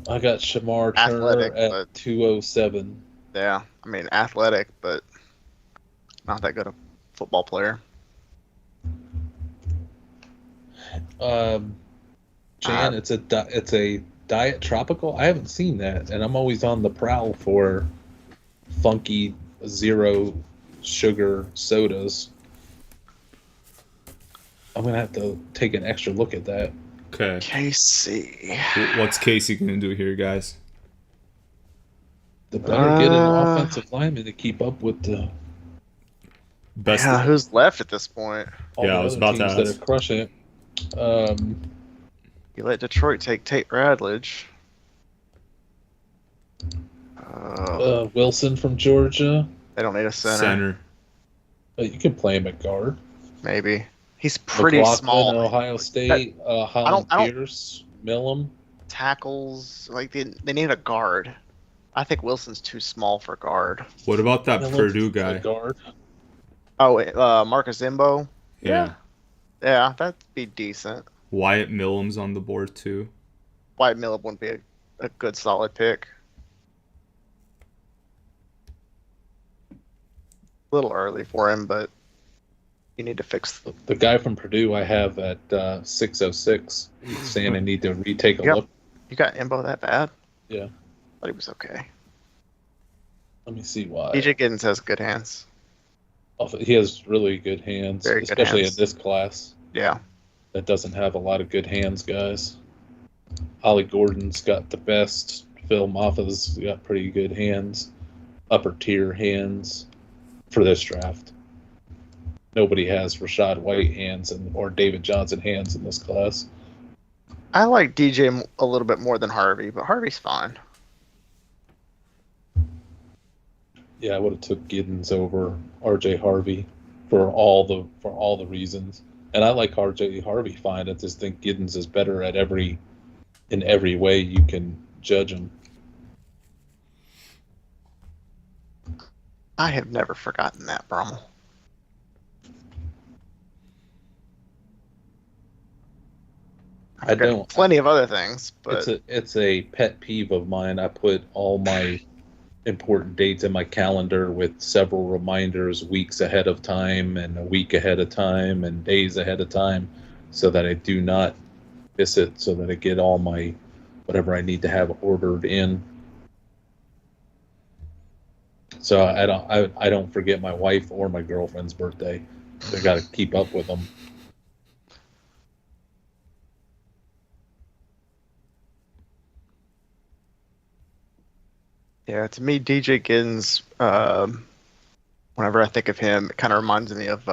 I got Shamar Athletic, Turner at but- 207. Yeah, I mean athletic, but not that good a football player. Jan, it's a Diet Tropical. I haven't seen that, and I'm always on the prowl for funky 0 sugar sodas. I'm gonna have to take an extra look at that. Okay. KC. What's Casey gonna do here, guys? They better get an offensive lineman to keep up with the Best. Yeah, who's left at this point? all Yeah, the I was other about to teams that ask. are crushing it. You let Detroit take Tate Radledge. Wilson from Georgia. They don't need a center. Center. You can play him at guard. Maybe. He's pretty McLaughlin, small. Ohio State. Holland I don't- Pierce. Millam. Tackles, like they need a guard. I think Wilson's too small for guard. What about that Millam's Purdue a guy? guard. Oh, Marcus Zimbo. Yeah. Yeah, that'd be decent. Wyatt Millam's on the board too. White Miller wouldn't be a good solid pick. A little early for him, but you need to fix The guy from Purdue I have at 606. He's saying I need to retake a Yep. look. You got Imbo that bad? Yeah. Thought he was okay. Let me see why. DJ Giddens has good hands. He has really good hands, Very good especially hands. in this class. Yeah. That doesn't have a lot of good hands, guys. Ollie Gordon's got the best. Phil Moffa's got pretty good hands. Upper tier hands. for this draft. Nobody has Rachaad White hands or David Johnson hands in this class. I like DJ a little bit more than Harvey, but Harvey's fine. Yeah, I would have took Giddens over RJ Harvey for all the reasons. And I like RJ Harvey fine. I just think Giddens is better at in every way you can judge him. I have never forgotten that, Brummel. I don't. Plenty of other things, but it's a pet peeve of mine. I put all my important dates in my calendar with several reminders weeks ahead of time and a week ahead of time and days ahead of time so that I do not miss it, so that I get all my whatever I need to have ordered in. So I don't forget my wife or my girlfriend's birthday. I got to keep up with them. yeah, to me, DJ Giddens, whenever I think of him, it kind of reminds me of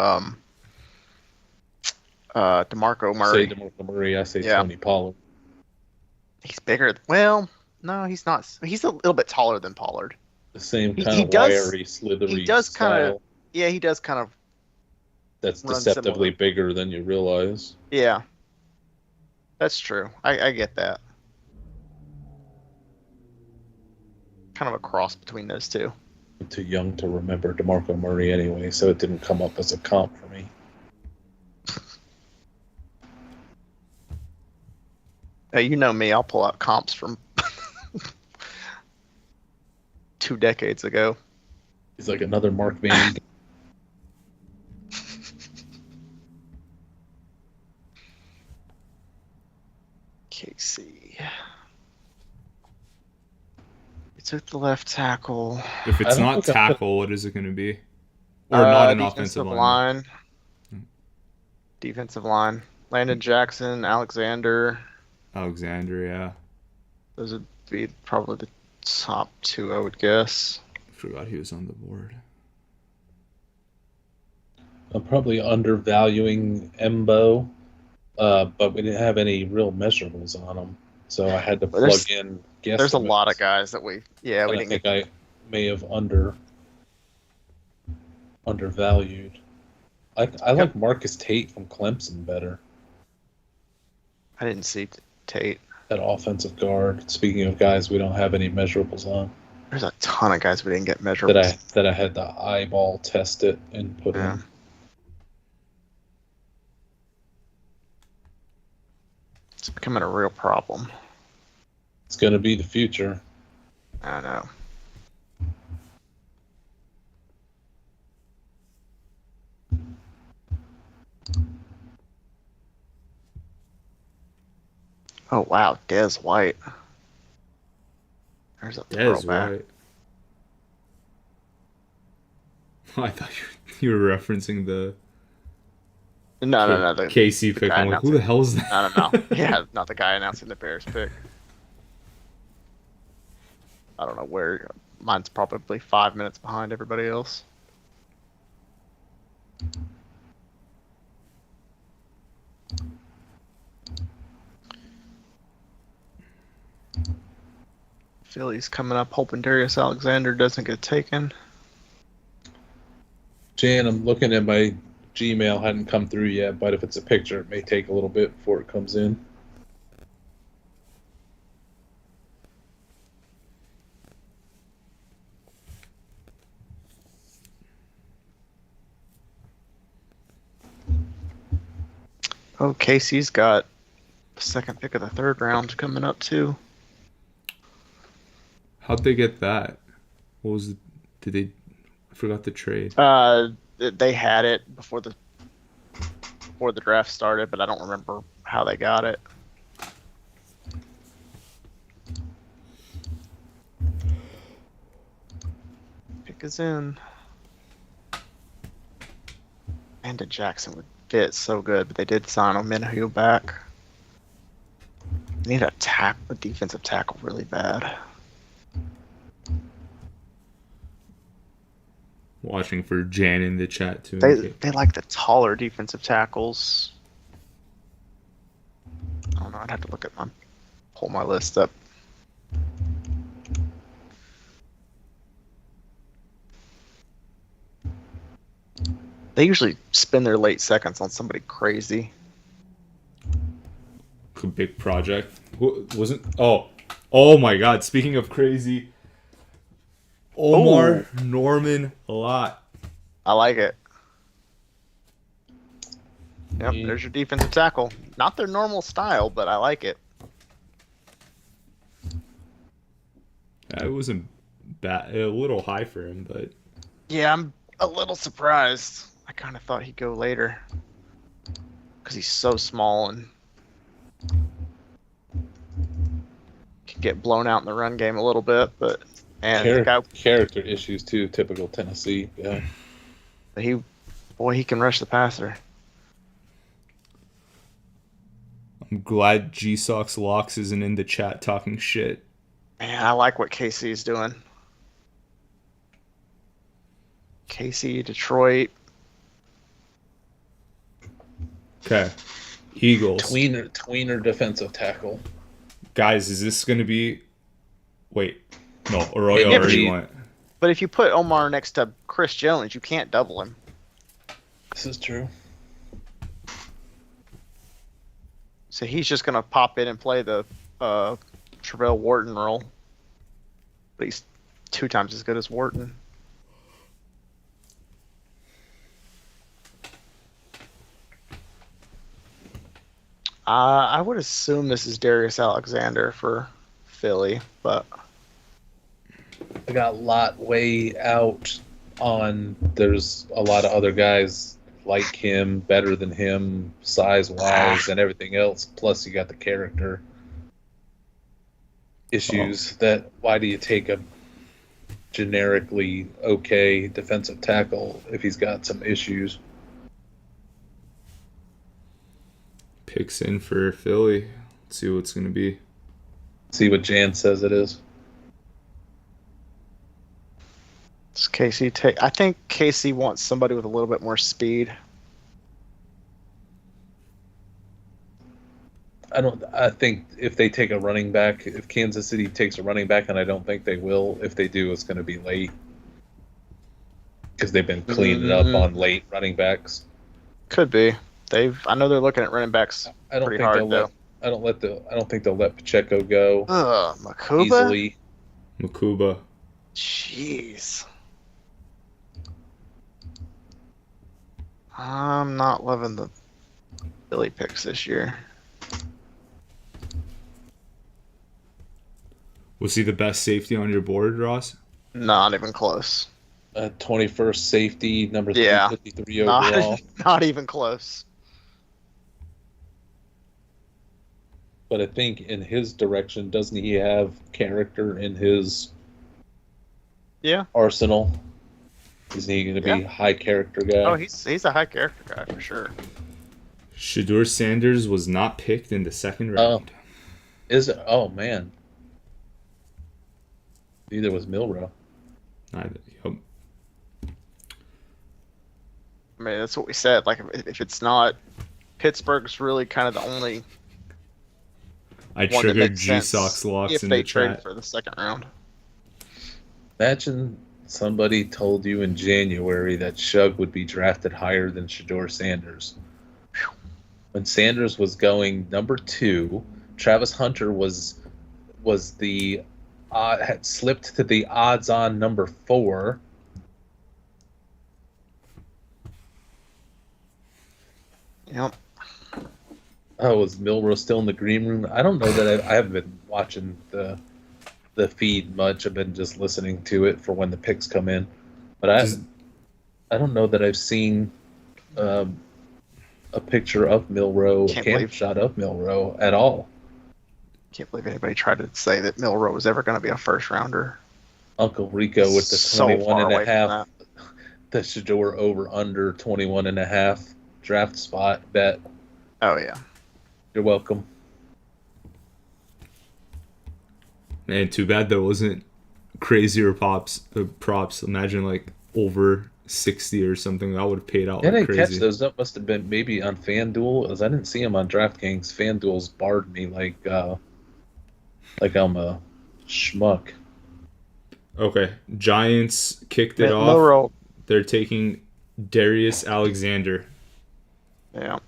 DeMarco Murray. Say DeMarco Murray, I say Tony Pollard. He's bigger. Well, no, he's not. He's a little bit taller than Pollard. The same kind of wiry, slithery He does style. kind of. Yeah, he does kind of. That's deceptively bigger than you realize. Yeah, that's true. I get that. Kind of a cross between those two. I'm too young to remember DeMarco Murray anyway, so it didn't come up as a comp for me. You know me, I'll pull out comps from 2 decades ago. He's like another Mark Van. KC. He took the left tackle. If it's not tackle, what is it going to be? Or not an offensive line? Defensive line. Landon Jackson, Alexander, yeah. Those would be probably the top 2, I would guess. I forgot he was on the board. I'm probably undervaluing Embo, but we didn't have any real measurables on him, so I had to plug in guesstimates. There's a lot of guys that we didn't think I may have undervalued. I like Marcus Tate from Clemson better. I didn't see Tate. That offensive guard. Speaking of guys we don't have any measurables on. There's a ton of guys we didn't get measurables. That I had to eyeball test it and put in. It's becoming a real problem. It's going to be the future. I know. Oh wow, Des White. There's a throwback. White. I thought you were referencing the No. The KC pick. I'm like, who the hell is that? No. Yeah, not the guy announcing the Bears pick. I don't know where. Mine's probably 5 minutes behind everybody else. Philly's coming up, hoping Darius Alexander doesn't get taken. Jan, I'm looking at my Gmail, hadn't come through yet, but if it's a picture, it may take a little bit before it comes in. Oh, Casey's got the second pick of the 3rd round coming up too. How'd they get that? What was it? I forgot the trade. They had it before the draft started, but I don't remember how they got it. Pick is in. Landon Jackson would fit so good, but they did sign Ominhu back. They need a defensive tackle really bad. Watching for Jan in the chat too. They like the taller defensive tackles. I don't know. I'd have to pull my list up. They usually spend their late seconds on somebody crazy. A big project. Wasn't? Oh my God! Speaking of crazy, Omar Norman a lot. I like it. Yep, there's your defensive tackle. Not their normal style, but I like it. It wasn't bad. A little high for him, but Yeah, I'm a little surprised. I kind of thought he'd go later because he's so small and can get blown out in the run game a little bit. But character issues too, typical Tennessee. Yeah, he can rush the passer. I'm glad G Sox Locks isn't in the chat talking shit. Man, I like what KC's doing. KC, Detroit. Okay. Eagles. Tweener defensive tackle. Guys, is this going to be... Wait. No, Arroyo already went. But if you put Omar next to Chris Jones, you can't double him. This is true. So he's just going to pop in and play the Travell Wharton role. But he's 2 times as good as Wharton. I would assume this is Darius Alexander for Philly, but I got Lot way out on. There's a lot of other guys like him, better than him, size-wise, and everything else. Plus, you got the character issues. That why do you take a generically okay defensive tackle if he's got some issues? Picks in for Philly. Let's see what it's going to be. See what Jan says it is. Does Casey take? I think Casey wants somebody with a little bit more speed. I think if they take a running back, if Kansas City takes a running back, and I don't think they will, if they do, it's going to be late. Because they've been cleaning up on late running backs. Could be. I know they're looking at running backs pretty hard though. I don't think they'll let Pacheco go. Makuba? Easily. Makuba. Jeez. I'm not loving the Philly picks this year. Was he the best safety on your board, Ross? Not even close. 21st safety, number 353 overall. Not even close. But I think in his direction, doesn't he have character in his arsenal? Isn't he going to be a high character guy? Oh, he's a high character guy for sure. Shedeur Sanders was not picked in the second round. Is it? Oh, man. Neither was Milrow. Yep. I mean, that's what we said. Like, if it's not, Pittsburgh's really kind of the only. I triggered G Sox Locks in the chat. If they trade for the second round. Imagine somebody told you in January that Shug would be drafted higher than Shedeur Sanders. When Sanders was going number 2, Travis Hunter was the had slipped to the odds-on number 4. Yep. Oh, was Milrow still in the green room? I don't know that I haven't been watching the feed much. I've been just listening to it for when the picks come in. But I don't know that I've seen a picture of Milrow, a camp shot of Milrow at all. Can't believe anybody tried to say that Milrow was ever going to be a first rounder. Uncle Rico with the 21 and a half, the Shedeur over under 21 and a half draft spot bet. Oh yeah. You're welcome. Man, too bad there wasn't crazier props. Imagine like over 60 or something. That would have paid out I like didn't catch crazy. those. That must have been maybe on FanDuel, as I didn't see them on DraftKings. FanDuel's barred me like I'm a schmuck. Okay, Giants kicked it Mitt off. Milroe. They're taking Darius Alexander. Yeah,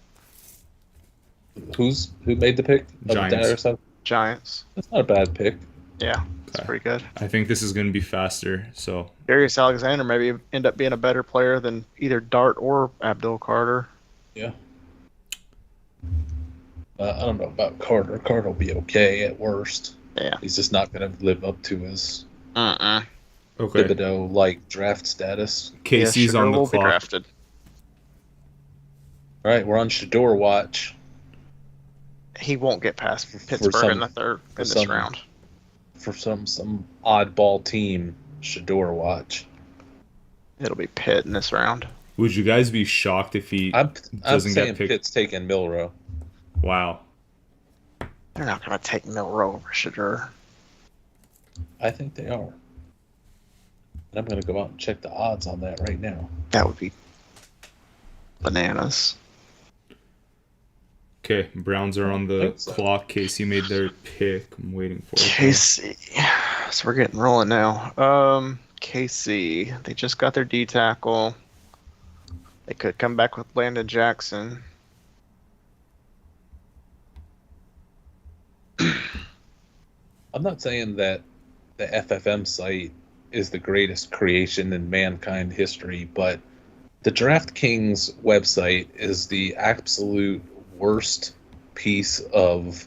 Who made the pick? Giants. Giants. That's not a bad pick. Yeah, it's Okay. pretty good. I think this is going to be faster. So Darius Alexander maybe end up being a better player than either Dart or Abdul Carter. Yeah. I don't know about Carter. Carter will be okay at worst. Yeah. He's just not going to live up to his okay, Thibodeau-like draft status. Casey's Sugar on the will be clock. drafted. All right, we're on Shador watch. He won't get past Pittsburgh in this round. For some oddball team, Shador watch. It'll be Pitt in this round. Would you guys be shocked if he I'm doesn't saying get picked? Pitt's taking Milroe. Wow. They're not going to take Milroe over Shador. I think they are. And I'm going to go out and check the odds on that right now. That would be bananas. Okay, Browns are on the clock. Casey made their pick. I'm waiting for it. KC. So we're getting rolling now. KC. They just got their D tackle. They could come back with Landon Jackson. I'm not saying that the FFM site is the greatest creation in mankind history, but the DraftKings website is the absolute worst piece of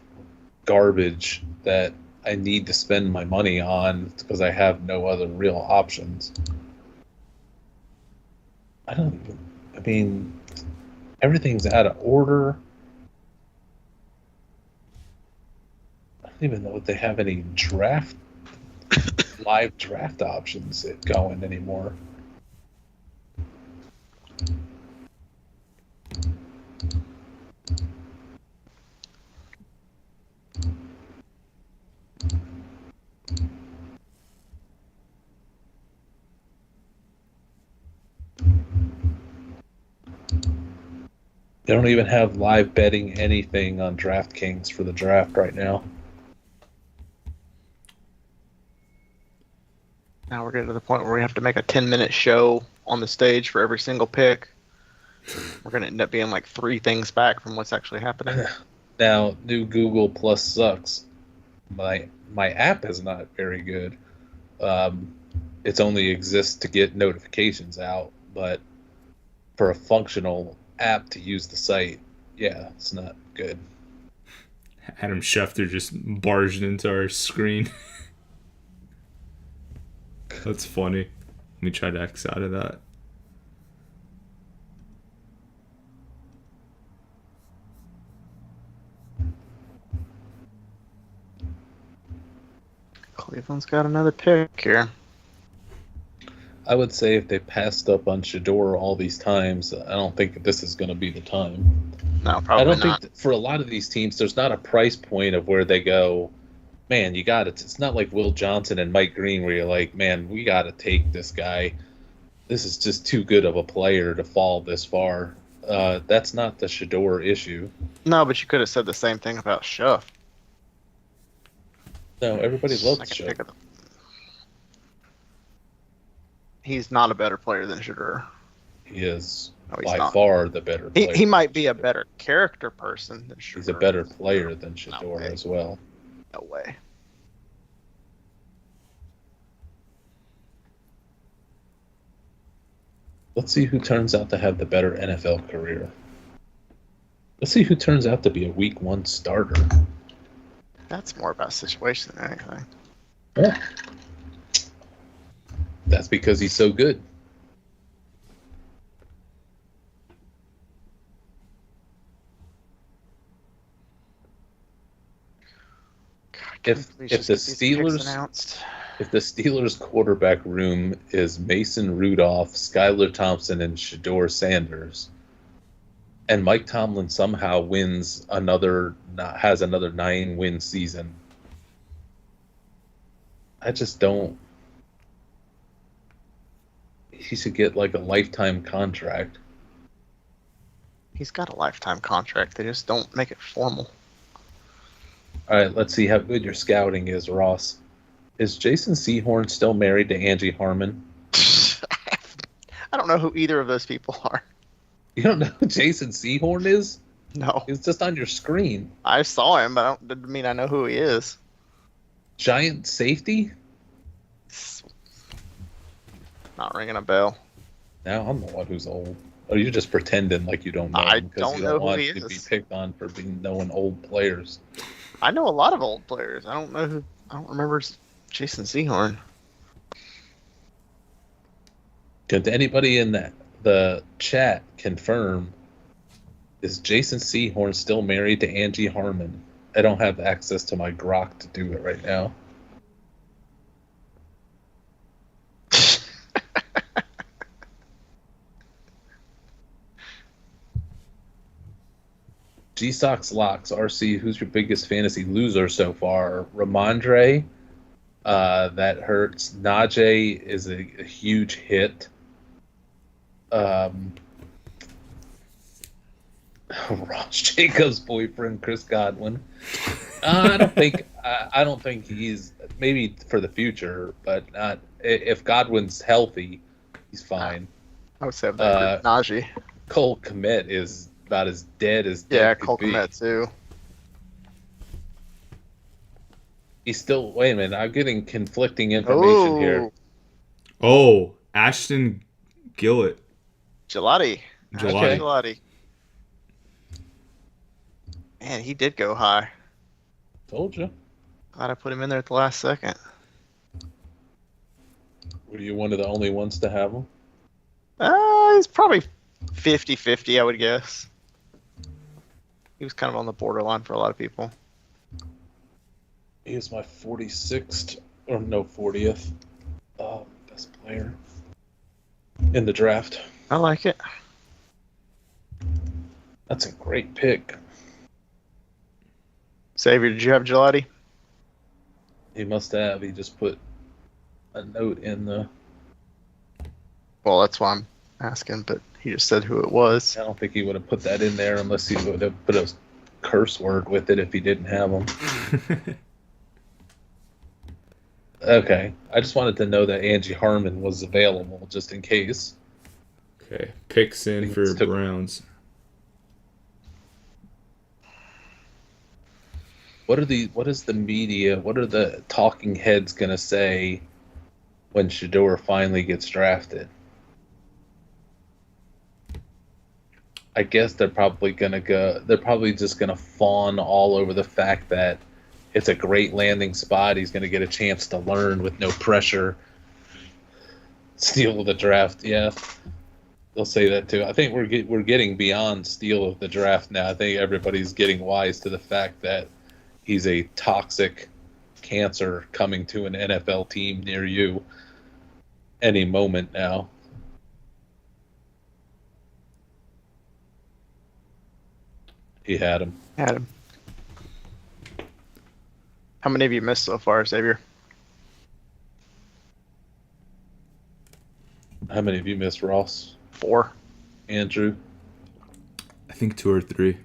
garbage that I need to spend my money on because I have no other real options. I mean, everything's out of order. I don't even know if they have any live draft options going anymore. They don't even have live betting anything on DraftKings for the draft right now. Now we're getting to the point where we have to make a 10-minute show on the stage for every single pick. We're going to end up being like 3 things back from what's actually happening. Now, new Google Plus sucks. My app is not very good. It only exists to get notifications out, but for a functional app to use the site, yeah, it's not good. Adam Schefter just barged into our screen. That's funny. Let me try to X out of that. Cleveland's got another pick here. I would say if they passed up on Shador all these times, I don't think this is going to be the time. No, probably I don't not. think for a lot of these teams, there's not a price point of where they go, man, you got it. It's not like Will Johnson and Mike Green where you're like, man, we got to take this guy. This is just too good of a player to fall this far. That's not the Shador issue. No, but you could have said the same thing about Schuff. No, everybody loves Second Schuff. pick of the- He's not a better player than Shador. He is No, he's by not. far the better player. He might be a better character person than Shador. He's a better player than Shador way. as well. No way. Let's see who turns out to have the better NFL career. Let's see who turns out to be a week 1 starter. That's more about situation than anything. Yeah. That's because he's so good. If the Steelers quarterback room is Mason Rudolph, Skylar Thompson, and Shador Sanders, and Mike Tomlin somehow has another 9-win season, I just don't. he should get like a lifetime contract. He's got a lifetime contract. They just don't make it formal. All right, let's see how good your scouting is, Ross. Is Jason Sehorn still married to Angie Harmon? I don't know who either of those people are. You don't know who Jason Sehorn is? No. He's just on your screen. I saw him, but I don't mean I know who he is. Giant safety? Not ringing a bell. Now I'm the one who's old. Oh, you're just pretending like you don't know I him because don't you know don't who want he to be is. picked on for knowing old players. I know a lot of old players. I don't remember Jason Sehorn. Could anybody in the chat confirm, is Jason Sehorn still married to Angie Harmon? I don't have access to my Grok to do it right now. G-Sox Locks, RC, who's your biggest fantasy loser so far? Ramondre, that hurts. Najee is a huge hit. Ross Jacobs' boyfriend, Chris Godwin. I don't think he's, maybe for the future, but not if Godwin's healthy, he's fine. I would say that Najee. Cole Kmet is about as dead as Yeah, dead could Cole be. Kmet too. He's still. Wait a minute, I'm getting conflicting information here. Oh, Ashton Gillett. Gelati. Gelati. Gelati. Man, he did go high. Told you. Glad I put him in there at the last second. Were you one of the only ones to have him? He's probably 50-50, I would guess. He was kind of on the borderline for a lot of people. He is my 46th, or no, 40th best player in the draft. I like it. That's a great pick. Xavier, did you have Gelati? He must have. He just put a note in the. Well, that's why I'm asking, but he just said who it was. I don't think he would have put that in there unless he would have put a curse word with it if he didn't have them. Okay. I just wanted to know that Angie Harmon was available just in case. Okay, picks in for Browns. What is the media, what are the talking heads going to say when Shedeur finally gets drafted? I guess they're probably just going to fawn all over the fact that it's a great landing spot. He's going to get a chance to learn with no pressure. Steal of the draft, yeah. They'll say that too. I think we're getting beyond steal of the draft now. I think everybody's getting wise to the fact that he's a toxic cancer coming to an NFL team near you any moment now. He had him. Had him. How many of you missed so far, Xavier? How many of you missed, Ross? 4. Andrew? I think 2 or 3.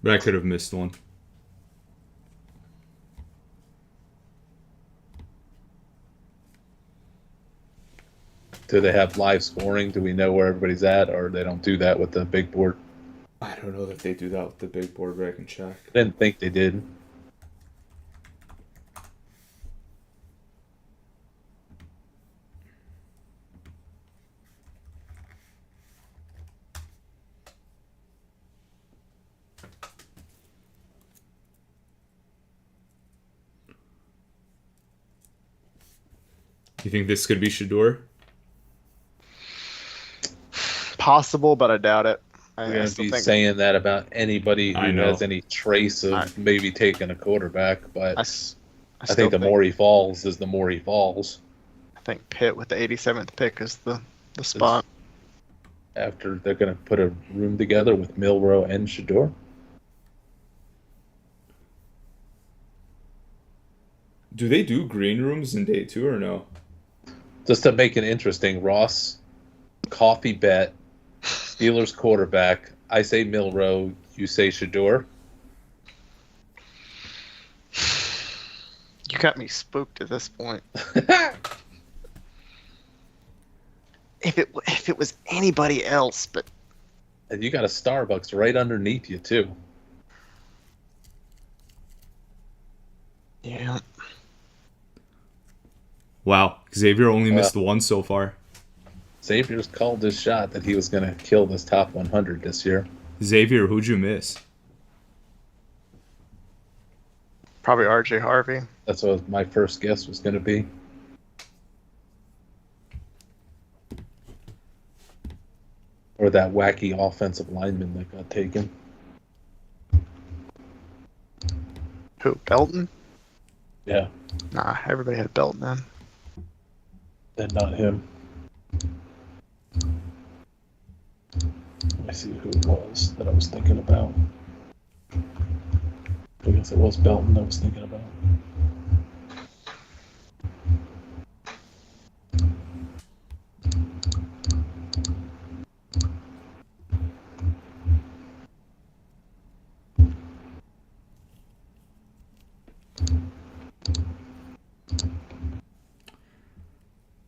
But I could have missed one. Do they have live scoring? Do we know where everybody's at, or they don't do that with the big board? I don't know if they do that with the big board, but I can check. I didn't think they did. You think this could be Shedeur? Possible, but I doubt it. We're going to be saying that about anybody who has any trace of maybe taking a quarterback, but I think the more he falls is the more he falls. I think Pitt with the 87th pick is the spot. After they're going to put a room together with Milroe and Shedeur. Do they do green rooms in day 2 or no? Just to make it interesting, Ross, coffee bet, Steelers quarterback. I say Milrow, you say Shador. You got me spooked at this point. If it was anybody else, but And you got a Starbucks right underneath you too. yeah, Wow, Xavier only missed one so far. Xavier's called his shot that he was going to kill this top 100 this year. Xavier, who'd you miss? probably RJ Harvey. That's what my first guess was going to be. Or that wacky offensive lineman that got taken. Who? Belton? Yeah, Nah, everybody had Belton then. and not him. Let me see who it was that I was thinking about. I guess it was Belton I was thinking about.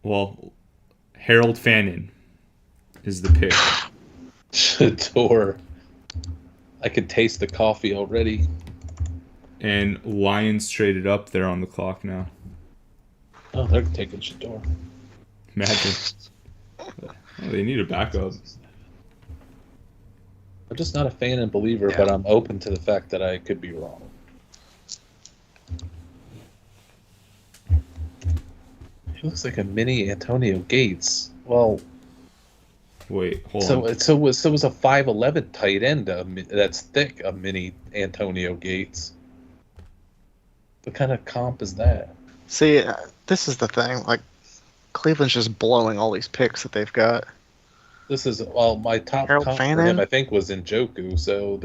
Well, Harold Fannin is the pick. Shador. I could taste the coffee already. And Lions traded up. They're on the clock now. Oh, they're taking Shador. Imagine. Oh, they need a backup. I'm just not a fan and believer, but I'm open to the fact that I could be wrong. He looks like a mini Antonio Gates. Well, Wait, hold on. so was a 5'11" tight end that's thick, a mini Antonio Gates. What kind of comp is that? See, this is the thing. Like, Cleveland's just blowing all these picks that they've got. This is my top Harold comp for Fannin? him. I think was Njoku. So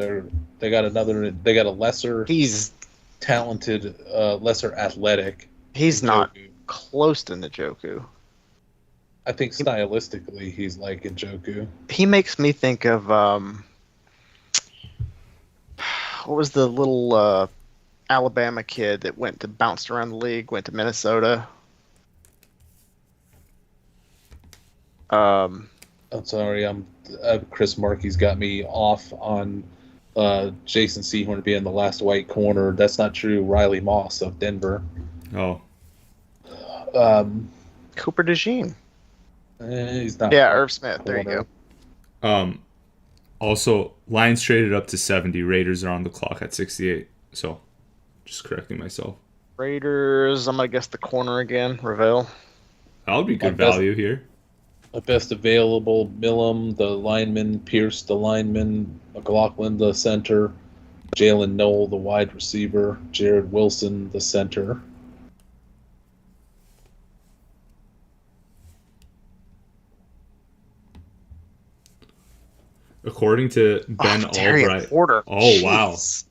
they got a lesser He's talented, lesser athletic. he's not Njoku. close to Njoku. I think stylistically he's like Njoku. He makes me think of what was the little Alabama kid that bounced around the league, went to Minnesota. I'm sorry, Chris Markey's got me off on Jason Sehorn being the last white corner. That's not true. Riley Moss of Denver. Oh, Cooper DeJean. He's not. Yeah, Irv Smith. There you corner. go. Also, Lions traded up to 70. Raiders are on the clock at 68. So, just correcting myself. Raiders. I'm gonna guess the corner again. Ravel. That would be good best- value here. The best available: Millam, the lineman; Pierce, the lineman; McLaughlin, the center; Jalen Noel, the wide receiver; Jared Wilson, the center. According to Ben Darian Albright. Porter. Oh, wow. Jeez.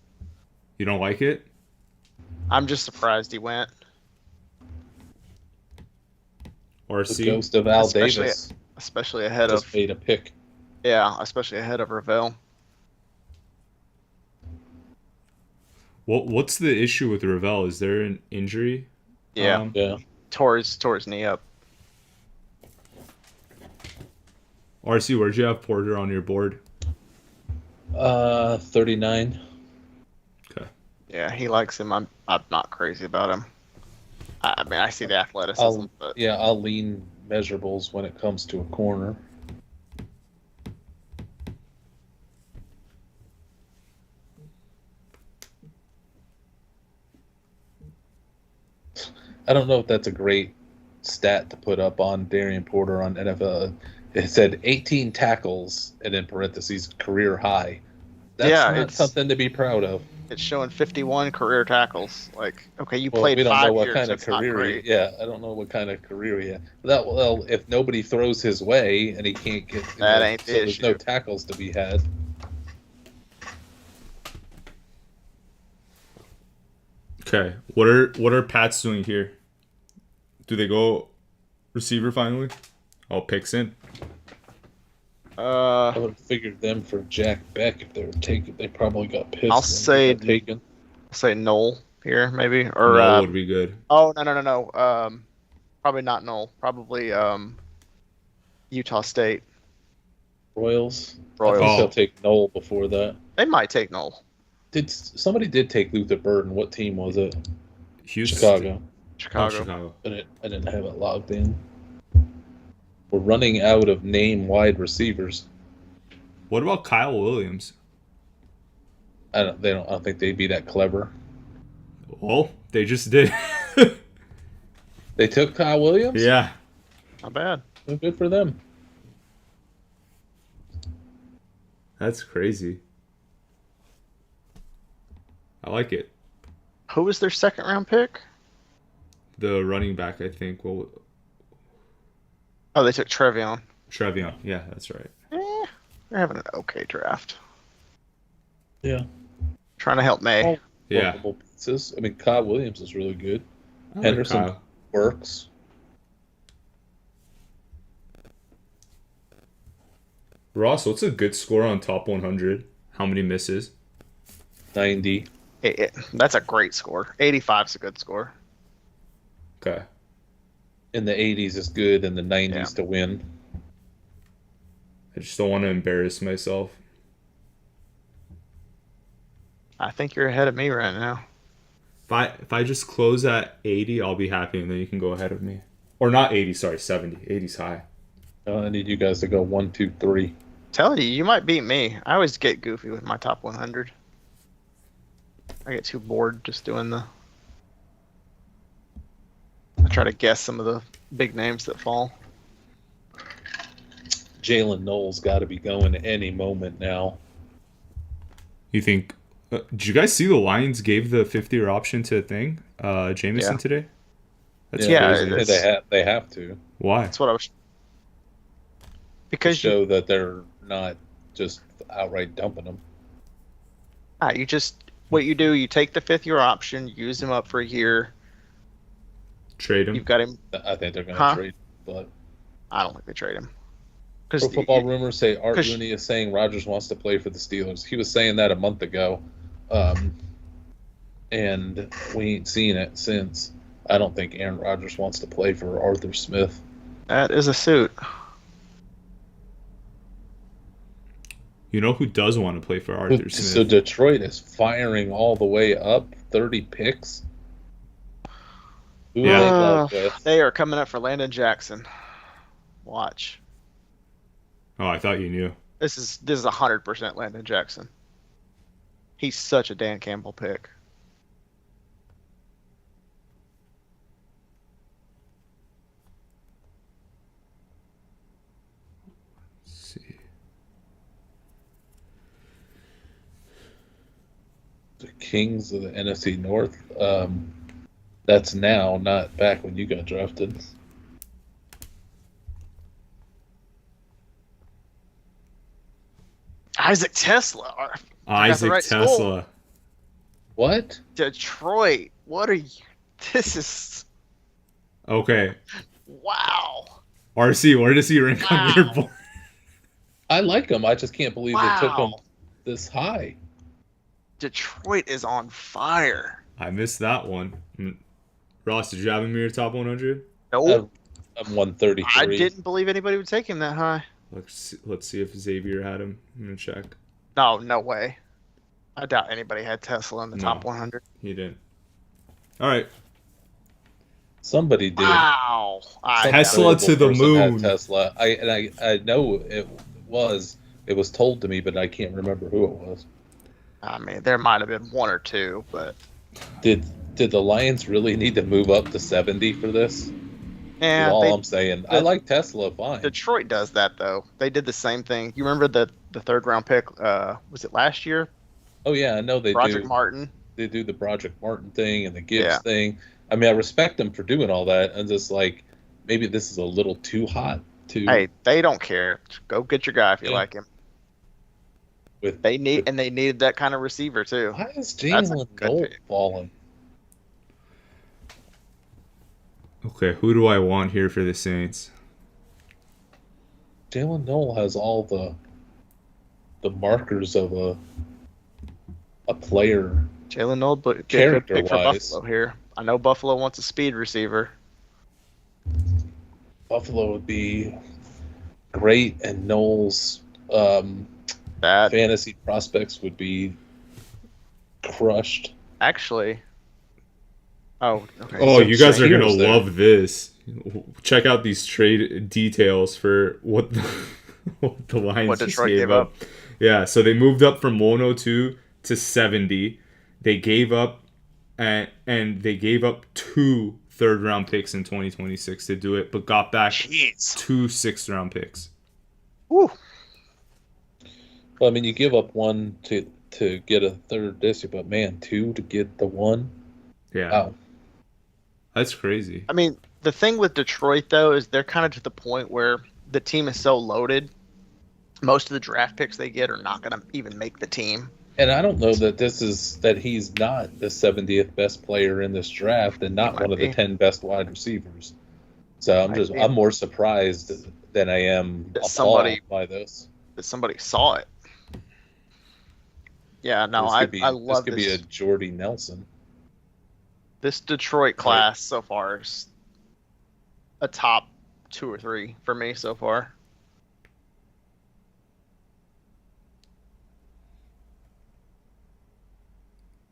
You don't like it? I'm just surprised he went. The RC? ghost of Al Especially- Davis Especially ahead just of made a pick. especially ahead of Ravel. What's the issue with Ravel? Is there an injury? Yeah. Yeah. Tore his knee up. RC, where'd you have Porter on your board? 39. Okay. Yeah, he likes him. I'm not crazy about him. I mean, I see the athleticism, but I'll lean measurables when it comes to a corner. I don't know if that's a great stat to put up on Darian Porter on NFL. It said 18 tackles and in parentheses career high. That's not it's something to be proud of. it's showing 51 career tackles. Like, okay, you Well, played we don't 5 know what years. kind of That's not career. great. I don't know what kind of career he had. Well, if nobody throws his way and he can't get, That ain't the there's no issue. tackles to be had. Okay. What are Pats doing here? Do they go receiver finally? Oh, picks in. I would have figured them for Jack Beck if they were taken. They probably got pissed. I'll when say they got taken. say Knoll here, maybe. Or No would be good. oh no. Probably not Knoll. Probably Utah State. Royals. Royals. I think Oh. they'll take Knoll before that. They might take Knoll. Somebody did take Luther Burden? What team was it? Houston. Chicago. Oh, Chicago. Chicago. I didn't have it logged in. We're running out of name wide receivers. What about Kyle Williams? I don't think they'd be that clever. Well, they just did. They took Kyle Williams? Yeah. Not bad. Well, good for them. That's crazy. I like it. Who was their second round pick? The running back, I think. Well, Oh, they took Trevion. Trevion. Yeah, that's right. They're having an okay draft. Yeah. Trying to help May. Oh, Yeah. multiple pieces. I mean, Kyle Williams is really good. I like Henderson Kyle. works. Ross, what's a good score on top 100? How many misses? 90. That's a great score. 85 is a good score. Okay. In the 80s is good, and the 90s to win. I just don't want to embarrass myself. I think you're ahead of me right now. If I just close at 80, I'll be happy, and then you can go ahead of me. Or not 80, sorry, 70. 80's high. I need you guys to go 1, 2, 3. Telling you, you might beat me. I always get goofy with my top 100. I get too bored just doing the... I try to guess some of the big names that fall. Jalen Knowles got to be going any moment now. You think... did you guys see the Lions gave the 50-year option to Jameson today? That's crazy. They have to. Why? That's what I was... To Because show that they're not just outright dumping them. you just... What you do, you take the 5th-year option, use him up for a year. Trade him? You've got him... I think they're going to trade, but I don't think they trade him. Pro Football Rumors say Art Rooney is saying Rodgers wants to play for the Steelers. He was saying that a month ago, and we ain't seen it since. I don't think Aaron Rodgers wants to play for Arthur Smith. That is a suit. You know who does want to play for Arthur Smith? So Detroit is firing all the way up, 30 picks. Who are they left with? They are coming up for Landon Jackson. Watch. Oh, I thought you knew. This is 100% Landon Jackson. He's such a Dan Campbell pick. Let's see. The Kings of the NFC North. That's now, not back when you got drafted. Isaac Tesla. Isaac Tesla. School. What? Detroit. What are you? This is... Okay. Wow. RC, where does he rank on your board? I like him. I just can't believe they took him this high. Detroit is on fire. I missed that one. Ross, did you have him in your top 100? Nope. I'm 133. I didn't believe anybody would take him that high. Let's see if Xavier had him. I'm going to check. No way. I doubt anybody had Tesla in the top 100. He didn't. All right. Somebody did. Wow. Tesla to the moon. Tesla. I know it was told to me, but I can't remember who it was. I mean, there might have been one or two, but Did the Lions really need to move up to 70 for this? yeah, That's all I'm saying. I like Tesla fine. Detroit does that though. They did the same thing. You remember the 3rd round pick? Was it last year? Oh yeah, I know they Broderick do. Martin. They do the Broderick Martin thing and the Gibbs thing. I mean, I respect them for doing all that. And just like maybe this is a little too hot. Hey, they don't care. Go get your guy if you like him. They needed that kind of receiver too. Why is Jalen Gold falling? Okay, who do I want here for the Saints? Jalen Noel has all the markers of a player Jalen Noel, but a good pick for character-wise. Buffalo here. I know Buffalo wants a speed receiver. Buffalo would be great, and Noel's Bad. fantasy prospects would be crushed. Actually. Oh, okay. Oh, you guys are gonna Shaheer's there. love this. Check out these trade details for what what the Lions What just Detroit gave gave up. Yeah, so they moved up from 102 to 70. They gave up and they gave up 2 third-round picks in 2026 to do it, but got back Jeez. 2 sixth-round picks. Woo. Well, I mean, you give up 1 to get a third this year, but man, 2 to get the 1. Yeah, Wow. that's crazy. I mean, the thing with Detroit, though, is they're kind of to the point where the team is so loaded, most of the draft picks they get are not going to even make the team. And I don't know that he's not the 70th best player in this draft and not He might one of the be. 10 best wide receivers. So Might be. I'm more surprised than I am That appalled somebody- by this. That somebody saw it. Yeah, no, I love this. Could be a Jordy Nelson. This Detroit class so far is a top 2 or 3 for me so far.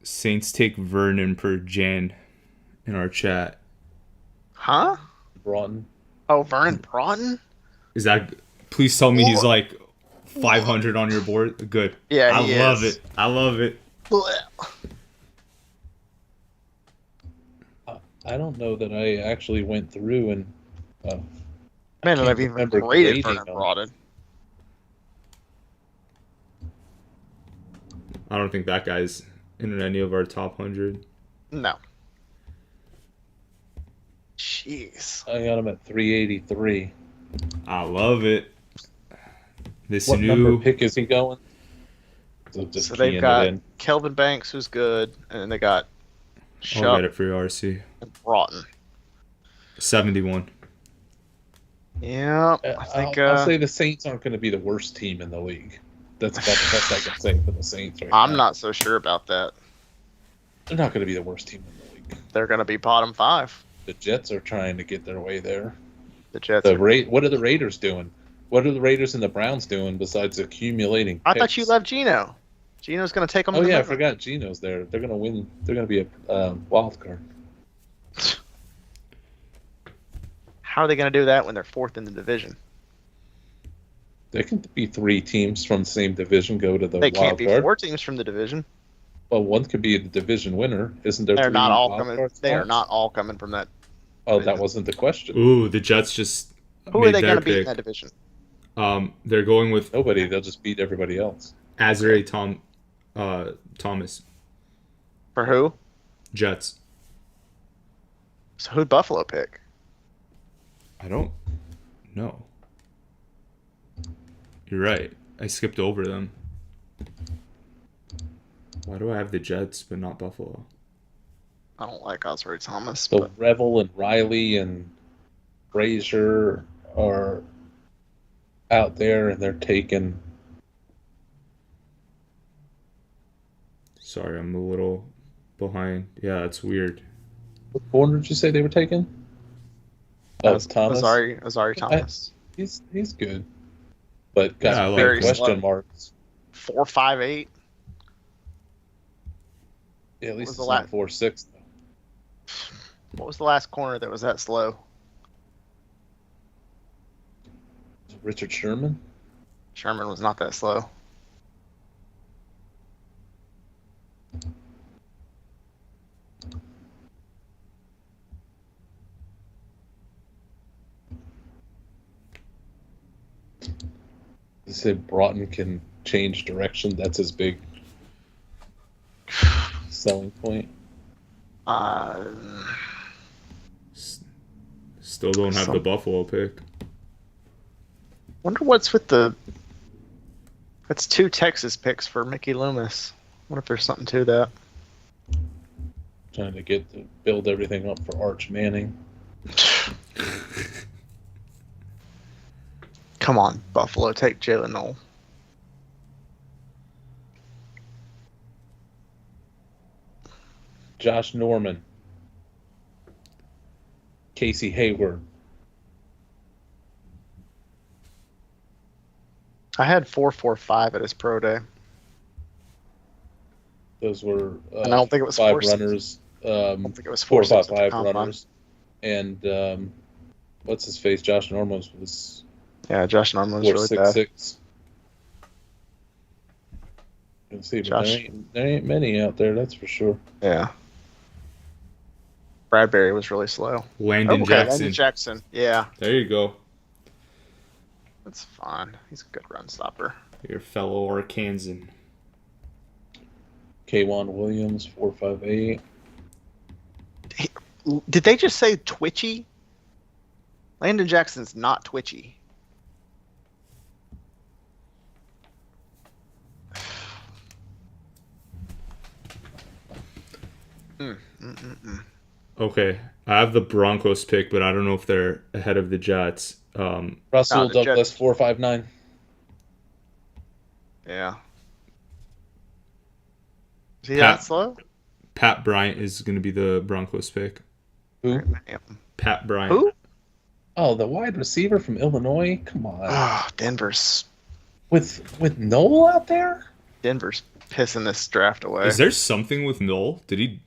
Saints take Vernon per Jan in our chat. Huh? Broughton. Oh, Vernon Broughton? Is that? Please tell me he's like 500 on your board. Good. Yeah, I he love is. it. I love it. I don't know that I actually went through and Man, can't I've even remember graded grading Vernon him. Broughton. I don't think that guy's in any of our top 100. No. Jeez. I got him at 383. I love it. This What new number pick is he going? So just So keying they've it got in. Kelvin Banks, who's good, and then they got I'll Shuck get it for your RC. and Broughton. 71. Yeah, I think I'll say the Saints aren't going to be the worst team in the league. That's about the best I can say for the Saints right I'm now. not so sure about that. They're not going to be the worst team in the league. They're going to be bottom 5. The Jets are trying to get their way there. The Jets. What are the Raiders doing? What are the Raiders and the Browns doing besides accumulating I picks? thought you loved Geno. Geno's going to take them. Oh to the yeah, I moon. forgot Geno's there. They're going to win. They're going to be a wild card. How are they going to do that when they're 4th in the division? There can be 3 teams from the same division go to the They wild can't be card. 4 teams from the division. Well, one could be the division winner. Isn't there? They're 3 not all wild coming. card They are spots? not all coming from that. Oh, that wasn't the question. Ooh, the Jets just Who made are they their going to beat in pick. that division? They're going with Nobody. They'll just beat everybody else. Azare Thomas. For who? Jets. So who'd Buffalo pick? I don't know. You're right. I skipped over them. Why do I have the Jets but not Buffalo? I don't like Osprey Thomas. So But Revel and Riley and Frazier are out there, and they're taking. Sorry, I'm a little behind. Yeah, that's weird. What corner did you say they were taking? Oh, Thomas. Azari Thomas. He's good, but got Yeah, I like big him. question marks. 4.58. Yeah, at least was it's the not last- 4.6. What was the last corner that was that slow? Richard Sherman. Sherman was not that slow. They said Broughton can change direction. That's his big selling point. Still don't have the Buffalo pick. Wonder what's with the. That's 2 Texas picks for Mickey Loomis. Wonder if there's something to that. Trying to build everything up for Arch Manning. Come on, Buffalo, take Jalen Noel. Josh Norman. Casey Hayward. I had 4.45 at his pro day. Those were And I don't think it was 5 4 runners. I don't think it was 4 4 5 runners. And what's his face? Josh Norman was Yeah, Josh Norman was 4 really 6 bad. 6. Let's see, but there ain't many out there, that's for sure. Yeah. Bradbury was really slow. Landon Jackson. Yeah. There you go. That's fine. He's a good run stopper. Your fellow Arkansan. K'Wan Williams, 4.58. Did they just say twitchy? Landon Jackson's not twitchy. Okay, I have the Broncos pick, but I don't know if they're ahead of the Jets. Russell the Douglas, Jets. 4.59. Yeah. Is he that slow? Pat Bryant is going to be the Broncos pick. Who? Pat Bryant. Who? Oh, the wide receiver from Illinois? Come on. Oh, Denver's Noel out there? Denver's pissing this draft away. Is there something with Noel? Did he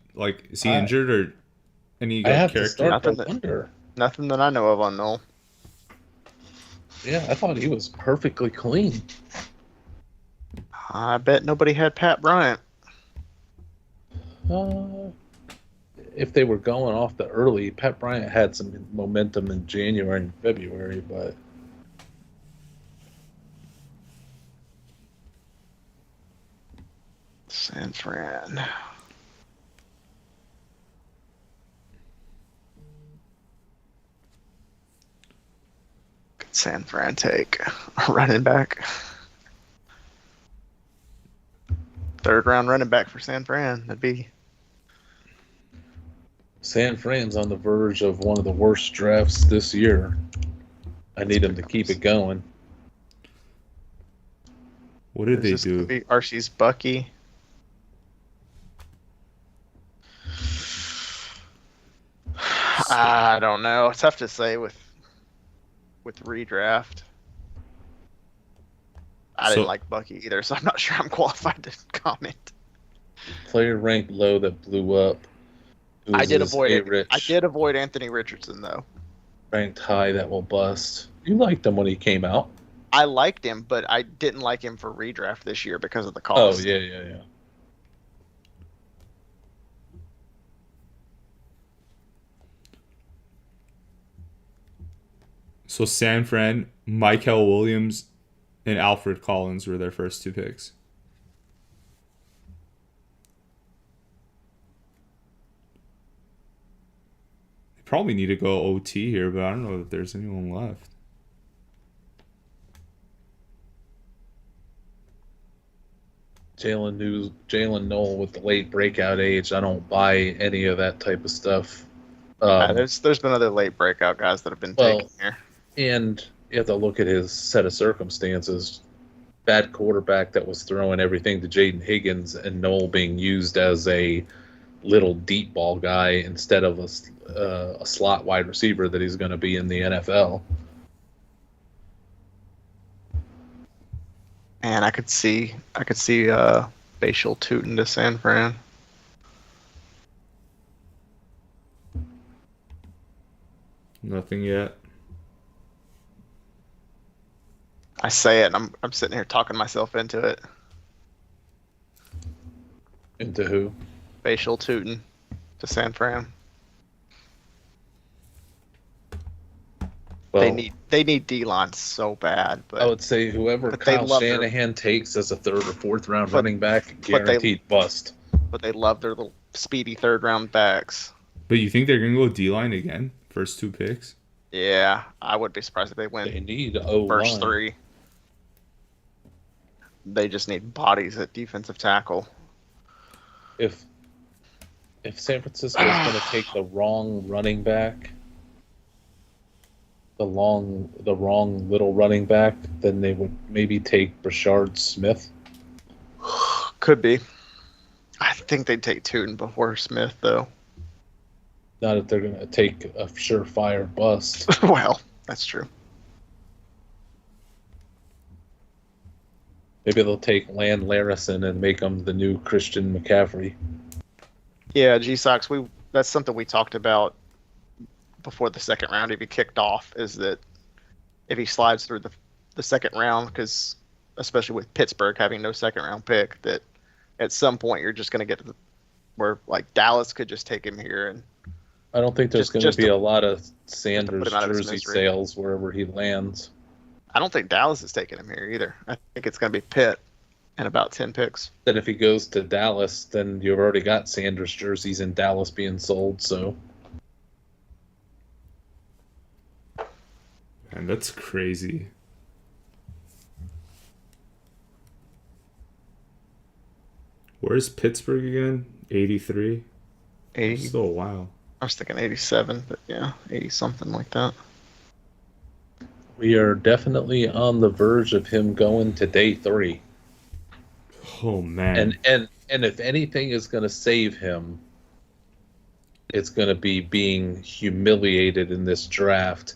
is he injured or any I have character? to start to wonder. Nothing that I know of on Noel. Yeah, I thought he was perfectly clean. I bet nobody had Pat Bryant. If they were going off the early, Pat Bryant had some momentum in January and February, but San Fran. Could San Fran take a running back? Third round running back for San Fran. That'd be. San Fran's on the verge of one of the worst drafts this year. I need them to keep it going. What did they do? Be RC's Bucky. I don't know. It's tough to say with redraft. I didn't like Bucky either, so I'm not sure I'm qualified to comment. Player ranked low that blew up. I did avoid Anthony Richardson though. Ranked high that will bust. You liked him when he came out. I liked him, but I didn't like him for redraft this year because of the Oh cost. yeah. So San Fran, Michael Williams, and Alfred Collins were their first 2 picks. They probably need to go OT here, but I don't know if there's anyone left. Jalen Noel with the late breakout age. I don't buy any of that type of stuff. There's been other late breakout guys that have been taken here. And you have to look at his set of circumstances. Bad quarterback that was throwing everything to Jaden Higgins, and Noel being used as a little deep ball guy instead of a slot wide receiver that he's going to be in the NFL. And I could see Facial tooting to San Fran. Nothing yet. I say it, and I'm sitting here talking myself into it. Into who? Facial tooting to San Fran. Well, they need D-line so bad, but I would say whoever Kyle Shanahan takes as a 3rd or 4th round running back, guaranteed bust. But they love their little speedy 3rd round backs. But you think they're going to go D-line again? First 2 picks? Yeah, I wouldn't be surprised if they win. They need O-line. First 3. They just need bodies at defensive tackle. If San Francisco is going to take the wrong running back, the wrong little running back, then they would maybe take Brashard Smith. Could be. I think they'd take Tootin before Smith, though. Not if they're going to take a surefire bust. Well, that's true. Maybe they'll take Land Larison and make him the new Christian McCaffrey. Yeah, G-Sox, that's something we talked about before the second round. If he kicked off, is that if he slides through the second round, because especially with Pittsburgh having no second round pick, that at some point you're just going to get to where like Dallas could just take him here. And I don't think there's going to be a lot of Sanders jersey sales wherever he lands. I don't think Dallas is taking him here either. I think it's going to be Pitt and about 10 picks. Then if he goes to Dallas, then you've already got Sanders jerseys in Dallas being sold, so. Man, that's crazy. Where's Pittsburgh again? 83? 80. Still a while. I was thinking 87, but yeah, 80 something like that. We are definitely on the verge of him going to day 3. Oh man. And if anything is going to save him, it's going to be being humiliated in this draft,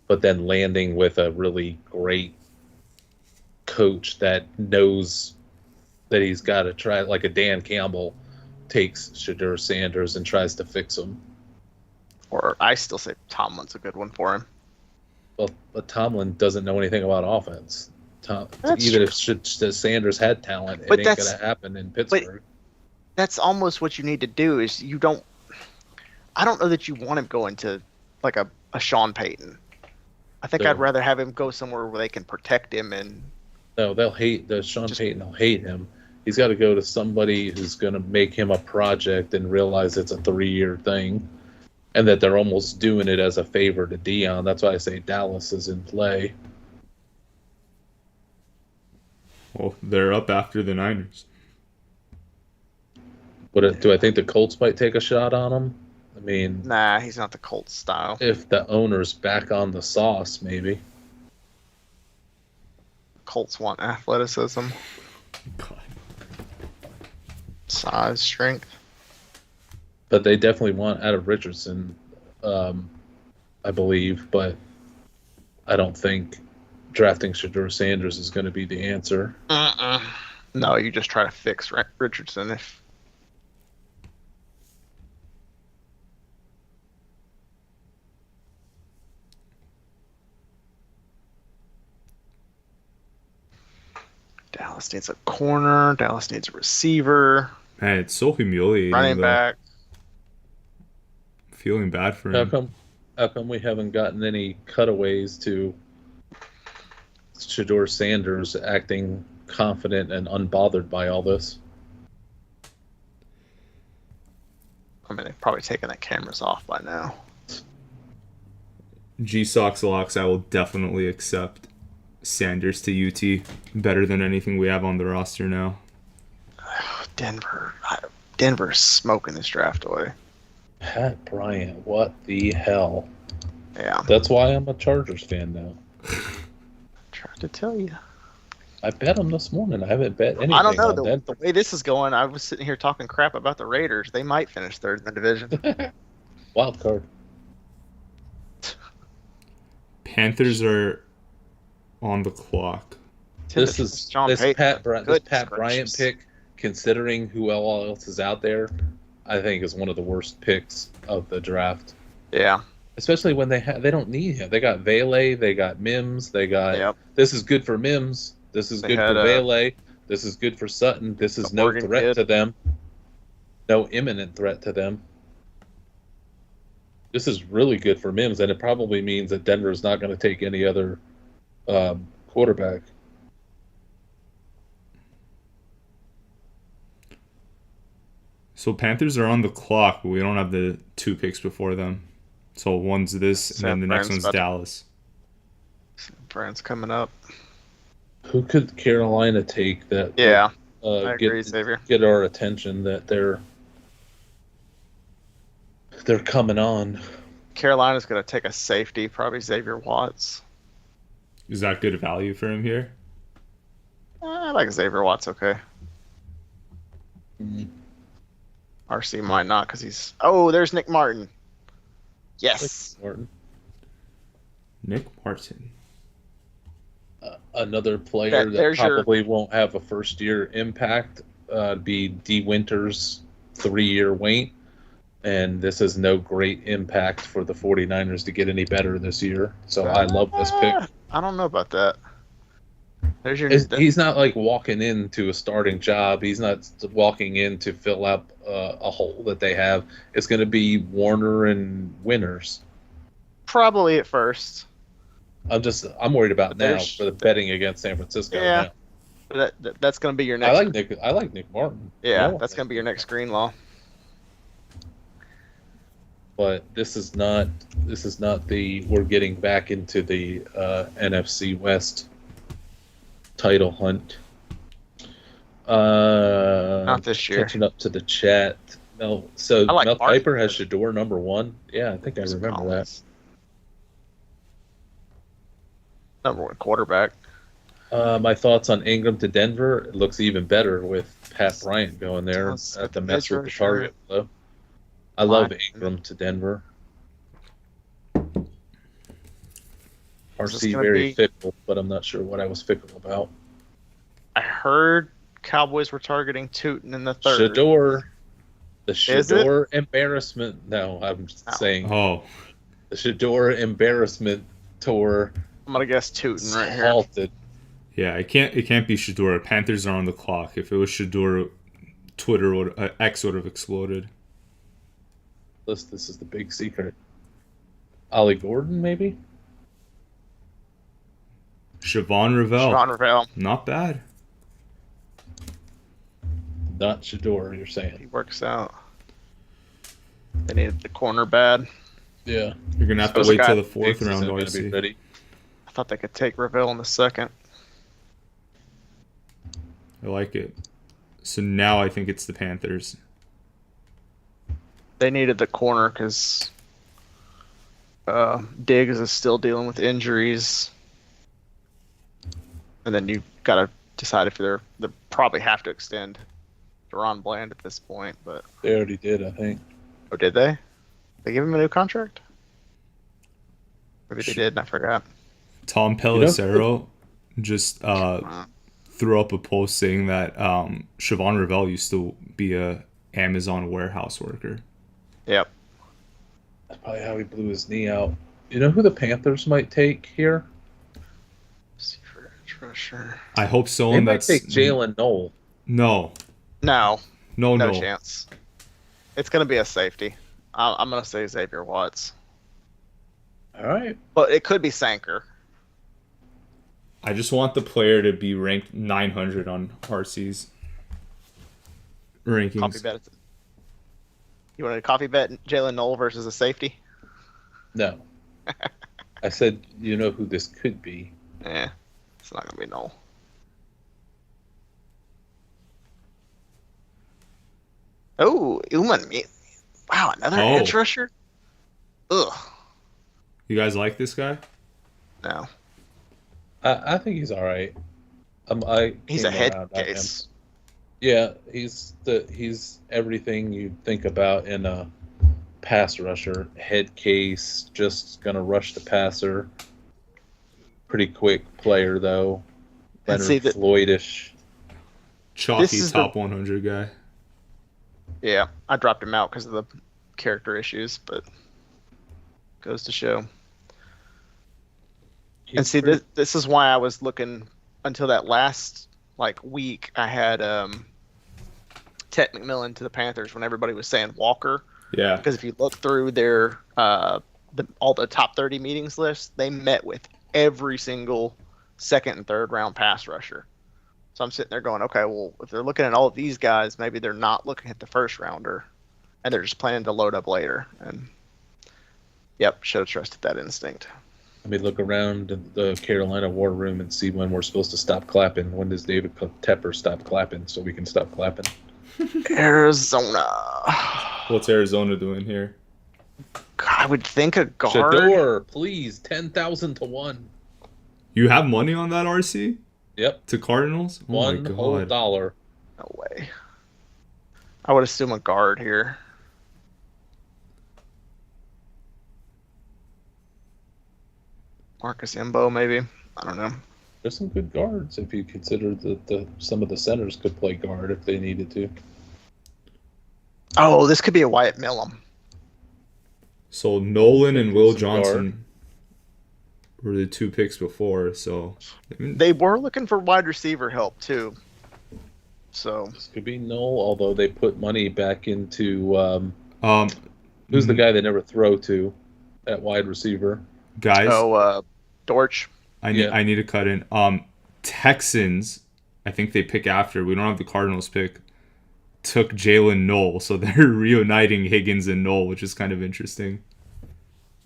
but then landing with a really great coach that knows that he's got to try, like a Dan Campbell takes Shedeur Sanders and tries to fix him. Or I still say Tomlin's a good one for him. Well, but Tomlin doesn't know anything about offense. That's even true. if Sanders had talent, it But ain't that's- going to happen in Pittsburgh. That's almost what you need to do. Is I don't know that you want him going to like a Sean Payton. I think So- I'd rather have him go somewhere where they can protect him and No, they'll hate Sean Payton. They'll hate him. He's got to go to somebody who's going to make him a project and realize it's a 3-year thing, and that they're almost doing it as a favor to Dion. That's why I say Dallas is in play. Well, they're up after the Niners. But do I think the Colts might take a shot on him? I mean, nah, he's not the Colts style. if the owner's back on the sauce, maybe. Colts want athleticism, God. size, strength. But they definitely want out of Richardson, I believe. But I don't think drafting Shedeur Sanders is going to be the answer. No, you just try to fix Richardson if. Dallas needs a corner. Dallas needs a receiver. Man, it's so humiliating. Running though. back. Feeling bad for him. How come we haven't gotten any cutaways to Shedeur Sanders acting confident and unbothered by all this? I mean, they've probably taken the cameras off by now. G-Sox locks, I will definitely accept Sanders to UT. Better than anything we have on the roster now. Denver's smoking this draft away. Pat Bryant, what the hell? Yeah. That's why I'm a Chargers fan now. Tried to tell you. I bet them this morning. I haven't bet anything. I don't know. on The Denver. way this is going, I was sitting here talking crap about the Raiders. They might finish third in the division. Wild card. Panthers are on the clock. This is Sean this Payton. Pat Bryant gracious. pick, considering who else is out there, I think is one of the worst picks of the draft. Yeah. Especially when they don't need him. They got Vele, they got Mims, they got. Yep. This is good for Mims. This is They good had, for Vele. This is good for Sutton. This is the no Oregon threat kid. to them. No imminent threat to them. This is really good for Mims, and it probably means that Denver's not going to take any other quarterback. So Panthers are on the clock, but we don't have the 2 picks before them. So one's this, and then the next one's Dallas. Brand's coming up. Who could Carolina take that? Yeah. I agree, get Xavier. get our attention that they're coming on. Carolina's going to take a safety, probably Xavier Watts. Is that good value for him here? I like Xavier Watts, okay. Mm. RC might not because he's... Oh, there's Nick Martin. Yes. Nick Martin. Another player that probably won't have a first-year impact be D. Winters' 3-year wait. And this is no great impact for the 49ers to get any better this year. So I love this pick. I don't know about that. There's your. He's not like walking into a starting job. He's not walking in to fill up a hole that they have. It's going to be Warner and Winters. Probably at first. I'm worried about now for the betting against San Francisco. Yeah. Now. That's going to be your next. I like Nick Martin. Yeah, that's going to be your next Greenlaw. But this is not the we're getting back into the NFC West title hunt. Not this year. Catching up to the chat. Mel Kiper has Shador number 1. Yeah, I think I remember that. Number 1 quarterback. My thoughts on Ingram to Denver. It looks even better with Pat Bryant going there at the mess with the target. Though. I love Ingram to Denver. RC very fickle, but I'm not sure what I was fickle about. I heard Cowboys were targeting Tootin in the 3rd. Shador. The Shador embarrassment. No, I'm saying the Shador embarrassment tour. I'm gonna guess Tootin right here. Halted. Yeah, it can't be Shador. Panthers are on the clock. If it was Shador, X would have exploded. This is the big secret. Ollie Gordon, maybe? Siobhan Revell. Not bad. Not Shador, you're saying. He works out. They needed the corner bad. Yeah. You're going to have to wait till the 4th round, RC. I thought they could take Revell in the 2nd. I like it. So now I think it's the Panthers. They needed the corner because Diggs is still dealing with injuries. And then you got to decide if they probably have to extend Deron Bland at this point. But they already did, I think. Oh, did they? They give him a new contract? Maybe they did and I forgot. Tom Pelissero just threw up a post saying that Siobhan Revell used to be a Amazon warehouse worker. Yep. That's probably how he blew his knee out. You know who the Panthers might take here? Sure. I hope so. They might take Jalen Noel. No chance. It's going to be a safety. I'm going to say Xavier Watts. All right. But it could be Sanker. I just want the player to be ranked 900 on RC's rankings. Copy bet. You want to copy bet Jalen Noel versus a safety? No. I said, you know who this could be. Yeah, it's not going to be Noel. Oh, Uman. Wow, another edge rusher? Ugh. You guys like this guy? No. I think he's all right. He's a head case. Yeah, he's everything you think about in a pass rusher. Head case, just gonna rush the passer. Pretty quick player though. Leonard Floyd-ish. Chalky top 100 guy. Yeah, I dropped him out because of the character issues, but goes to show. And see, this is why I was looking until that last week. I had Ted McMillan to the Panthers when everybody was saying Walker. Yeah. Because if you look through their all the top 30 meetings list, they met with every single 2nd and 3rd round pass rusher. So I'm sitting there going, okay, well, if they're looking at all of these guys, maybe they're not looking at the 1st rounder, and they're just planning to load up later. And yep, should have trusted that instinct. Let me look around the Carolina war room and see when we're supposed to stop clapping. When does David Tepper stop clapping so we can stop clapping? Arizona. What's Arizona doing here? God, would think a guard. Shador, please, 10,000 to 1. You have money on that, RC? Yep. To Cardinals? Oh my One whole god. dollar. No way. I would assume a guard here. Marcus Imbo, maybe. I don't know. There's some good guards if you consider that some of the centers could play guard if they needed to. Oh, this could be a Wyatt Millum. So Nolan and Will Some Johnson were the 2 picks before, so They were looking for wide receiver help too. So This could be Noel, although they put money back into who's the Mm-hmm. guy they never throw to at wide receiver? guys, Dortch. I need to cut in. Texans, I think they pick after. We don't have the Cardinals pick. Took Jalen Knoll, so they're reuniting Higgins and Knoll, which is kind of interesting.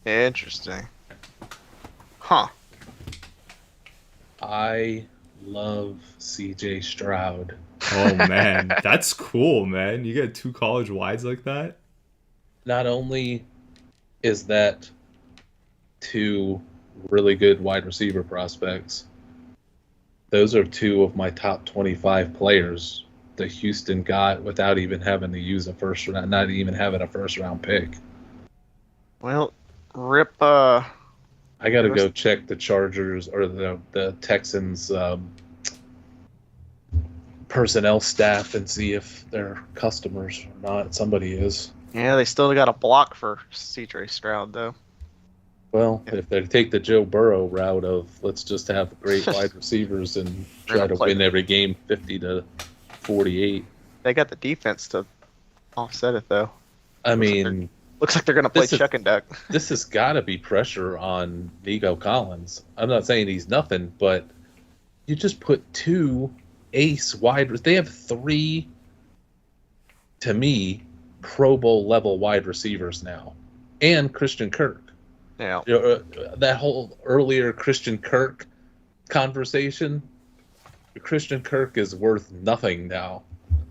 Interesting. Huh. I love CJ Stroud. Oh man, that's cool, man. You get 2 college wides like that. Not only is that 2 really good wide receiver prospects, those are 2 of my top 25 players that Houston got without even having to use a first round, not even having a first round pick. Well, rip. I got to go check the Chargers or the Texans personnel staff and see if they're customers or not. Somebody is. Yeah, they still got a block for CJ Stroud though. Well, if they take the Joe Burrow route of let's just have great wide receivers and try to win every game 50-48. They got the defense to offset it though. I mean, Looks like they're going to play This is- check and duck. this has got to be pressure on Nico Collins. I'm not saying he's nothing, but you just put 2 ace wide. They have 3, to me, Pro Bowl level wide receivers now, and Christian Kirk. Yeah. You know, that whole earlier Christian Kirk conversation. Christian Kirk is worth nothing now.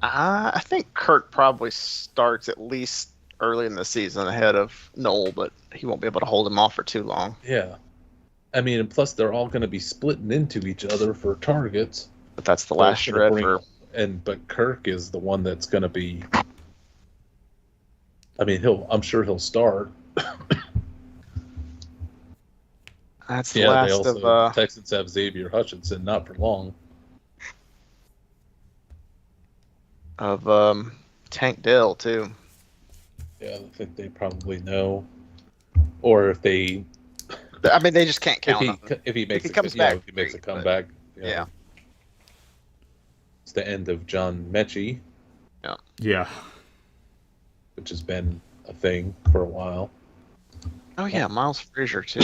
I think Kirk probably starts at least early in the season ahead of Noel, but he won't be able to hold him off for too long. Yeah. I mean, and plus they're all going to be splitting into each other for targets. But that's the last They're gonna shred bring- for. but Kirk is the one that's going to be. I mean, I'm sure he'll start. That's the Yeah, they last also of. Texans have Xavier Hutchinson, not for long. Tank Dell too. Yeah, I think they probably know, or if they I mean, they just can't count on him. if he makes he comes if back, he makes a great, but- comeback. Yeah. It's the end of John Mechie, Yeah. which has been a thing for a while. Oh yeah, Miles Frazier too.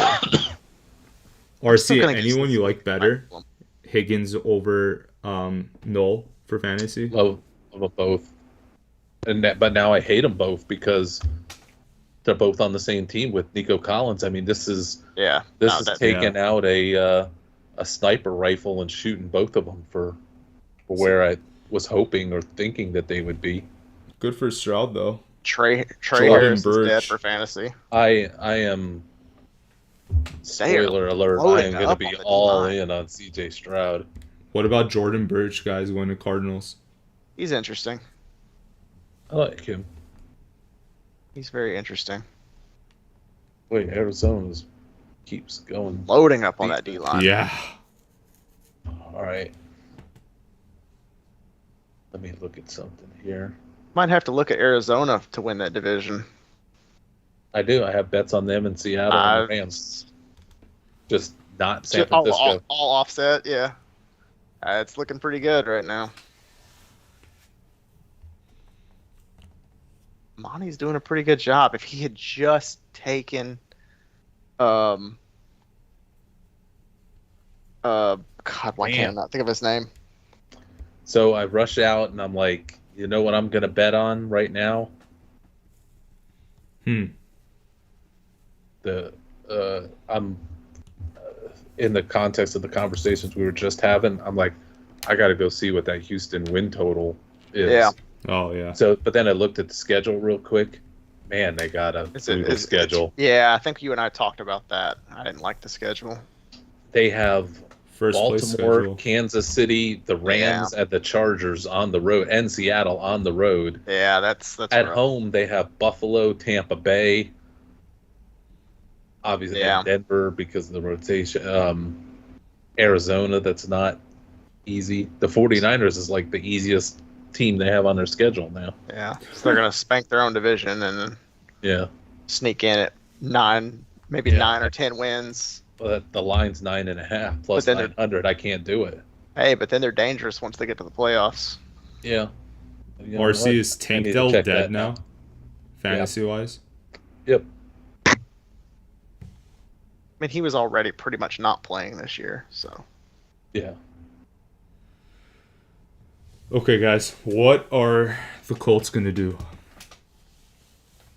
RC, gonna get anyone some- you like better? Higgins over Knoll for fantasy? Love them both, but now I hate them both because they're both on the same team with Nico Collins. I mean, this is Yeah. taking out a sniper rifle and shooting both of them for where I was hoping or thinking that they would be. Good for Stroud though. Trey Jordan Harris is Birch. dead for fantasy. I am. Spoiler alert! I loading am going to up be on the all D-line. in on CJ Stroud. What about Jordan Birch, guys, going to Cardinals? He's interesting. I like him. He's very interesting. Wait, Arizona keeps going. Loading up on that D line. Yeah. All right. Let me look at something here. Might have to look at Arizona to win that division. I do. I have bets on them in Seattle and the Rams. Just not San Francisco. All offset, yeah. It's looking pretty good right now. Monty's doing a pretty good job. If he had just taken, God, why can't I not think of his name? So I rush out and I'm like, you know what I'm going to bet on right now? I'm in the context of the conversations we were just having. I'm like, I got to go see what that Houston win total is. Yeah. Oh yeah. So, but then I looked at the schedule real quick. Man, they got a Is brutal schedule. Yeah, I think you and I talked about that. I didn't like the schedule. They have First place Baltimore, schedule. Kansas City, the Rams, and the Chargers on the road, and Seattle on the road. Yeah, that's At rough. home, they have Buffalo, Tampa Bay, obviously, and Denver because of the rotation. Arizona, that's not easy. The 49ers is like the easiest team they have on their schedule now. Yeah, so they're gonna spank their own division and then sneak in at 9 or 10 wins. But the line's 9.5 plus 900. I can't do it. Hey, but then they're dangerous once they get to the playoffs. Yeah. RC is Tank Dell dead now, fantasy wise. Yep. I mean, he was already pretty much not playing this year, so. Yeah. Okay, guys, what are the Colts gonna do?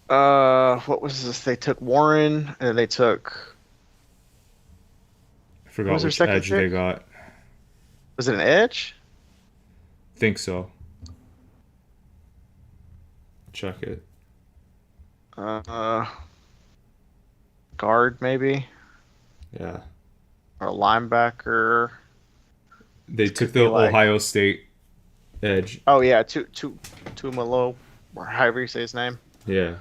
What was this? They took Warren, and they took. I forgot which edge they got. Was it an edge? Think so. Check it. Guard maybe. Yeah. Or a linebacker. They took the Ohio State edge. Oh yeah, Tumalo, or however you say his name. Yeah.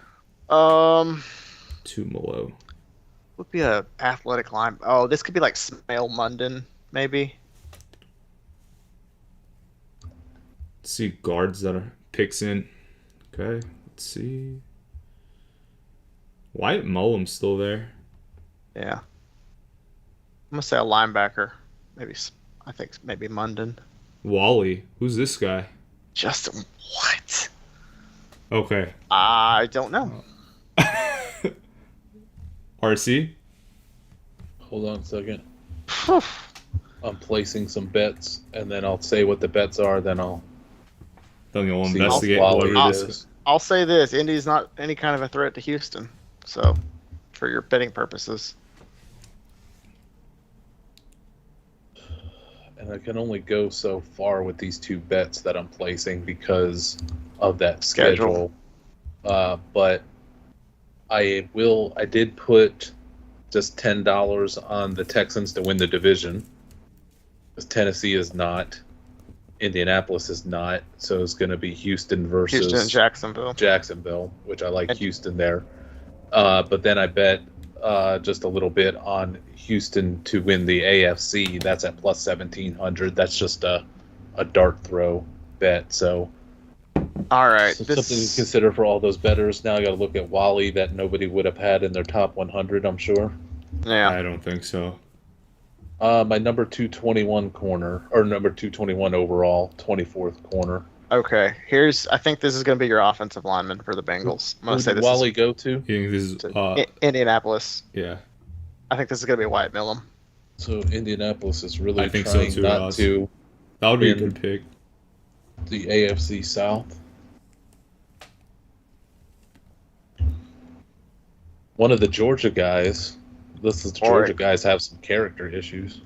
Tumalo. Would be a athletic line. Oh, this could be like Smail Munden, maybe. Let's see guards that are picks in. Okay, let's see. Wyatt Mullum's still there. Yeah. I'm gonna say a linebacker. I think maybe Munden. Wally. Who's this guy? Justin. What? Okay. I don't know. RC? Hold on a second. I'm placing some bets, and then I'll say what the bets are, then I'll investigate whatever this is. I'll say this. Indy's not any kind of a threat to Houston. So, for your betting purposes. And I can only go so far with these two bets that I'm placing because of that schedule. But I did put just $10 on the Texans to win the division. Because Tennessee is not. Indianapolis is not. So it's going to be Houston versus Houston and Jacksonville. Jacksonville, which I like Houston there. But then I bet just a little bit on Houston to win the AFC. That's at plus 1,700. That's just a dart throw bet. So, all right, something to consider for all those bettors. Now I got to look at Wally that nobody would have had in their top 100. I'm sure. Yeah, I don't think so. My number 221 corner, or number 221 overall, 24th corner. Okay, I think this is going to be your offensive lineman for the Bengals. I'm going to say this. Wally go to? You think this is Indianapolis. Yeah. I think this is going to be Wyatt Millum. So Indianapolis is really I think trying so too, not to. That would be a good pick. The AFC South. One of the Georgia guys. The Georgia guys have some character issues.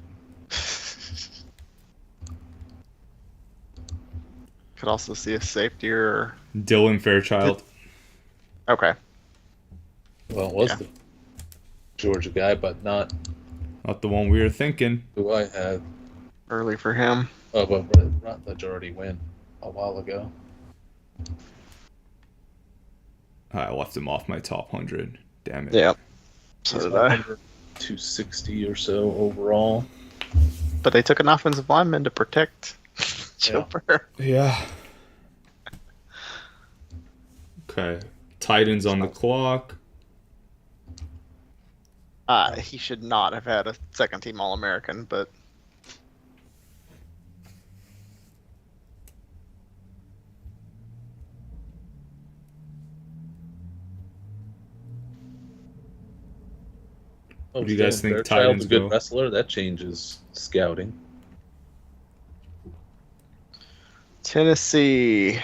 Could also see a safety or Dylan Fairchild. Okay. Well, it was the Georgia guy, but not the one we were thinking. Who I had early for him. Oh, but Rutledge already went a while ago. I left him off my top 100. Damn it. Yeah. So did I. 260 or so overall. But they took an offensive lineman to protect Chopper. Yeah. Okay. Titans on the clock. He should not have had a second-team All-American, but... What do you guys think? Titans a good wrestler. That changes scouting. Tennessee.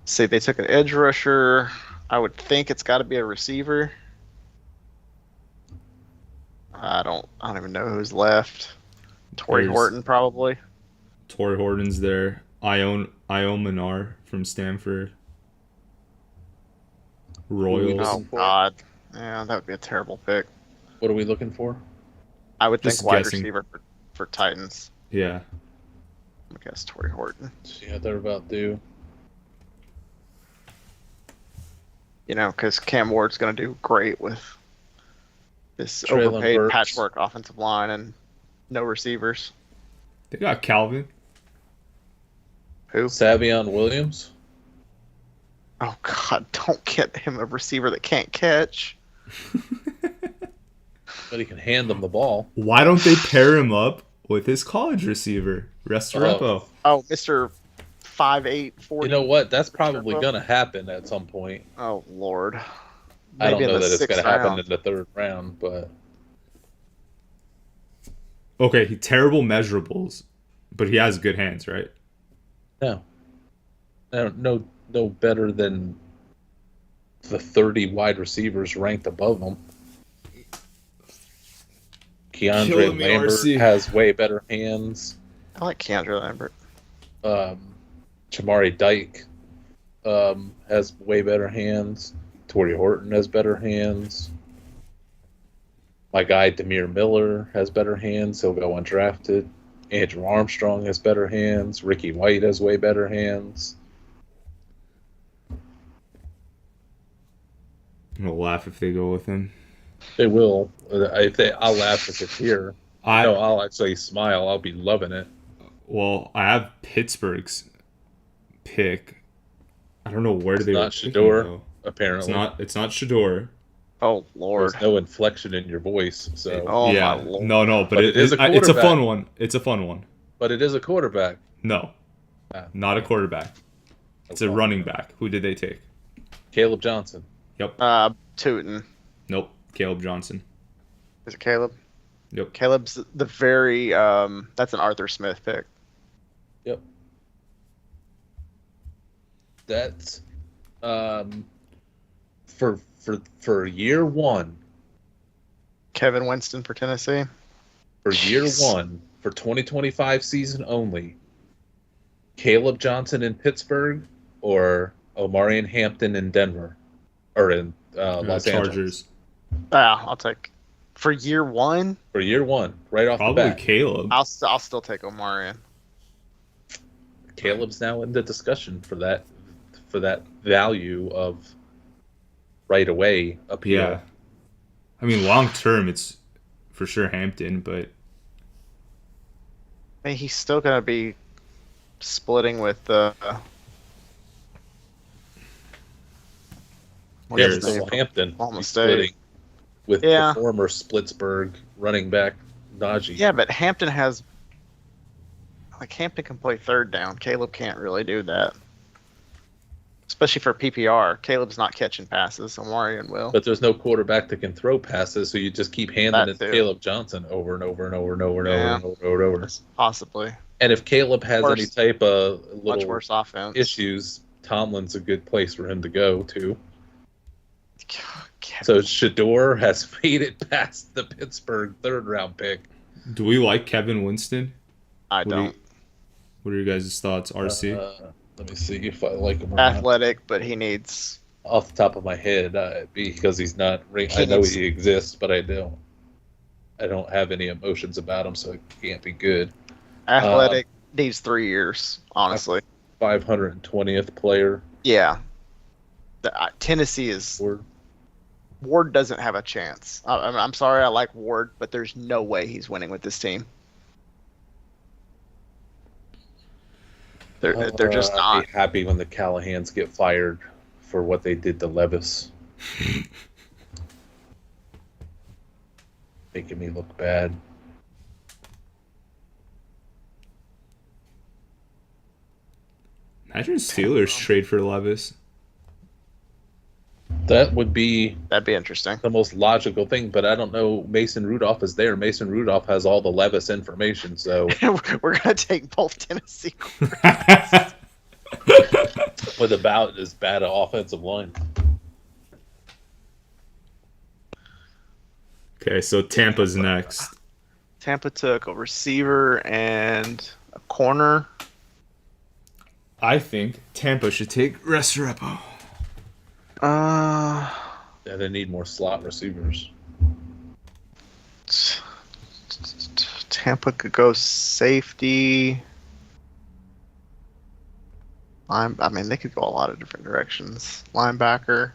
See, they took an edge rusher. I would think it's got to be a receiver. I don't even know who's left. Torrey Horton probably. Torrey Horton's there. Iomanar from Stanford. Royals. Oh God, yeah, that would be a terrible pick. What are we looking for? I would Just think wide guessing. receiver for Titans. Yeah. I guess Torrey Horton. See how they're about due. You know, because Cam Ward's going to do great with this Traylon overpaid Burks. patchwork offensive line and no receivers. They got Calvin. Who? Savion Williams. Oh God, don't get him a receiver that can't catch. But he can hand them the ball. Why don't they pair him up with his college receiver, Restrepo? Oh, Mr. 5'8", 40. You know what? That's probably Restrepo? going to happen at some point. Oh Lord. I don't Maybe in know the that it's going sixth to happen round. in the third round, but Okay, he terrible measurables, but he has good hands, right? no better than the 30 wide receivers ranked above him. Keandre Killing me, Lambert RC. has way better hands. I like Keandre Lambert. Chamari Dyke has way better hands. Torrey Horton has better hands. My guy Demir Miller has better hands. He'll go undrafted. Andrew Armstrong has better hands. Ricky White has way better hands. I'm gonna laugh if they go with him. They will. I'll laugh if it's here. I'll actually smile. I'll be loving it. Well, I have Pittsburgh's pick. I don't know where It's they were not picking, Shador, though. apparently. It's not Shador. Oh Lord. There's no inflection in your voice, so. Oh yeah. my Lord. No, but But it is a it's a quarterback. fun one. It's a fun one. But it is a quarterback. No, not a quarterback. It's a running back. Who did they take? Caleb Johnson. Yep. Tootin. Nope. Caleb Johnson. Is it Caleb? Yep. Caleb's the very that's an Arthur Smith pick. Yep. That's for year one. Kevin Winston for Tennessee. For year Jeez. one, for 2025 season only, Caleb Johnson in Pittsburgh or Omarion Hampton in Denver or in Los Angeles. Chargers. I'll take for year one. For year one, right off Probably the bat. Caleb. I'll still take Omarion. Caleb's now in the discussion for that value of right away appeal. Yeah. I mean, long term, it's for sure Hampton, but I mean, he's still gonna be splitting with what's his Bears. name? Hampton Almost splitting with Yeah. the former Splitsburg running back Najee. Yeah, but Hampton Hampton can play third down. Caleb can't really do that. Especially for PPR. Caleb's not catching passes, so Omarion will. But there's no quarterback that can throw passes, so you just keep handing That it to too. Caleb Johnson over and over and over and over and Yeah. over and over and over. Possibly. And if Caleb has Worse. any type of Much little worse offense. issues, Tomlin's a good place for him to go to. Kevin- So Shador has made it past the Pittsburgh third round pick. do we like Kevin Winston? I What do you- don't. What are your guys' thoughts, RC? Let me see if I like him or not. Athletic, but he needs. Off the top of my head, because he's not. I He know needs- he exists, but I don't. I don't have any emotions about him, so it can't be good. Athletic needs 3 years, honestly. 520th player. Yeah. Tennessee is. Or Ward doesn't have a chance. I'm sorry, I like Ward, but there's no way he's winning with this team. They're just I'd not. be happy when the Callahans get fired for what they did to Levis. Making me look bad. Imagine Steelers trade for Levis. That would be That'd be interesting. the most logical thing, but I don't know. Mason Rudolph is there. Mason Rudolph has all the Levis information, so We're gonna take both Tennessee. with about as bad an offensive line. Okay, so Tampa's next. Tampa took a receiver and a corner. I think Tampa should take Restrepo. Uh, Yeah, they need more slot receivers. Tampa could go safety. I mean, they could go a lot of different directions. Linebacker.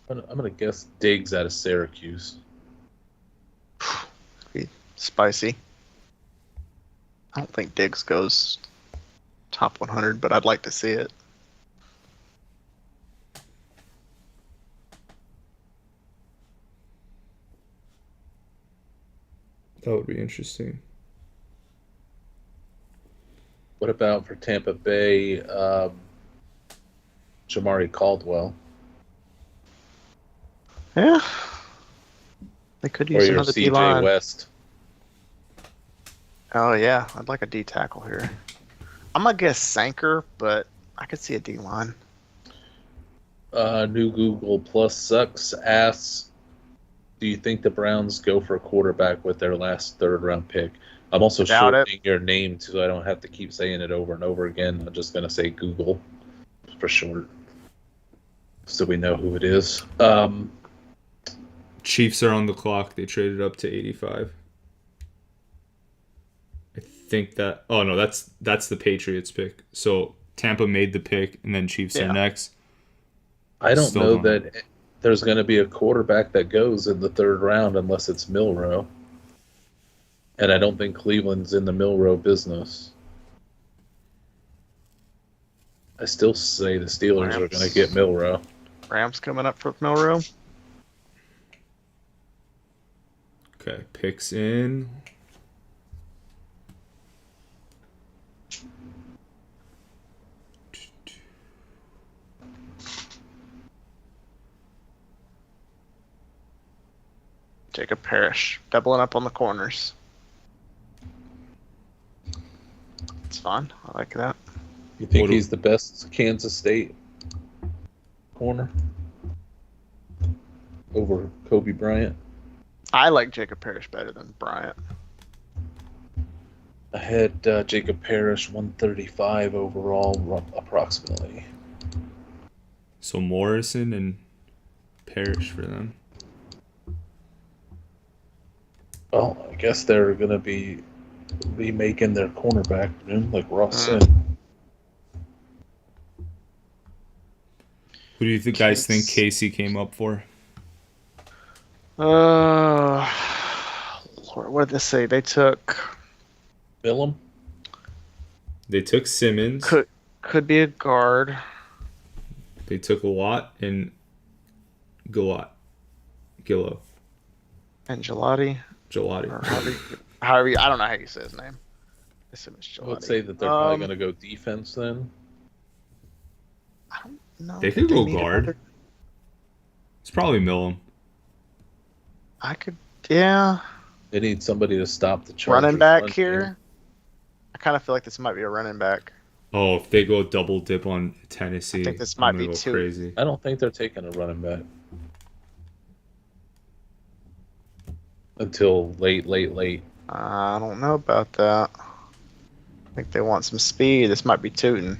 I'm gonna guess Diggs out of Syracuse. Be spicy. I don't think Diggs goes top 100, but I'd like to see it. That would be interesting. What about for Tampa Bay, Jamari Caldwell? Yeah. They could Or use your another CJ D-line. West? Oh, yeah. I'd like a D tackle here. I'm going to guess Sanker, but I could see a D-line. New Google Plus Sucks asks, do you think the Browns go for a quarterback with their last third-round pick? I'm also Doubt it. shortening your name so I don't have to keep saying it over and over again. I'm just going to say Google for short, so we know who it is. Chiefs are on the clock. They traded up to 85. I think that. Oh no, that's the Patriots pick. So Tampa made the pick, and then Chiefs are next. I don't Still know don't know. that there's going to be a quarterback that goes in the third round unless it's Milroe. And I don't think Cleveland's in the Milroe business. I still say the Steelers are going to get Milroe. Rams coming up for Milroe. Okay, picks in. Jacob Parrish, doubling up on the corners. It's fun. I like that. You think he's the best Kansas State corner over Kobe Bryant? I like Jacob Parrish better than Bryant. I had Jacob Parrish 135 overall, approximately. So Morrison and Parrish for them. Well, I guess they're going to be remaking their cornerback room like Ross said. Who do you guys think Casey came up for? Lord, what did they say? They took Billum? They took Simmons. Could be a guard. They took Watt and Gillo. And Gelati. Or however I don't know how you say his name. I assume it's Gelati. I would say that they're probably going to go defense then. I don't know. They could go guard. It's probably Millum. Yeah. They need somebody to stop the Chargers. Running back here. I kind of feel like this might be a running back. Oh, if they go double dip on Tennessee, I think this might be too crazy. I don't think they're taking a running back until late. I don't know about that. I think they want some speed. This might be tooting.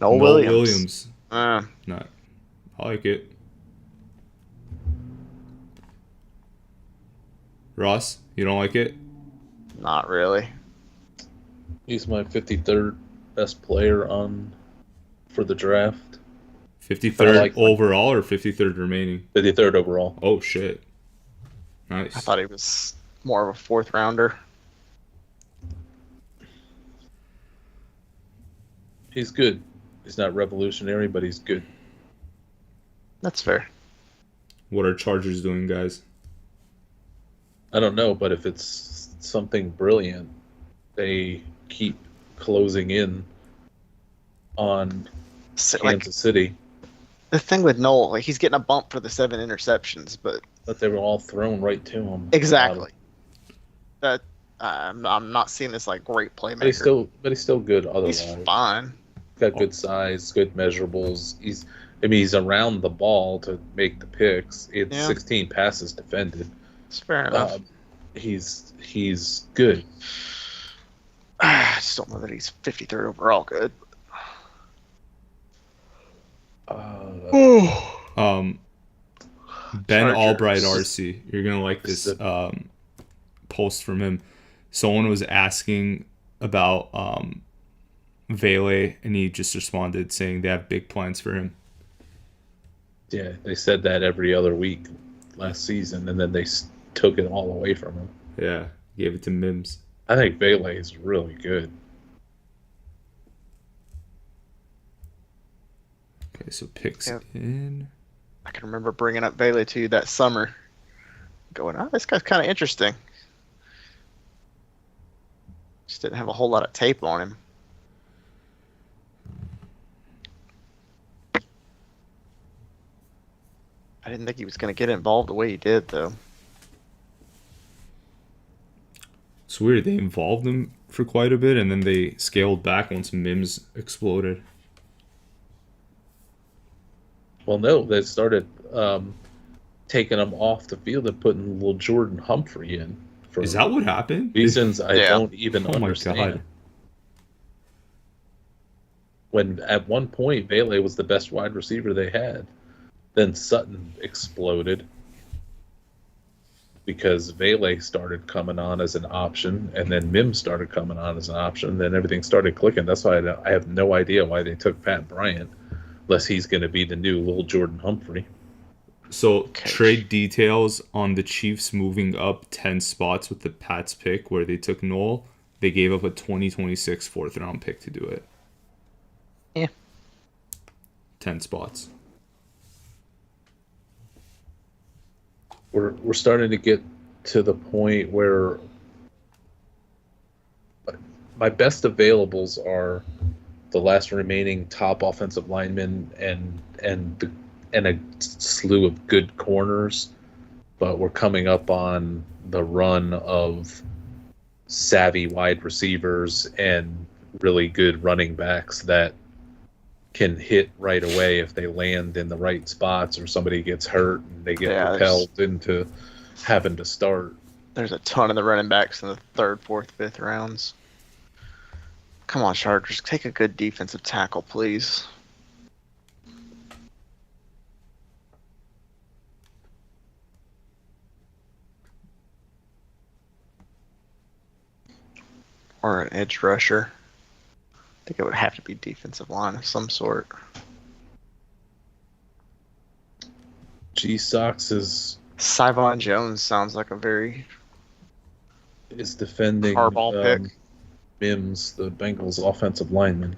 Noel Williams. No, I like it. Ross, you don't like it? Not really. He's my 53rd best player for the draft. 53rd overall or 53rd remaining? 53rd overall. Oh, shit. Nice. I thought he was more of a fourth rounder. He's good. He's not revolutionary, but he's good. That's fair. What are Chargers doing, guys? I don't know, but if it's something brilliant, they keep closing in on Kansas City. The thing with Noel, he's getting a bump for the 7 interceptions, but they were all thrown right to him. Exactly. That I'm not seeing this great playmaker. But he's still good otherwise. He's fine. Got good size, good measurables. He's around the ball to make the picks. It's 16 passes defended. It's fair enough. he's good. I just don't know that he's 53rd overall good. Ben Chargers. Albright, RC. You're gonna like this post from him. Someone was asking about Vele, and he just responded saying they have big plans for him. Yeah, they said that every other week last season, and then they took it all away from him. Yeah, gave it to Mims. I think Vele is really good. Okay, so picks in. I can remember bringing up Bailey to you that summer, going, "Oh, this guy's kind of interesting." Just didn't have a whole lot of tape on him. I didn't think he was going to get involved the way he did, though. It's weird. They involved him for quite a bit, and then they scaled back once Mims exploded. Well, no, they started taking him off the field and putting little Jordan Humphrey in. For Is that what happened? Reasons I don't even understand. My God. When at one point Vele was the best wide receiver they had, then Sutton exploded because Vele started coming on as an option, and then Mims started coming on as an option, and then everything started clicking. That's why I have no idea why they took Pat Bryant, unless he's going to be the new little Jordan Humphrey. So trade details on the Chiefs moving up 10 spots with the Pats pick where they took Noel. They gave up a 2026 fourth round pick to do it. Yeah. 10 spots. We're starting to get to the point where my best availables are the last remaining top offensive linemen and a slew of good corners, but we're coming up on the run of savvy wide receivers and really good running backs that can hit right away if they land in the right spots or somebody gets hurt and they get propelled into having to start. There's a ton of the running backs in the 3rd, 4th, 5th rounds. Come on, Chargers. Take a good defensive tackle, please. Or an edge rusher. I think it would have to be defensive line of some sort. G-Sox is Syvon Jones sounds like a very defending hardball pick. Mims, the Bengals offensive lineman.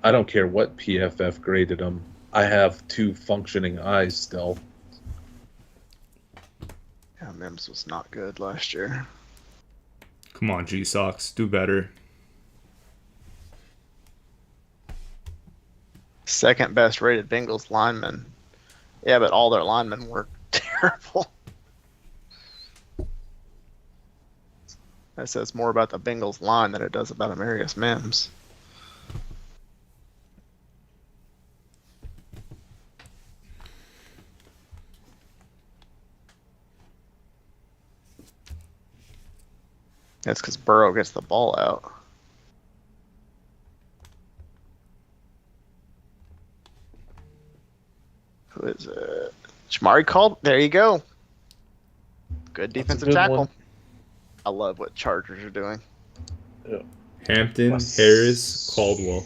I don't care what PFF graded him. I have 2 functioning eyes still. Yeah, Mims was not good last year. Come on, G-Sox. Do better. 2nd best rated Bengals lineman. Yeah, but all their linemen were terrible. That says more about the Bengals line than it does about Amarius Mims. That's because Burrow gets the ball out. Who is it? Shamari called. There you go. Good defensive tackle. One. I love what Chargers are doing. Yeah. Hampton, Harris, Caldwell.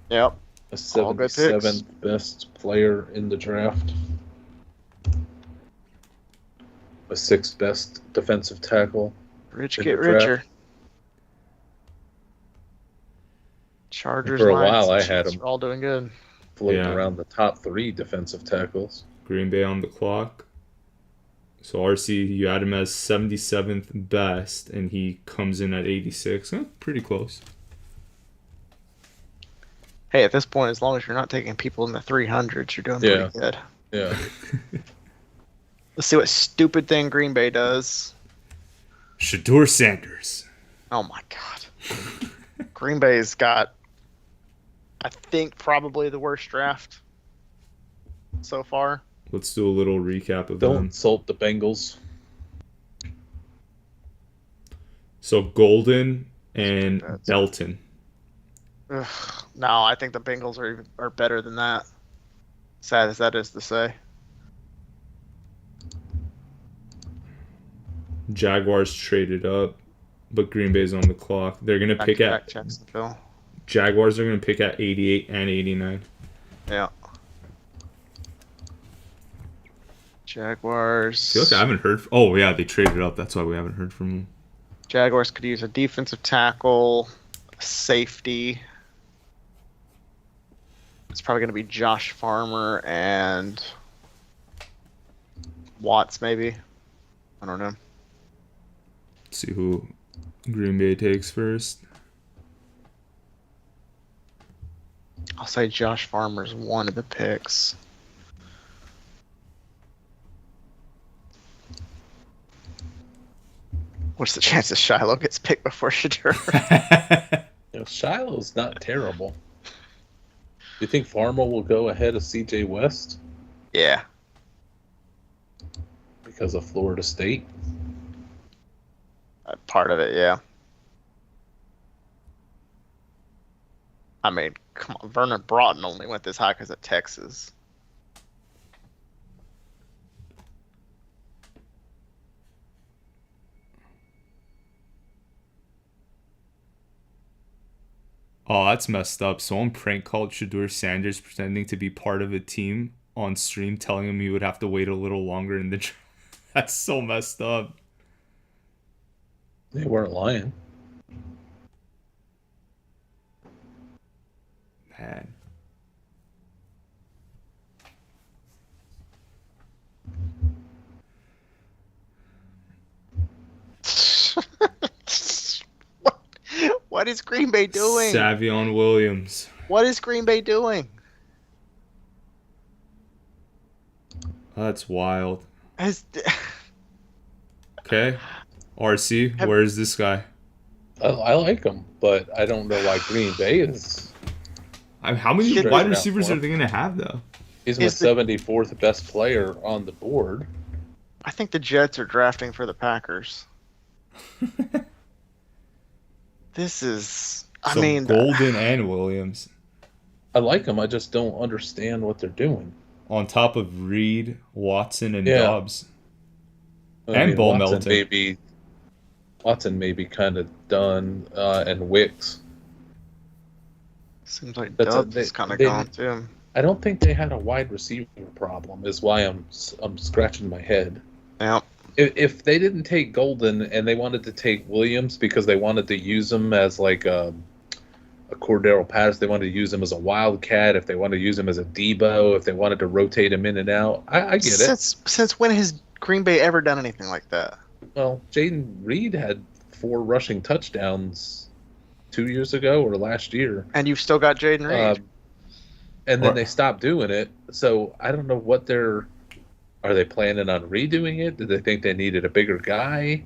Yep. A 77th best player in the draft. A 6th best defensive tackle. Rich get richer. Chargers. For a while, I had them all doing good. Floating around the top 3 defensive tackles. Green Bay on the clock. So RC, you had him as 77th best, and he comes in at 86. Pretty close. Hey, at this point, as long as you're not taking people in the 300s, you're doing pretty good. Yeah. Let's see what stupid thing Green Bay does. Shedeur Sanders. Oh my God. Green Bay's got, I think, probably the worst draft so far. Let's do a little recap of Don't them. insult the Bengals. So Golden and That's- Belton. Ugh, no, I think the Bengals are better than that. Sad as that is to say. Jaguars traded up, but Green Bay's on the clock. They're gonna pick Back-to-back at Jacksonville. Jaguars are gonna pick at 88 and 89. Yeah. I Jaguars. feel like I haven't heard. Oh yeah, they traded up. That's why we haven't heard from them. Jaguars could use a defensive tackle, a safety. It's probably going to be Josh Farmer and Watts, maybe. I don't know. Let's see who Green Bay takes first. I'll say Josh Farmer's one of the picks. What's the chances Shiloh gets picked before Shadur? Shiloh's not terrible. You think Farmer will go ahead of CJ West Yeah. because of Florida State? Part of it, yeah. I mean, come on. Vernon Broughton only went this high because of Texas. Oh, that's messed up. Someone prank called Shadur Sanders pretending to be part of a team on stream, telling him he would have to wait a little longer in the. That's so messed up. They weren't lying. Man. What is Green Bay doing? Savion Williams. What is Green Bay doing? That's wild. Has, Okay. RC, where's this guy? I like him, but I don't know why Green Bay is. How many Shit. wide receivers are they going to have, though? He's my Is the- 74th best player on the board. I think the Jets are drafting for the Packers. This is. I So mean, Golden and Williams. I like him. I just don't understand what they're doing. On top of Reed, Watson, and Yeah. Dobbs. I And mean, Bull Watson Melton. may be kind of done, and Wicks. seems like That's Dubs they- is kind of they- gone too. I don't think they had a wide receiver problem. Is why I'm scratching my head. Yeah. If they didn't take Golden and they wanted to take Williams because they wanted to use him as like a Cordero Patterson, they wanted to use him as a wildcat. If they wanted to use him as a Debo, if they wanted to rotate him in and out, I get it. Since when has Green Bay ever done anything like that? Well, Jaden Reed had 4 rushing touchdowns 2 years ago or last year. And you've still got Jaden Reed. And then they stopped doing it. So I don't know what are they planning on redoing it? Did they think they needed a bigger guy?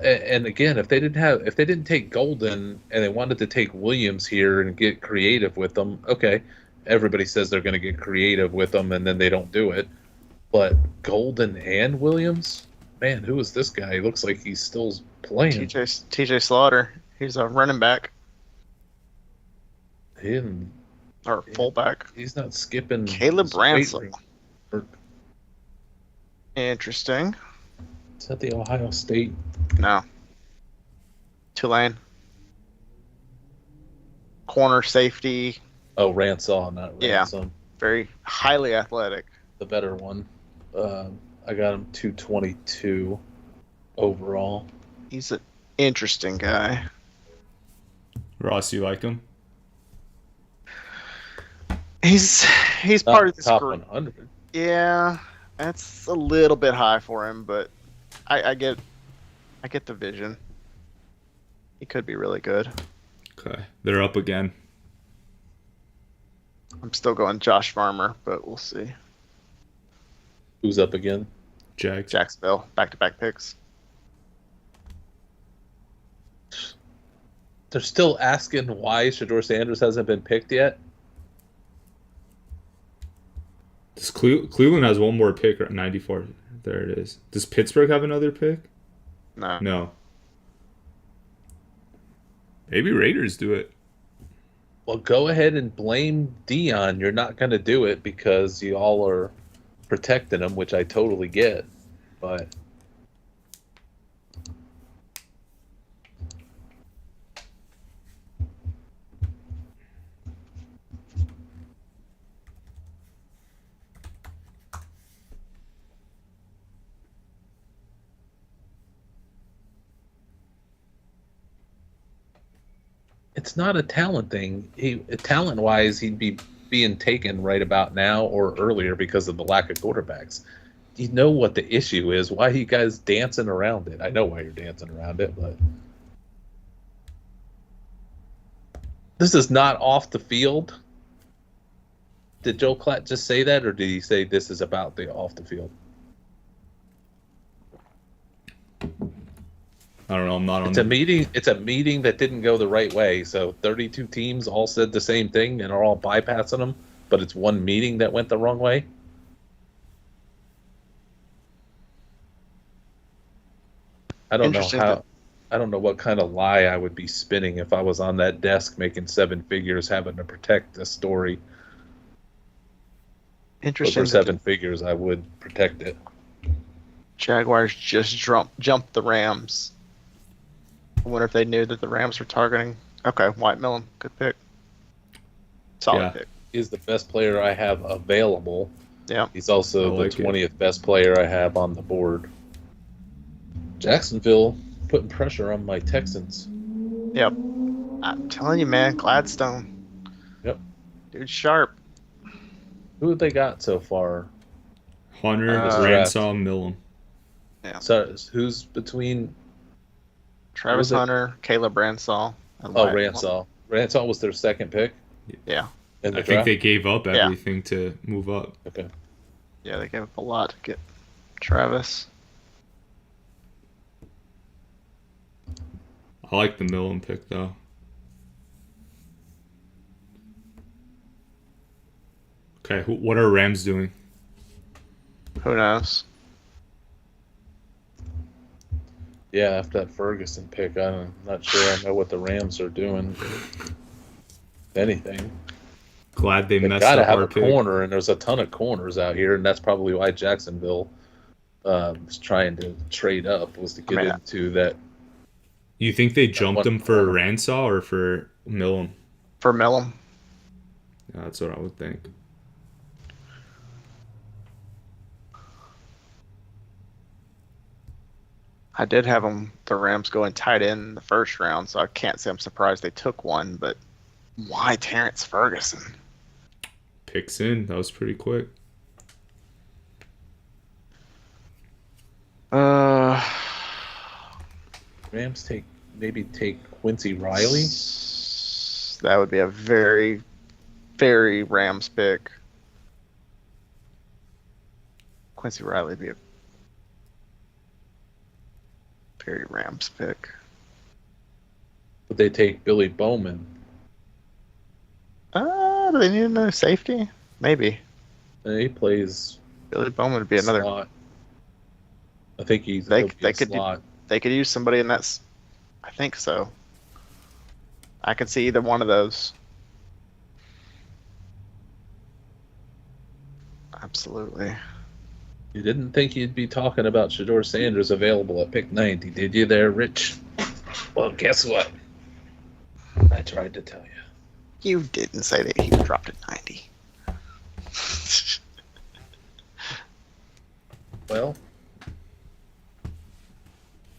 And again, if they didn't take Golden and they wanted to take Williams here and get creative with them, okay. Everybody says they're going to get creative with them and then they don't do it. But Golden and Williams, man, who is this guy? He looks like he's still playing. TJ Slaughter. He's a running back Him, or fullback. he's not skipping. Caleb his weight Ransel. room. Or- Interesting. Is that the Ohio State? No. Tulane. Corner safety. Oh, Ransall, not Yeah. Ransom. Very highly athletic. The better one. I got him 222 overall. He's an interesting guy. Ross, you like him? He's Not part of this top group. 100. Yeah, that's a little bit high for him, but I get the vision. He could be really good. Okay. They're up again. I'm still going Josh Farmer, but we'll see. Who's up again? Jags. Jacksonville, back-to-back picks. They're still asking why Shador Sanders hasn't been picked yet. Cleveland has one more pick at 94. There it is. Does Pittsburgh have another pick? No. No. Maybe Raiders do it. Well, go ahead and blame Dion. You're not going to do it because you all are protecting him, which I totally get. But it's not a talent thing. Talent-wise, he'd be being taken right about now or earlier because of the lack of quarterbacks. You know what the issue is. Why are you guys dancing around it? I know why you're dancing around it, but this is not off the field. Did Joe Klatt just say that, or did he say this is about the off the field? I don't know. I'm not on. It's a meeting that didn't go the right way. So 32 teams all said the same thing and are all bypassing them, but it's one meeting that went the wrong way. I don't know what kind of lie I would be spinning if I was on that desk making 7 figures, having to protect a story. Interesting. But for 7 figures, I would protect it. Jaguars just jumped the Rams. I wonder if they knew that the Rams were targeting. Okay, White Millen, good pick. Solid pick. He's the best player I have available. Yeah. He's also the 20th best player I have on the board. Jacksonville putting pressure on my Texans. Yep. I'm telling you, man, Gladstone. Yep. Dude, sharp. Who have they got so far? Hunter, Ransom, Millen. Yeah. So who's between Travis Hunter, Caleb Ransall. Ransall. Ransall was their second pick? Yeah. I think they gave up everything to move up. Okay. Yeah, they gave up a lot to get Travis. I like the Millen pick, though. Okay, what are Rams doing? Who knows? Yeah, after that Ferguson pick, I'm not sure I know what the Rams are doing. If anything. Glad they messed gotta up have our a pick. corner, and there's a ton of corners out here, and that's probably why Jacksonville was trying to trade up, was to get into that. You think they jumped him for Ransaw or for Millen? For Millen. Yeah, that's what I would think. I did have the Rams going tight end in the first round, so I can't say I'm surprised they took one, but why Terrence Ferguson? Picks in. That was pretty quick. Rams maybe take Quincy Riley. That would be a very, very Rams pick. Quincy Riley would be a very Rams pick. Would they take Billy Bowman? Do they need another safety? Maybe. He plays. Billy Bowman would be another. Slot. I think he's. They could use somebody in that. I think so. I could see either one of those. Absolutely. You didn't think you'd be talking about Shedeur Sanders available at pick 90, did you there, Rich? Well, guess what? I tried to tell you. You didn't say that he dropped at 90. Well,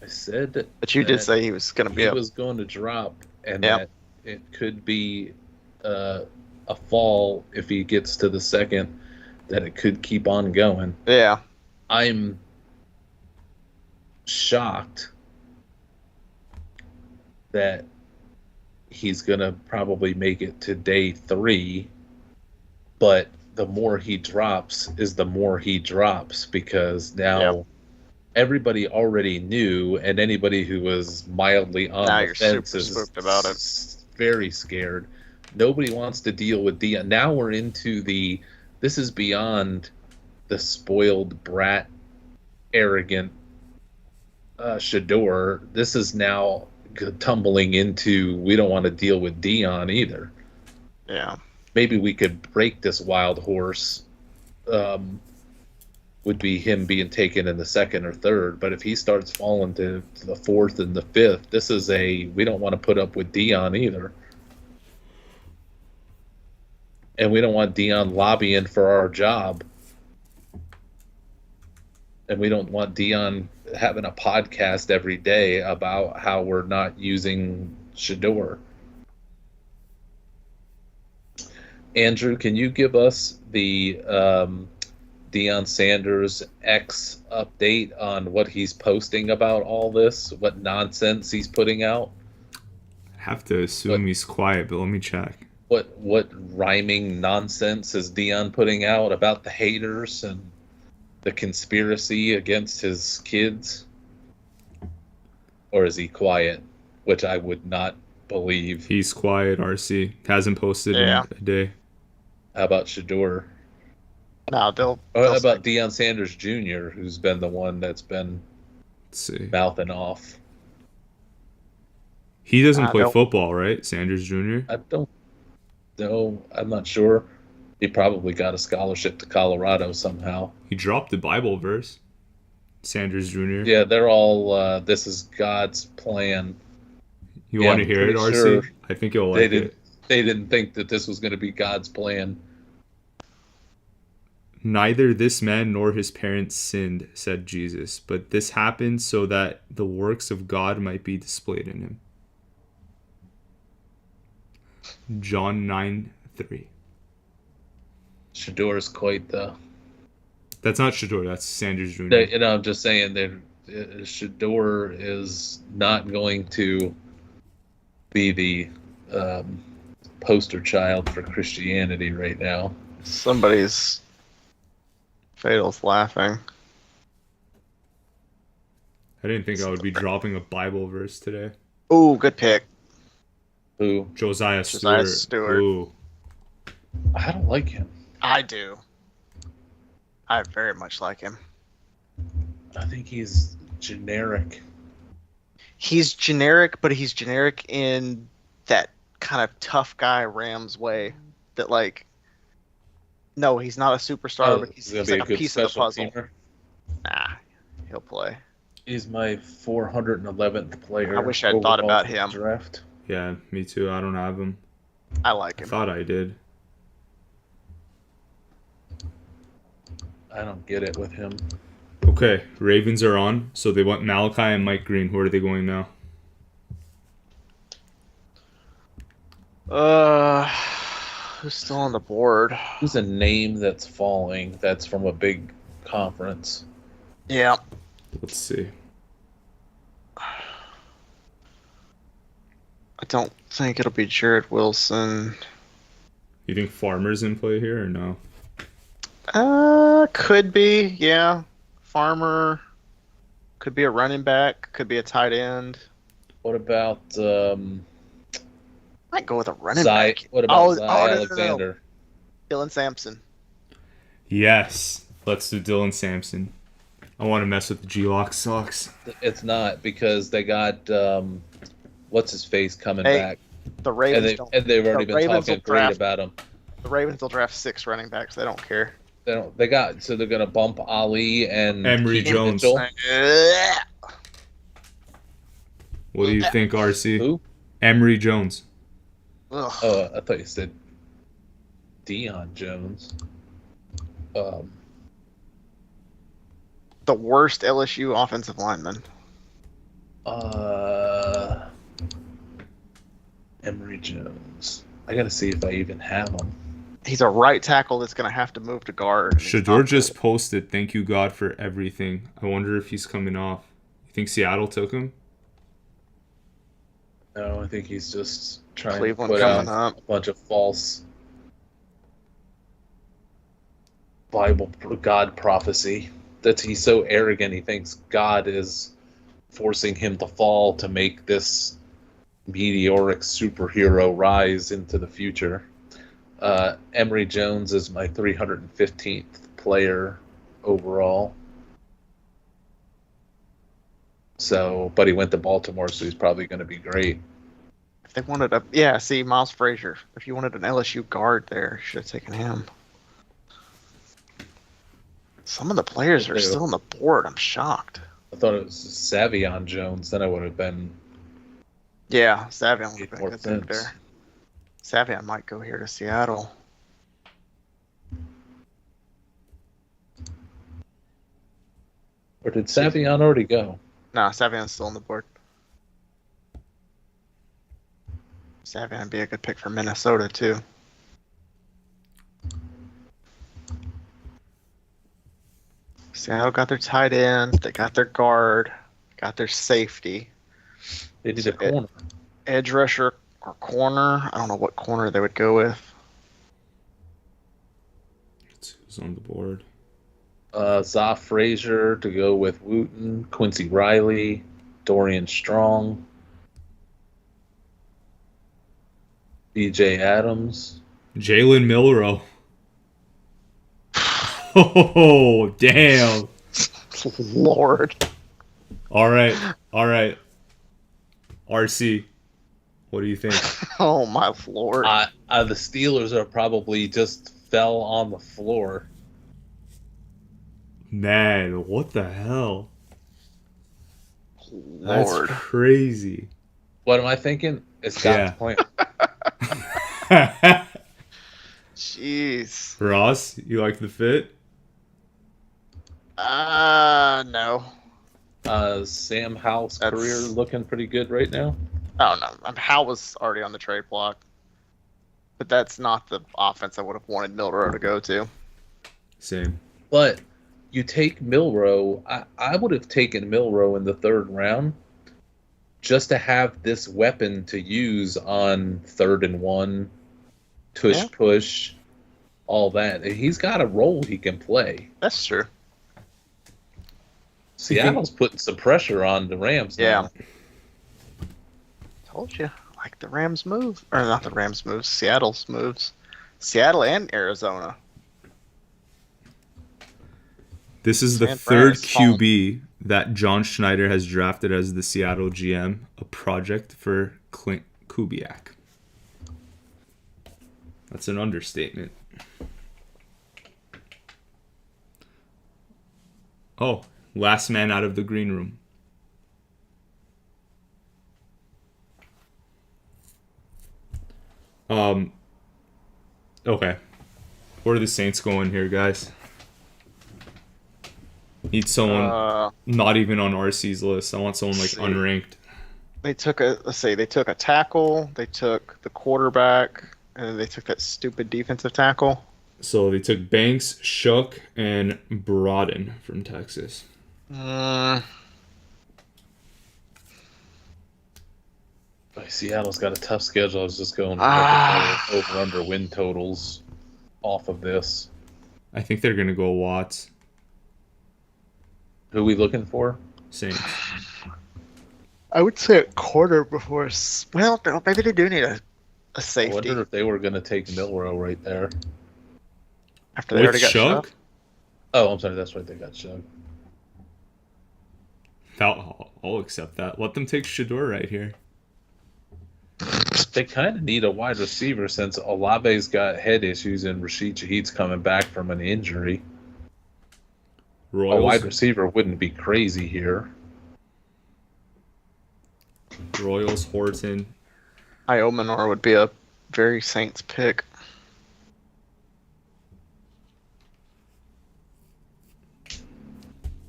I said that. But you did say he was going to be. He was going to drop, and that it could be a fall if he gets to the second. That it could keep on going. Yeah. I'm shocked that he's going to probably make it to day 3, but the more he drops is the more he drops, because now everybody already knew, and anybody who was mildly on the fence is spooked about it. Very scared. Nobody wants to deal with Dion. Now we're into this is beyond the spoiled brat, arrogant Shedeur. This is now tumbling into we don't want to deal with Dion either. Yeah. Maybe we could break this wild horse. Would be him being taken in the second or third, but if he starts falling to the fourth and the fifth, this is we don't want to put up with Dion either. And we don't want Dion lobbying for our job. And we don't want Dion having a podcast every day about how we're not using Shador. Andrew, can you give us the Deion Sanders X update on what he's posting about all this, what nonsense he's putting out? I have to assume he's quiet, but let me check. What rhyming nonsense is Deion putting out about the haters and the conspiracy against his kids? Or is he quiet? Which I would not believe. He's quiet, RC. Hasn't posted in a day. How about Shador? No, they'll How about Deion Sanders Jr., who's been the one that's been mouthing off? He doesn't play football, right? Sanders Jr.? I don't know. I'm not sure. He probably got a scholarship to Colorado somehow. He dropped the Bible verse. Sanders Jr. Yeah, they're all, this is God's plan. You want to hear it, RC? Sure I think you'll like it. They didn't think that this was going to be God's plan. Neither this man nor his parents sinned, said Jesus, but this happened so that the works of God might be displayed in him. John 9:3. Shador is quite the... That's not Shador, that's Sanders Jr. I'm just saying that Shador is not going to be the poster child for Christianity right now. Somebody's... Fatal's laughing. I didn't think I would be dropping a Bible verse today. Ooh, good pick. Who? Josiah Stewart. Ooh. I don't like him. I do. I very much like him. I think he's generic. He's generic, but he's generic in that kind of tough guy Rams way. That like... No, he's not a superstar, but he's like a piece of the puzzle. Teamer. Nah, he'll play. He's my 411th player. I wish I'd thought about him. Draft. Yeah, me too. I don't have him. I like him. I thought I did. I don't get it with him. Okay, Ravens are on, so they want Malachi and Mike Green. Who are they going now? Who's still on the board? Who's a name that's falling that's from a big conference? Yeah. Let's see. I don't think it'll be Jared Wilson. You think Farmer's in play here or no? Could be, yeah. Farmer. Could be a running back. Could be a tight end. What about might go with a running back. What about Alexander? Dylan Sampson. Yes. Let's do Dylan Sampson. I want to mess with the G-Lock socks. It's not because they got what's his face coming back. The Ravens and they've already been talking great about him. The Ravens will draft 6 running backs. They don't care. So they're gonna bump Ali and Emory Jones. Mitchell. What do you think, RC? Who? Emory Jones. Ugh. Oh, I thought you said Deion Jones. The worst LSU offensive lineman. Emory Jones. I gotta see if I even have him. He's a right tackle that's gonna have to move to guard. Shador just posted, "Thank you God for everything." I wonder if he's coming off. You think Seattle took him? No, I think he's just trying Cleveland to put out a bunch of false Bible God prophecy. That he's so arrogant, he thinks God is forcing him to fall to make this meteoric superhero rise into the future. Emory Jones is my 315th player overall. So, but he went to Baltimore, so he's probably going to be great. If they wanted Miles Frazier. If you wanted an LSU guard there, you should have taken him. Some of the players are still on the board. I'm shocked. I thought it was Savion Jones. Then I would have been. Yeah, Savion would have been good thing there. Savion might go here to Seattle. Or did Savion already go? No, Savion's still on the board. Savion would be a good pick for Minnesota, too. Seattle got their tight end. They got their guard. Got their safety. They did a corner. Edge rusher or corner. I don't know what corner they would go with. Who's on the board? Zoff Frazier to go with Wooten, Quincy Riley, Dorian Strong, B.J. Adams, Jalen Milroe. Oh, damn. Lord. All right. RC, what do you think? Oh, my Lord. The Steelers are probably just fell on the floor. Man, what the hell? Lord. That's crazy. What am I thinking? It's God's plan. Jeez. Ross, you like the fit? No. Sam Howell's career looking pretty good right now. Oh, no. Howell was already on the trade block. But that's not the offense I would have wanted Milroe to go to. Same. But you take Milroe. I would have taken Milroe in the third round just to have this weapon to use on 3rd and 1, push, all that. He's got a role he can play. That's true. Seattle's putting some pressure on the Rams now. Yeah. Told you. Like the Rams move. Or not the Rams moves. Seattle's moves. Seattle and Arizona. This is the third QB that John Schneider has drafted as the Seattle GM, a project for Clint Kubiak. That's an understatement. Oh, last man out of the green room. Okay. Where are the Saints going here, guys? Need someone not even on RC's list. I want someone like unranked. They took a tackle, they took the quarterback, and then they took that stupid defensive tackle. So they took Banks, Shook, and Broaden from Texas. Seattle's got a tough schedule. I was just going over-under win totals off of this. I think they're going to go Watts. Who are we looking for? Saints. I would say a quarter before. Well, maybe they do need a safety. I wonder if they were going to take Milroe right there. After they already got Shook? Oh, I'm sorry. That's right. They got Shook. I'll accept that. Let them take Shador right here. They kind of need a wide receiver since Olave's got head issues and Rashid Shaheed's coming back from an injury. Royals. A wide receiver wouldn't be crazy here. Royals, Horton. Iomanor would be a very Saints pick.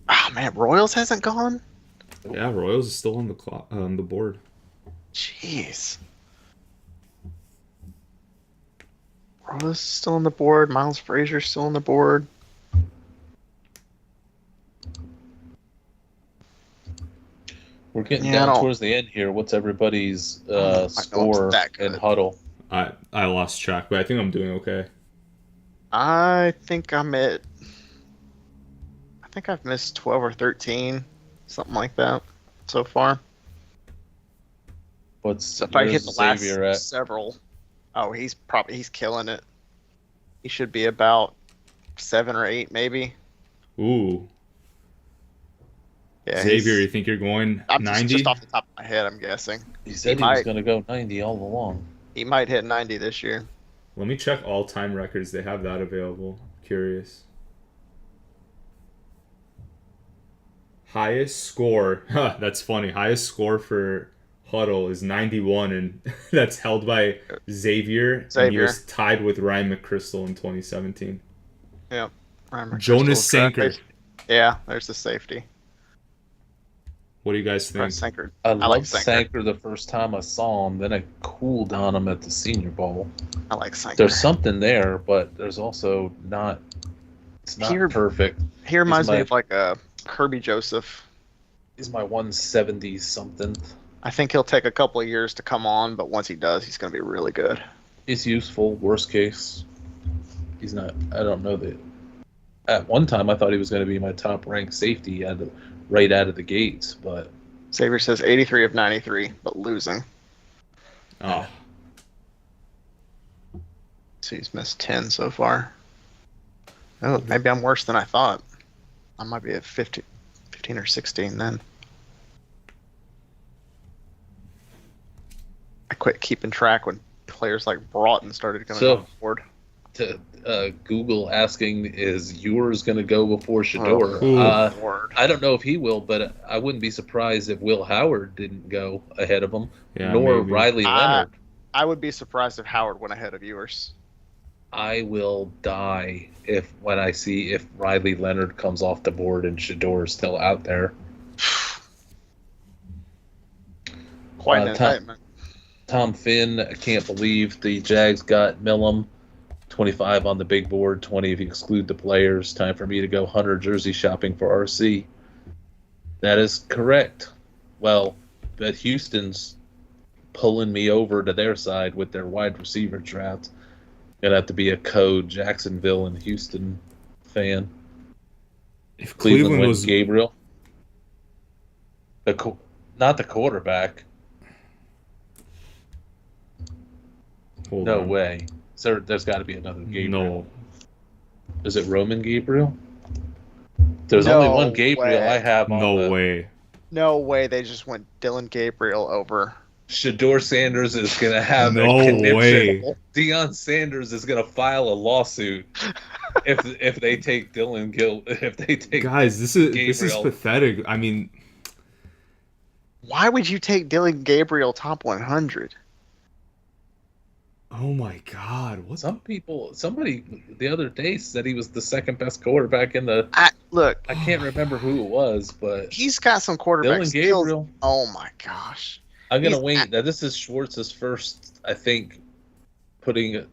Oh man, Royals hasn't gone? Yeah, Royals is still on the board. Jeez. Royals is still on the board. Miles Frazier's still on the board. We're getting down towards the end here. What's everybody's score and huddle? I lost track, but I think I'm doing okay. I think I've missed 12 or 13, something like that, so far. What's if I hit the last several? Oh, he's killing it. He should be about 7 or 8, maybe. Ooh. Yeah, Xavier, you think you're going I'm 90? just off the top of my head. I'm guessing He said he was going to go 90 all along. he might hit 90 this year. Let me check all-time records. They have that available. Curious. Highest score. That's funny. Highest score for Huddle is 91, and that's held by Xavier. And he was tied with Ryan McChrystal in 2017. Yep. Jonas Sanker. Yeah, there's the safety. What do you guys think? Sanker. I like Sanker the first time I saw him. Then I cooled on him at the Senior Bowl. I like Sanker. There's something there, but there's also not. It's not perfect. He reminds me of like a Kirby Joseph. He's my 170 something. I think he'll take a couple of years to come on, but once he does, he's going to be really good. He's useful. Worst case, he's not. I don't know that. At one time, I thought he was going to be my top-ranked safety right out of the gates, but Xavier says 83 of 93, but losing. Oh. So he's missed 10 so far. Oh, maybe I'm worse than I thought. I might be at 15 or 16 then. I quit keeping track when players like Broughton started coming on board. To Google asking, is yours going to go before Shador? I don't know if he will, but I wouldn't be surprised if Will Howard didn't go ahead of him, nor maybe Riley Leonard. I would be surprised if Howard went ahead of yours. I will die when I see if Riley Leonard comes off the board and Shador is still out there. Quite an indictment. Tom Finn, I can't believe the Jags got Millam. 25 on the big board, 20 if you exclude the players. Time for me to go Hunter jersey shopping for RC. That is correct. Well, but Houston's pulling me over to their side with their wide receiver draft. Gonna have to be a Jacksonville and Houston fan. If Cleveland was Gabriel, not the quarterback. No way. So there's got to be another Gabriel. No. Is it Roman Gabriel? There's only one Gabriel I have on No way. No way they just went Dylan Gabriel over. Shador Sanders is going to have no a conniption. Way. Deion Sanders is going to file a lawsuit if they take Dylan if they take Guys, this is pathetic. I mean, why would you take Dylan Gabriel top 100? Oh my God! Somebody the other day said he was the second best quarterback in the. I can't remember who it was, but he's got some quarterback Dylan skills. Gabriel. Oh my gosh! I'm gonna wait. Now this is Schwartz's first, I think,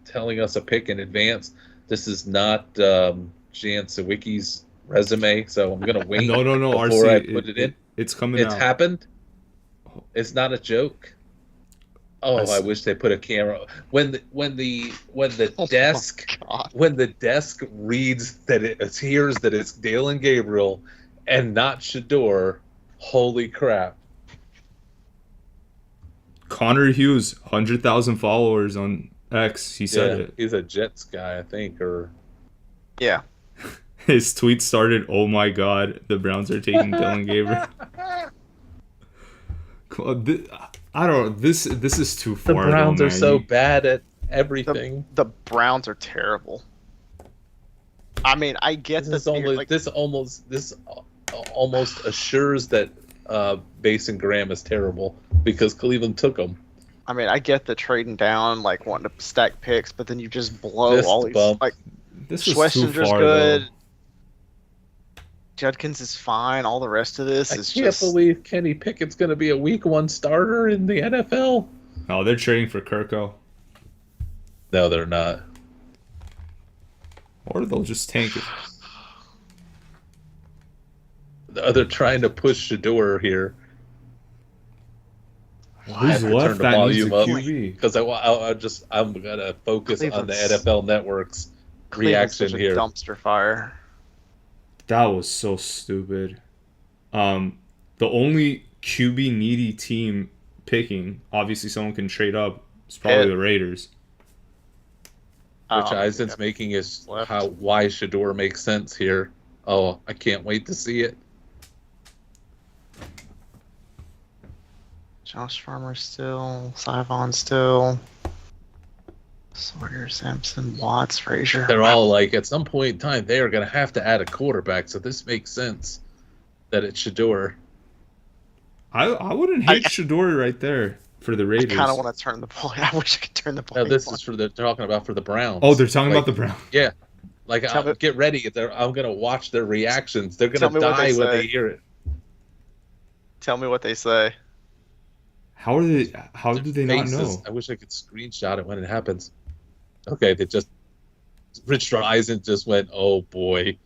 telling us a pick in advance. This is not Jan Sawicki's resume, so I'm gonna wait. No, before RC, I put it in. It's coming. It's happened. It's not a joke. Oh, I wish they put a camera when the desk reads that it hears that it's Dylan Gabriel and not Shador. Holy crap! Connor Hughes, 100,000 followers on X. He said it. He's a Jets guy, I think, or yeah. His tweet started, "Oh my God, the Browns are taking Dylan Gabriel." I don't know. This is too far. The Browns are so bad at everything. The Browns are terrible. I mean, I get this almost assures that Bass and Graham is terrible because Cleveland took them. I mean, I get the trading down, like wanting to stack picks, but then you just blow all these. Like, this is too far, good. Though. Judkins is fine. All the rest of this is I can't believe Kenny Pickett's going to be a week 1 starter in the NFL. Oh, they're trading for Kirko. No, they're not. Or they'll just tank it. They're trying to push Shador here. Who's left that needs a QB? Because I'm gonna focus on the NFL Network's reaction here. Dumpster fire. That was so stupid. The only QB needy team picking, obviously someone can trade up, is probably the Raiders. Which Eisen's making is why Shador makes sense here. Oh, I can't wait to see it. Josh Farmer still. Syvon still. Sawyer, Sampson, Watts, Frazier. They're all like, at some point in time, they are going to have to add a quarterback. So this makes sense that it's Shador. I wouldn't hate Shador right there for the Raiders. I kind of want to turn the ball. I wish I could turn the ball. No, this is they're talking about for the Browns. Oh, they're talking about the Browns. Yeah. Like, get ready. I'm going to watch their reactions. They're going to die when they hear it. Tell me what they say. How do they not know? I wish I could screenshot it when it happens. Okay, Rich Eisen just went, oh boy.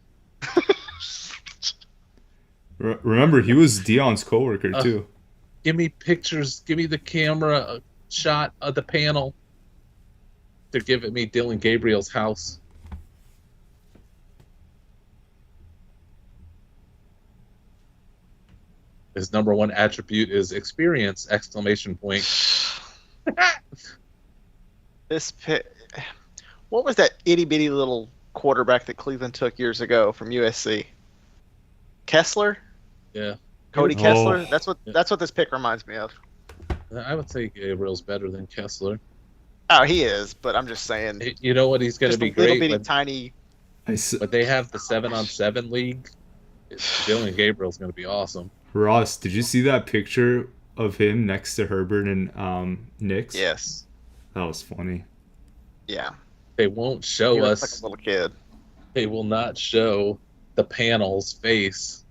Remember, he was Dion's coworker too. Give me pictures. Give me the camera shot of the panel. They're giving me Dylan Gabriel's house. His number one attribute is experience! ! This pit. What was that itty bitty little quarterback that Cleveland took years ago from USC? Kessler? Yeah. Cody Kessler? That's what this pick reminds me of. I would say Gabriel's better than Kessler. Oh, he is, but I'm just saying. You know what? He's going to be great. Little bitty tiny. But they have the 7-on-7 league. Dylan Gabriel's going to be awesome. Ross, did you see that picture of him next to Herbert and Knicks? Yes. That was funny. Yeah. They won't show us. Like a little kid. They will not show the panel's face.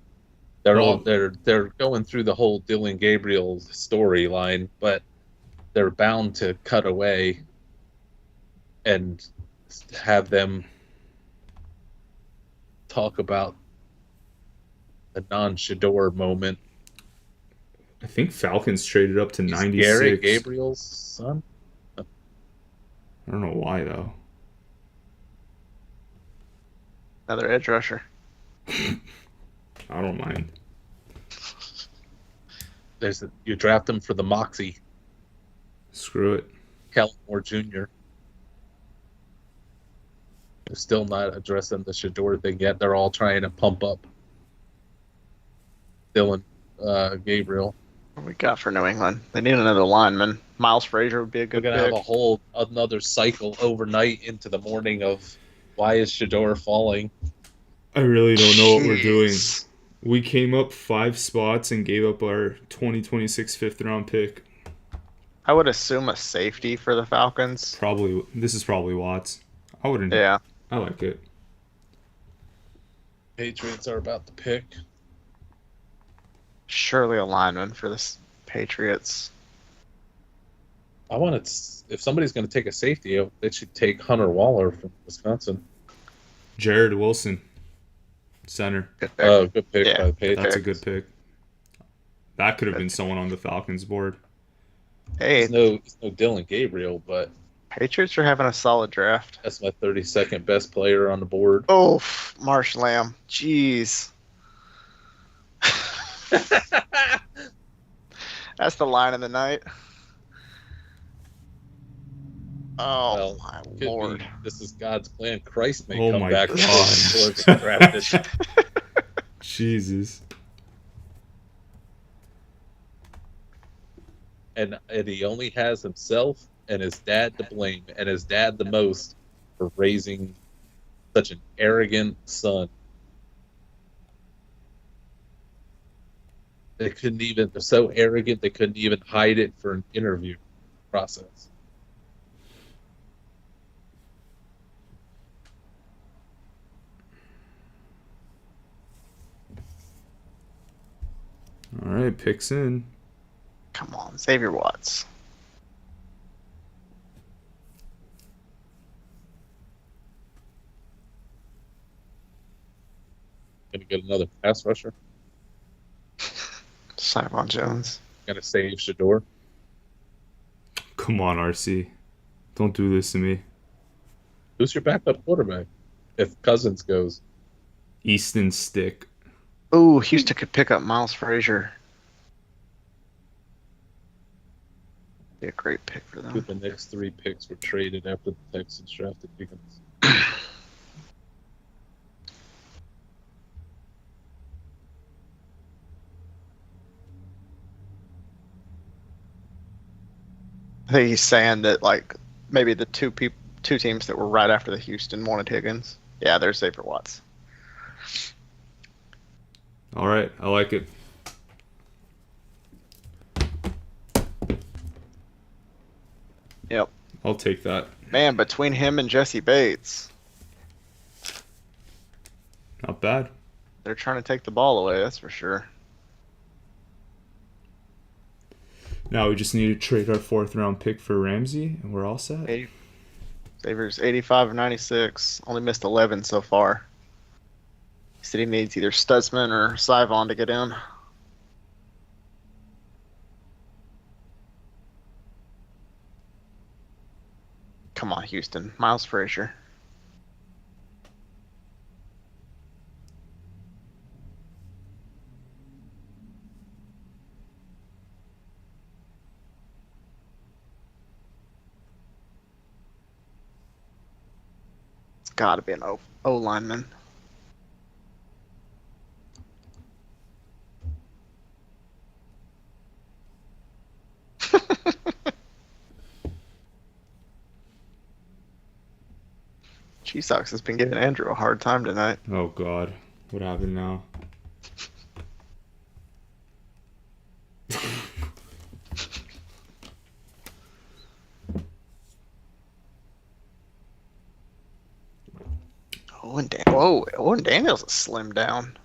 They're going through the whole Dylan Gabriel storyline, but they're bound to cut away and have them talk about a non-Shador moment. I think Falcons traded up to 96. Garrett Gabriel's son? I don't know why, though. Another edge rusher. I don't mind. You draft him for the Moxie. Screw it. Kellen Moore Jr. They're still not addressing the Shador thing yet. They're all trying to pump up Dylan Gabriel. What we got for New England? They need another lineman. Miles Frazier would be a good pick. We're going to have another cycle overnight into the morning of why is Shador falling. I really don't know what we're doing. We came up 5 spots and gave up our 2026 5th-round pick. I would assume a safety for the Falcons. This is probably Watts. I wouldn't. Yeah. I like it. Patriots are about to pick. Surely a lineman for the Patriots. If somebody's going to take a safety, they should take Hunter Waller from Wisconsin. Jared Wilson, center. Good pick by the Patriots. That's a good pick. That could have been someone on the Falcons board. Hey, it's no Dylan Gabriel, but Patriots are having a solid draft. That's my 32nd best player on the board. Oh, Marsh Lamb. Jeez. That's the line of the night. Oh, my Lord. This is God's plan. Christ may come back before get drafted. Jesus. And he only has himself and his dad to blame, and his dad the most for raising such an arrogant son. They're so arrogant they couldn't even hide it for an interview process. All right, picks in. Come on, Xavier Watts. Gonna get another pass rusher. Simon Jones. Gonna save Shador. Come on, RC. Don't do this to me. Who's your backup quarterback if Cousins goes? Easton Stick. Ooh, Houston could pick up Miles Frazier. Be a great pick for them. The next 3 picks were traded after the Texans drafted Higgins. I think he's saying that like maybe the two teams that were right after the Houston wanted Higgins. Yeah, they're Xavier Watts. All right, I like it. Yep. I'll take that. Man, between him and Jesse Bates, Not bad. they're trying to take the ball away, that's for sure. Now we just need to trade our 4th round pick for Ramsey, and we're all set. Xavier's 85 of 96. Only missed 11 so far. He said he needs either Stutzman or Sivon to get in. Come on, Houston. Miles Frazier. It's got to be an O lineman. Seahawks has been giving Andrew a hard time tonight. Oh God, what happened now? Owen Daniels is slimmed down.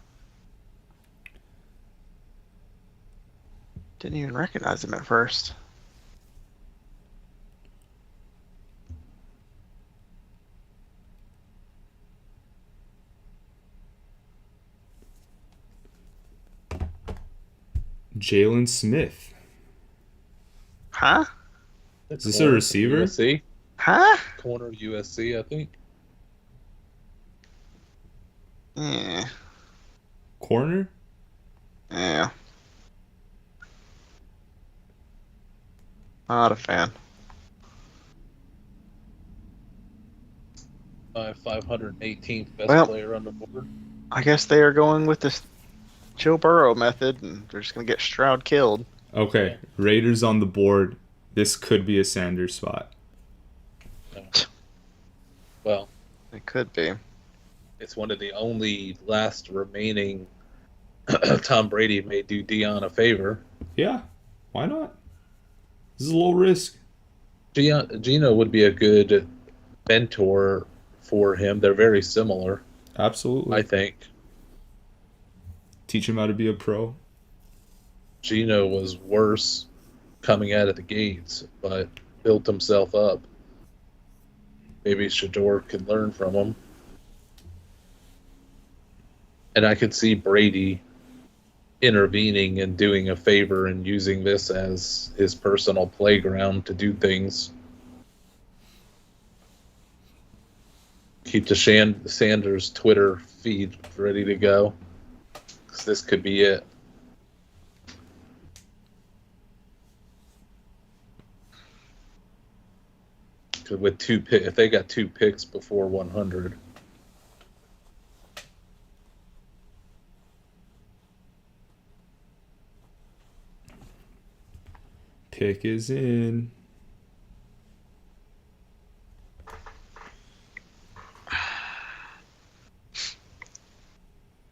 Didn't even recognize him at first. Jalen Smith. Huh? Is this a receiver? USC? Huh? Corner USC, I think. Yeah. Corner? Yeah. Not a fan. 518th best player on the board. I guess they are going with this Joe Burrow method, and they're just going to get Stroud killed. Okay, Yeah. Raiders on the board. This could be a Sanders spot. Well, It could be. it's one of the only last remaining. Tom Brady may do Dion a favor. Yeah, why not? This is a low risk. Gino would be a good mentor for him. They're very similar, Absolutely. I think. Teach him how to be a pro. Gino was worse coming out of the gates, but built himself up. Maybe Shador could learn from him. And I could see Brady intervening and doing a favor and using this as his personal playground to do things. Keep the Sanders Twitter feed ready to go, because this could be it. With if they got 2 picks before 100. Pick is in.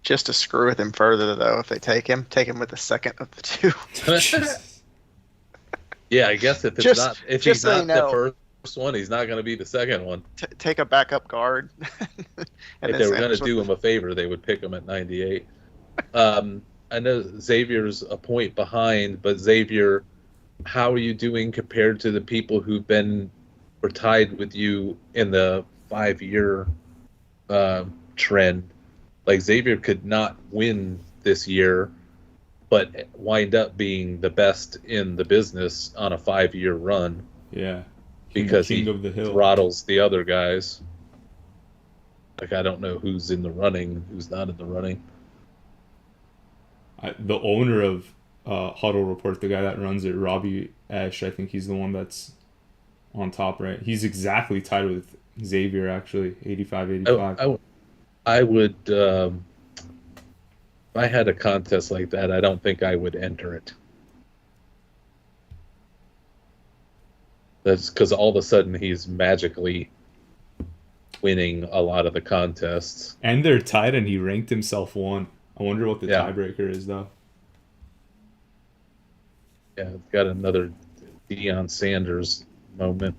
Just to screw with him further, though, if they take him with the second of the two. Yeah, I guess if he's not the first one, he's not going to be the second one. Take a backup guard. If they were going to do him a favor, they would pick him at 98. I know Xavier's a point behind, but Xavier, how are you doing compared to the people who've were tied with you in the 5-year trend? Like, Xavier could not win this year, but wind up being the best in the business on a 5-year run. Yeah. Because King he of the hill. throttles the other guys. Like, I don't know who's in the running, who's not in the running. The owner of Huddle Report, the guy that runs it, Robbie Esch, I think he's the one that's on top, right? He's exactly tied with Xavier, actually, 85-85. I would, if I had a contest like that, I don't think I would enter it. That's because all of a sudden he's magically winning a lot of the contests. And they're tied, and he ranked himself 1. I wonder what the Yeah. tiebreaker is, though. Yeah, got another Deion Sanders moment.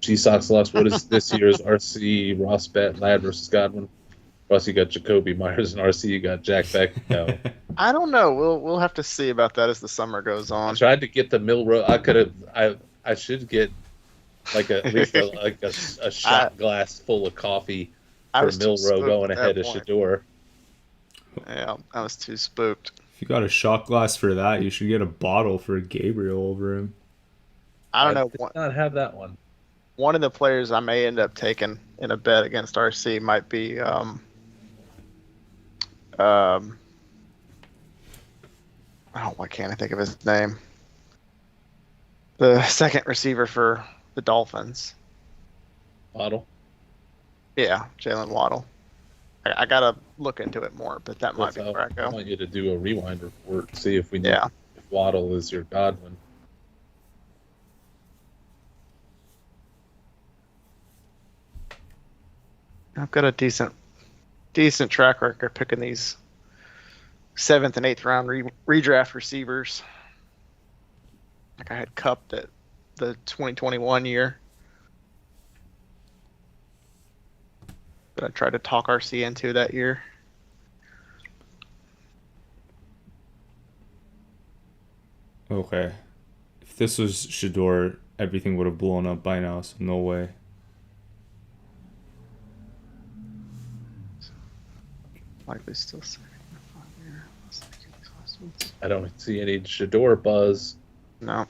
Seahawks lost. What is this year's RC Ross Bet Ladd versus Godwin? Ross, you got Jacoby Myers, and RC, you got Jack Beck. No, I don't know. We'll have to see about that as the summer goes I on. tried to get the Milrow. I should get like at least a shot glass full of coffee for Milrow going ahead of Shador. Yeah, I was too spooked. If you got a shot glass for that, you should get a bottle for Gabriel over him. I don't know. Did not have that one. One of the players I may end up taking in a bet against RC might be why can't I think of his name? The second receiver for the Dolphins. Waddle? Yeah, Jalen Waddle. I gotta look into it more, but that might be where I go. I want you to do a rewind report, see if we know if Waddle is your Godwin. I've got a decent track record picking these 7th and 8th round redraft receivers. Like I had Cup at the 2021 year. But I tried to talk RC into that year. Okay. If this was Shador, everything would have blown up by now, so no way. Likely still second. I don't see any Shador buzz. No.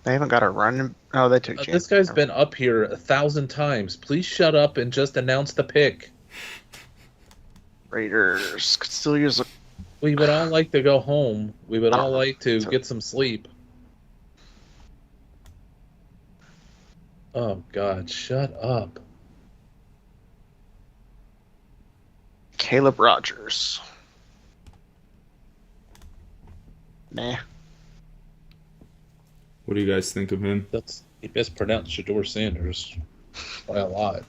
They haven't got a run. Oh, they took. This guy's been up here 1,000 times. Please shut up and just announce the pick. Raiders could still use a. We would all like to go home. We would all like to get some sleep. Oh, God, shut up. Caleb Rogers. Nah. What do you guys think of him? He mispronounced Shador Sanders by a lot.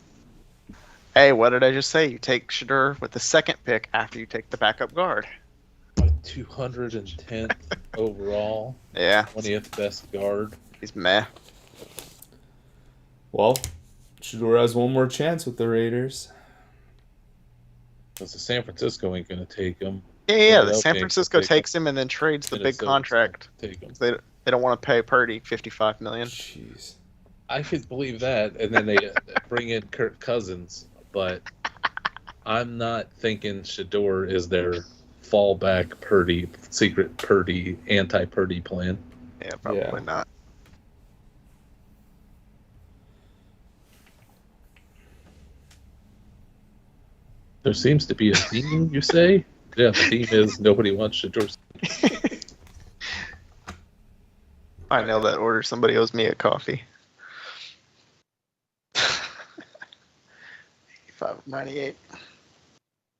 Hey, what did I just say? You take Shador with the second pick after you take the backup guard. 210th overall. Yeah. 20th best guard. He's meh. Well, Shador has one more chance with the Raiders. Because the San Francisco ain't going to take him. Yeah. The San Francisco takes him and then trades the big contract. Take him. They don't want to pay Purdy $55 million. Jeez. I could believe that, and then they bring in Kirk Cousins, but I'm not thinking Shador is their fallback Purdy, secret Purdy, anti-Purdy plan. Yeah, probably not. There seems to be a theme, you say? Yeah, the theme is nobody wants Shador. I nailed that order. Somebody owes me a coffee. 85.98.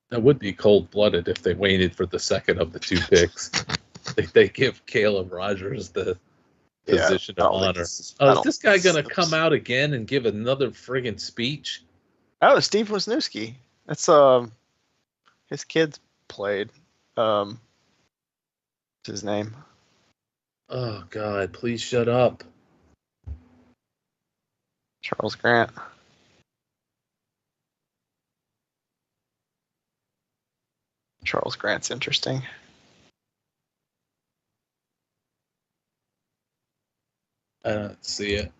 That would be cold-blooded if they waited for the second of the two picks. they give Caleb Rogers the position of honor. Is this guy going to come out again and give another friggin' speech? Oh, Steve Wisniewski. That's his kids played. What's his name? Oh God! Please shut up. Charles Grant. Charles Grant's interesting. I don't see it.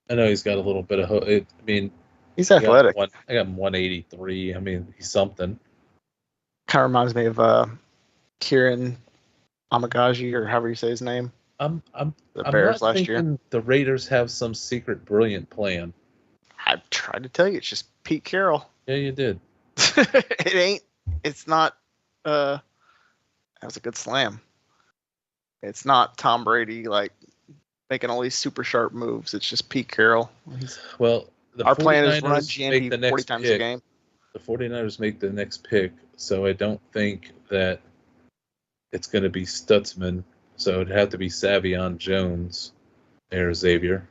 I know he's got a little bit of. He's athletic. I got him 183. I mean, he's something. Kind of reminds me of Kieran Amagaji, or however you say his name. I'm Bears not last year. The Raiders have some secret brilliant plan. I tried to tell you, it's just Pete Carroll. Yeah, you did. It ain't. It's not. That was a good slam. It's not Tom Brady like making all these super sharp moves. It's just Pete Carroll. Well, our plan is run GNP 40 times a game. the 49ers make the next pick, so I don't think that it's going to be Stutzman. So it'd have to be Savion Jones there, Xavier.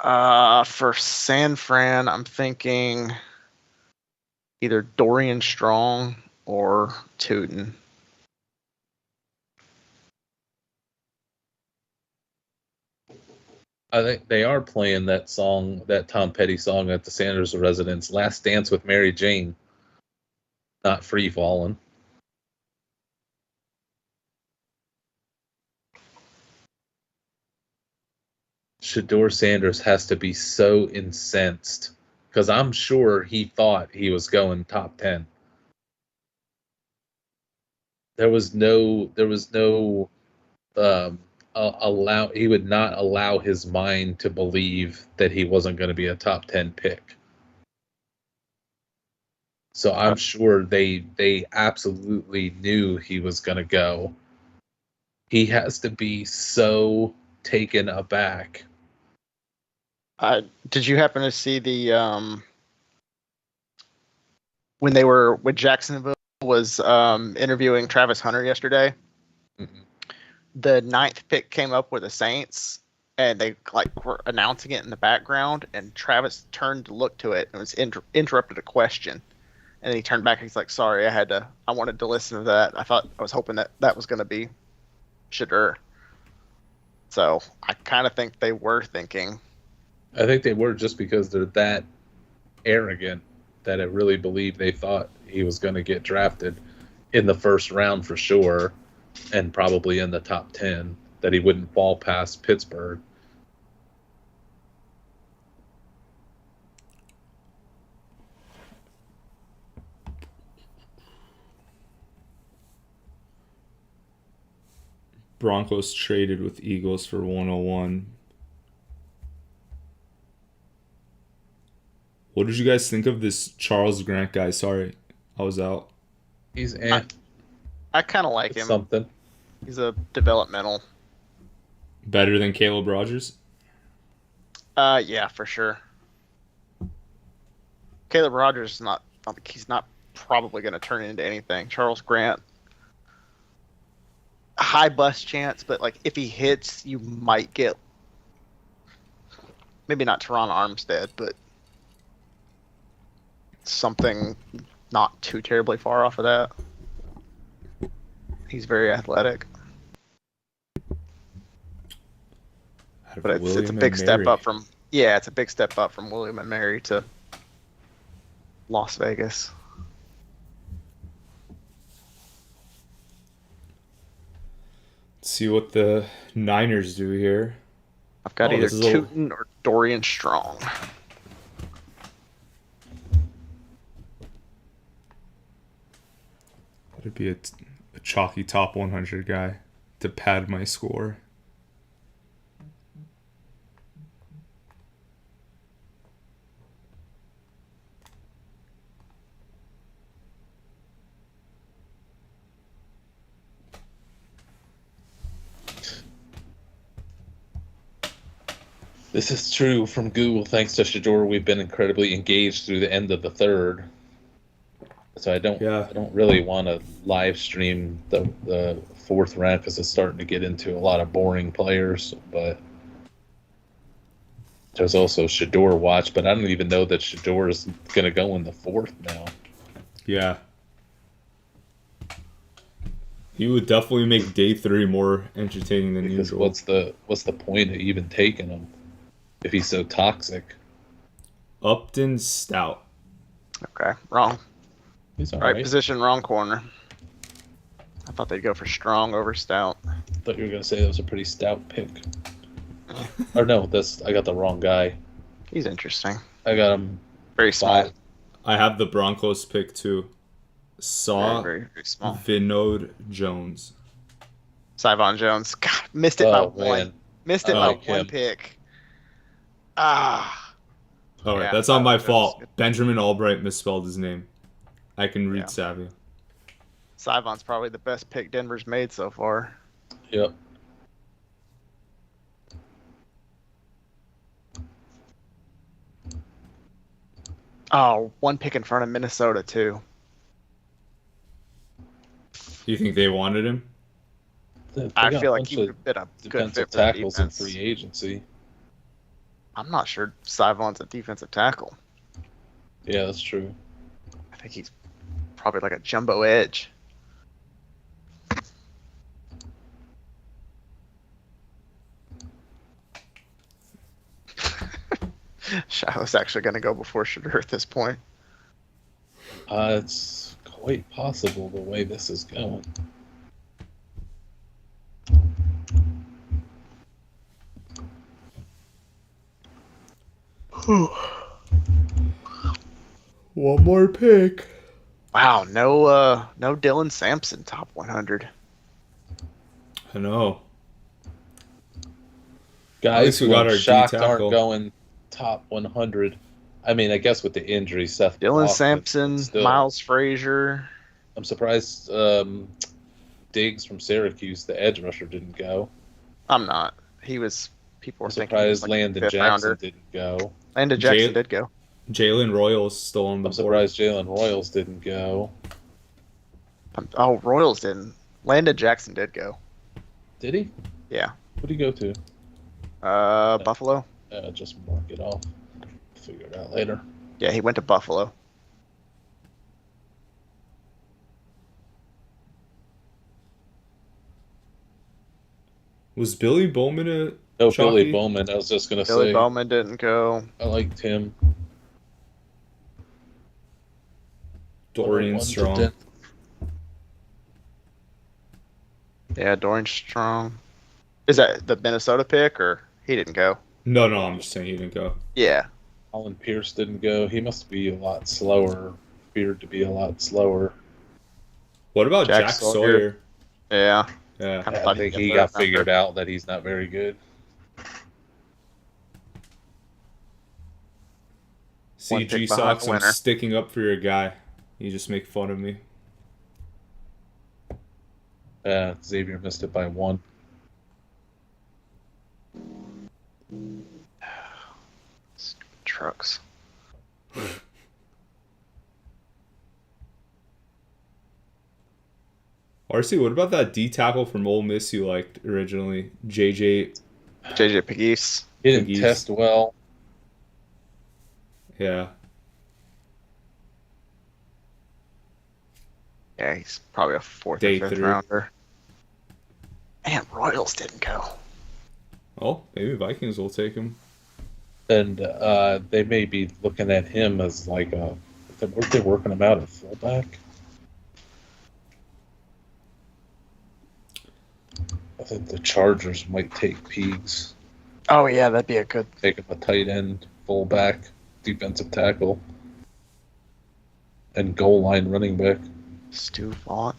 For San Fran, I'm thinking either Dorian Strong or Tootin. I think they are playing that song, that Tom Petty song at the Sanders residence, Last Dance with Mary Jane, not Free Fallin'. Shedeur Sanders has to be so incensed because I'm sure he thought he was going top 10. There was no he would not allow his mind to believe that he wasn't going to be a top 10 pick. So I'm sure they absolutely knew he was going to go. He has to be so taken aback. Did you happen to see the when Jacksonville was interviewing Travis Hunter yesterday? Mm-mm. The 9th pick came up with the Saints, and they were announcing it in the background, and Travis turned to look to it and was interrupted a question, and then he turned back and he's like, "Sorry, I wanted to listen to that. I was hoping that was going to be Shedeur." So I kind of think they were thinking. I think they were, just because they're that arrogant that I really believe they thought he was going to get drafted in the first round for sure, and probably in the top 10, that he wouldn't fall past Pittsburgh. Broncos traded with Eagles for 101. What did you guys think of this Charles Grant guy? Sorry, I was out. He's I kind of like him. something. He's a developmental. Better than Caleb Rogers? Yeah, for sure. Caleb Rogers is not. I think he's not probably going to turn into anything. Charles Grant, a high bust chance, but if he hits, you might get maybe not Teron Armstead, but something not too terribly far off of that. He's very athletic. But it's a big step up from it's a big step up from William and Mary to Las Vegas. Let's see what the Niners do here. I've got either Tootin or Dorian Strong. That'd be a chalky top 100 guy to pad my score. This is true from Google. Thanks to Shedeur, we've been incredibly engaged through the end of the third. So I don't really want to live stream the fourth round because it's starting to get into a lot of boring players. But there's also Shedeur watch, but I don't even know that Shedeur is going to go in the fourth now. Yeah. He would definitely make day 3 more entertaining than usual. What's the point of even taking him if he's so toxic? Upton Stout. Okay, wrong. He's all right position, wrong corner. I thought they'd go for Strong over Stout. I thought you were going to say that was a pretty stout pick. Or no, I got the wrong guy. He's interesting. I got him very small. I have the Broncos pick too. Very, very small. Vinod Jones. Savion Jones. God, missed it by one. Missed it by one pick. All right, that's not my fault. Benjamin Albright misspelled his name. I can read Savia. Savion's probably the best pick Denver's made so far. Yep. Oh, one pick in front of Minnesota, too. You think they wanted him? I feel like he would have been a good fit for the tackles in defense. free agency. I'm not sure Savon's a defensive tackle. Yeah, that's true. I think he's probably like a jumbo edge. Shiloh's actually going to go before Shadur at this point. It's quite possible the way this is going. One more pick. Wow, no Dylan Sampson top 100. I know. Guys we who got I'm our shocked D-tackle. aren't going top 100. I mean, I guess with the injury, Seth. Dylan Lofton, Sampson, still. Miles Frazier. I'm surprised Diggs from Syracuse, the edge rusher, didn't go. I'm not. People were I'm thinking he was surprised like Landon fifth Jackson rounder. didn't go. Landon Jackson did go. Jalen Royals still on the I'm board. surprised Jalen Royals didn't go. Oh, Royals didn't. Landon Jackson did go. Did he? Yeah. What'd he go to? Buffalo. Just mark it off. Figure it out later. Yeah, he went to Buffalo. Was Billy Bowman a No, Chalky? Billy Bowman. I was just gonna Billy say. Bowman didn't go. I liked him. Dorian 101 to Strong? 10. Yeah, Dorian Strong. Is that the Minnesota pick, or he didn't go? No, I'm just saying he didn't go. Yeah. Alan Pierce didn't go. He must be a lot slower. Appeared to be a lot slower. What about Jack Jack Sawyer? Sawyer? Yeah. Yeah. Kinda I thought think he'd he get got third rounder. figured out that he's not very good. One pick CG behind Sox, the I'm winner. sticking up for your guy. You just make fun of me. Xavier missed it by 1. Stupid trucks. RC, what about that D tackle from Ole Miss you liked originally? JJ. JJ Pegues. He didn't Pegues. test well. Yeah. Yeah, he's probably a fourth Day or fifth 3. rounder. Man, Royals didn't go. Oh, maybe Vikings will take him. And they may be looking at him as like a. Weren't they working him out at fullback? I think the Chargers might take Pegues. Oh yeah, that'd be a good. Take him a tight end, fullback, defensive tackle, and goal line running back. Stu Vaught.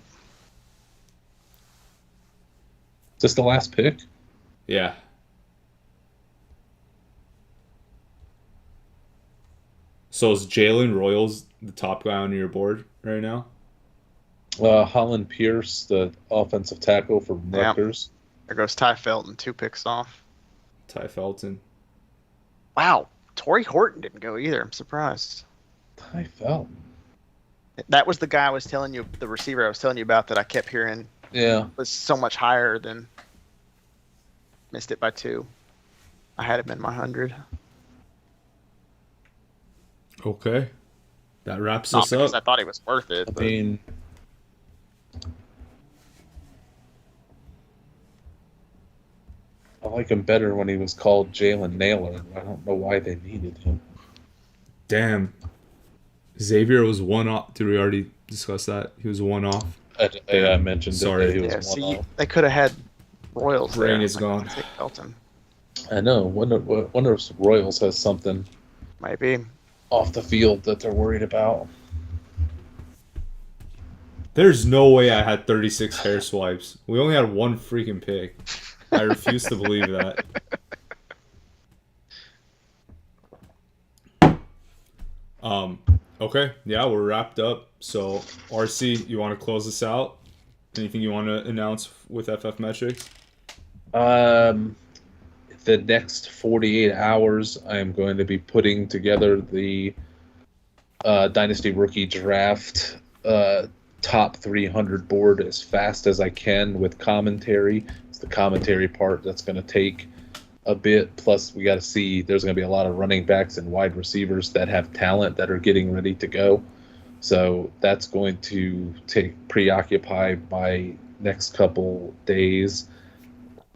Is this the last pick? Yeah. So is Jalen Royals the top guy on your board right now? Holland Pierce, the offensive tackle for Yeah. Rutgers. There goes Ty Felton, 2 picks off. Ty Felton. Wow, Torrey Horton didn't go either. I'm surprised. Ty Felton. That was the guy I was telling you, the receiver I was telling you about that I kept hearing Yeah. was so much higher than. Missed it by 2. I had him in my 100. Okay. That wraps Not us because I up. thought he was worth it. I But mean, I like him better when he was called Jalen Naylor. I don't know why they needed him. Damn. Xavier was one off. Did we already discuss that? He was one off. I mentioned Sorry. that he was yeah, one see, off. they could have had Royals Brain there. is Like, gone. take Felton. I know. Wonder if Royals has something Maybe. off the field that they're worried about. There's no way I had 36 hair swipes. We only had one freaking pick. I refuse to believe that. Okay, yeah, we're wrapped up. So, RC, you want to close this out? Anything you want to announce with FF Metrics? The next 48 hours, I am going to be putting together the Dynasty Rookie Draft top 300 board as fast as I can with commentary. It's the commentary part that's going to take a bit. Plus, we got to see there's going to be a lot of running backs and wide receivers that have talent that are getting ready to go. So that's going to preoccupy my next couple days.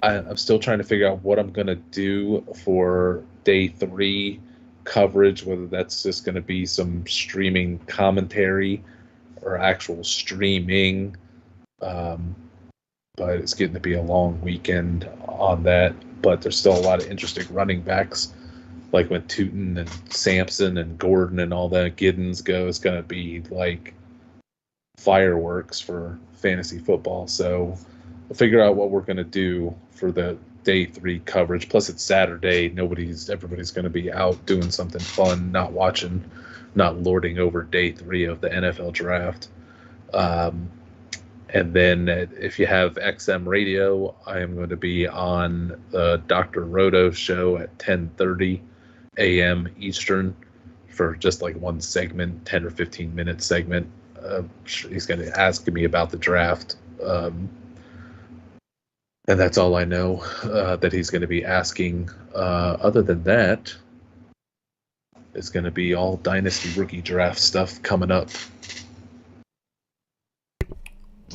I'm still trying to figure out what I'm going to do for day 3 coverage, whether that's just going to be some streaming commentary or actual streaming. But it's getting to be a long weekend on that. But there's still a lot of interesting running backs, like when Tootin and Sampson and Gordon and all that Giddens go. It's going to be like fireworks for fantasy football. So we'll figure out what we're going to do for the day 3 coverage. Plus, it's Saturday. Everybody's going to be out doing something fun, not lording over day 3 of the NFL draft. And then if you have XM radio, I am going to be on the Dr. Roto show at 10:30 a.m. Eastern for just like one segment, 10 or 15 minute segment. He's going to ask me about the draft. And that's all I know that he's going to be asking. Other than that, it's going to be all Dynasty Rookie Draft stuff coming up.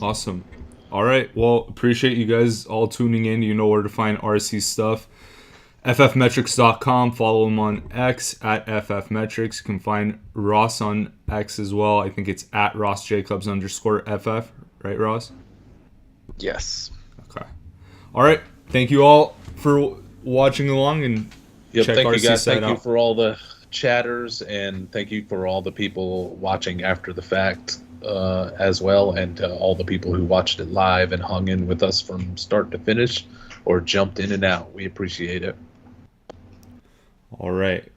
Awesome. All right. Well, appreciate you guys all tuning in. You know where to find RC stuff. ffmetrics.com. Follow him on X at ffmetrics. You can find Ross on X as well. I think it's at rossjacobs_ff. Right, Ross? Yes. Okay. All right. Thank you all for watching along and check thank RC you guys. site Thank you out. for all the chatters, and thank you for all the people watching after the fact as well, and all the people who watched it live and hung in with us from start to finish or jumped in and out. We appreciate it. All right.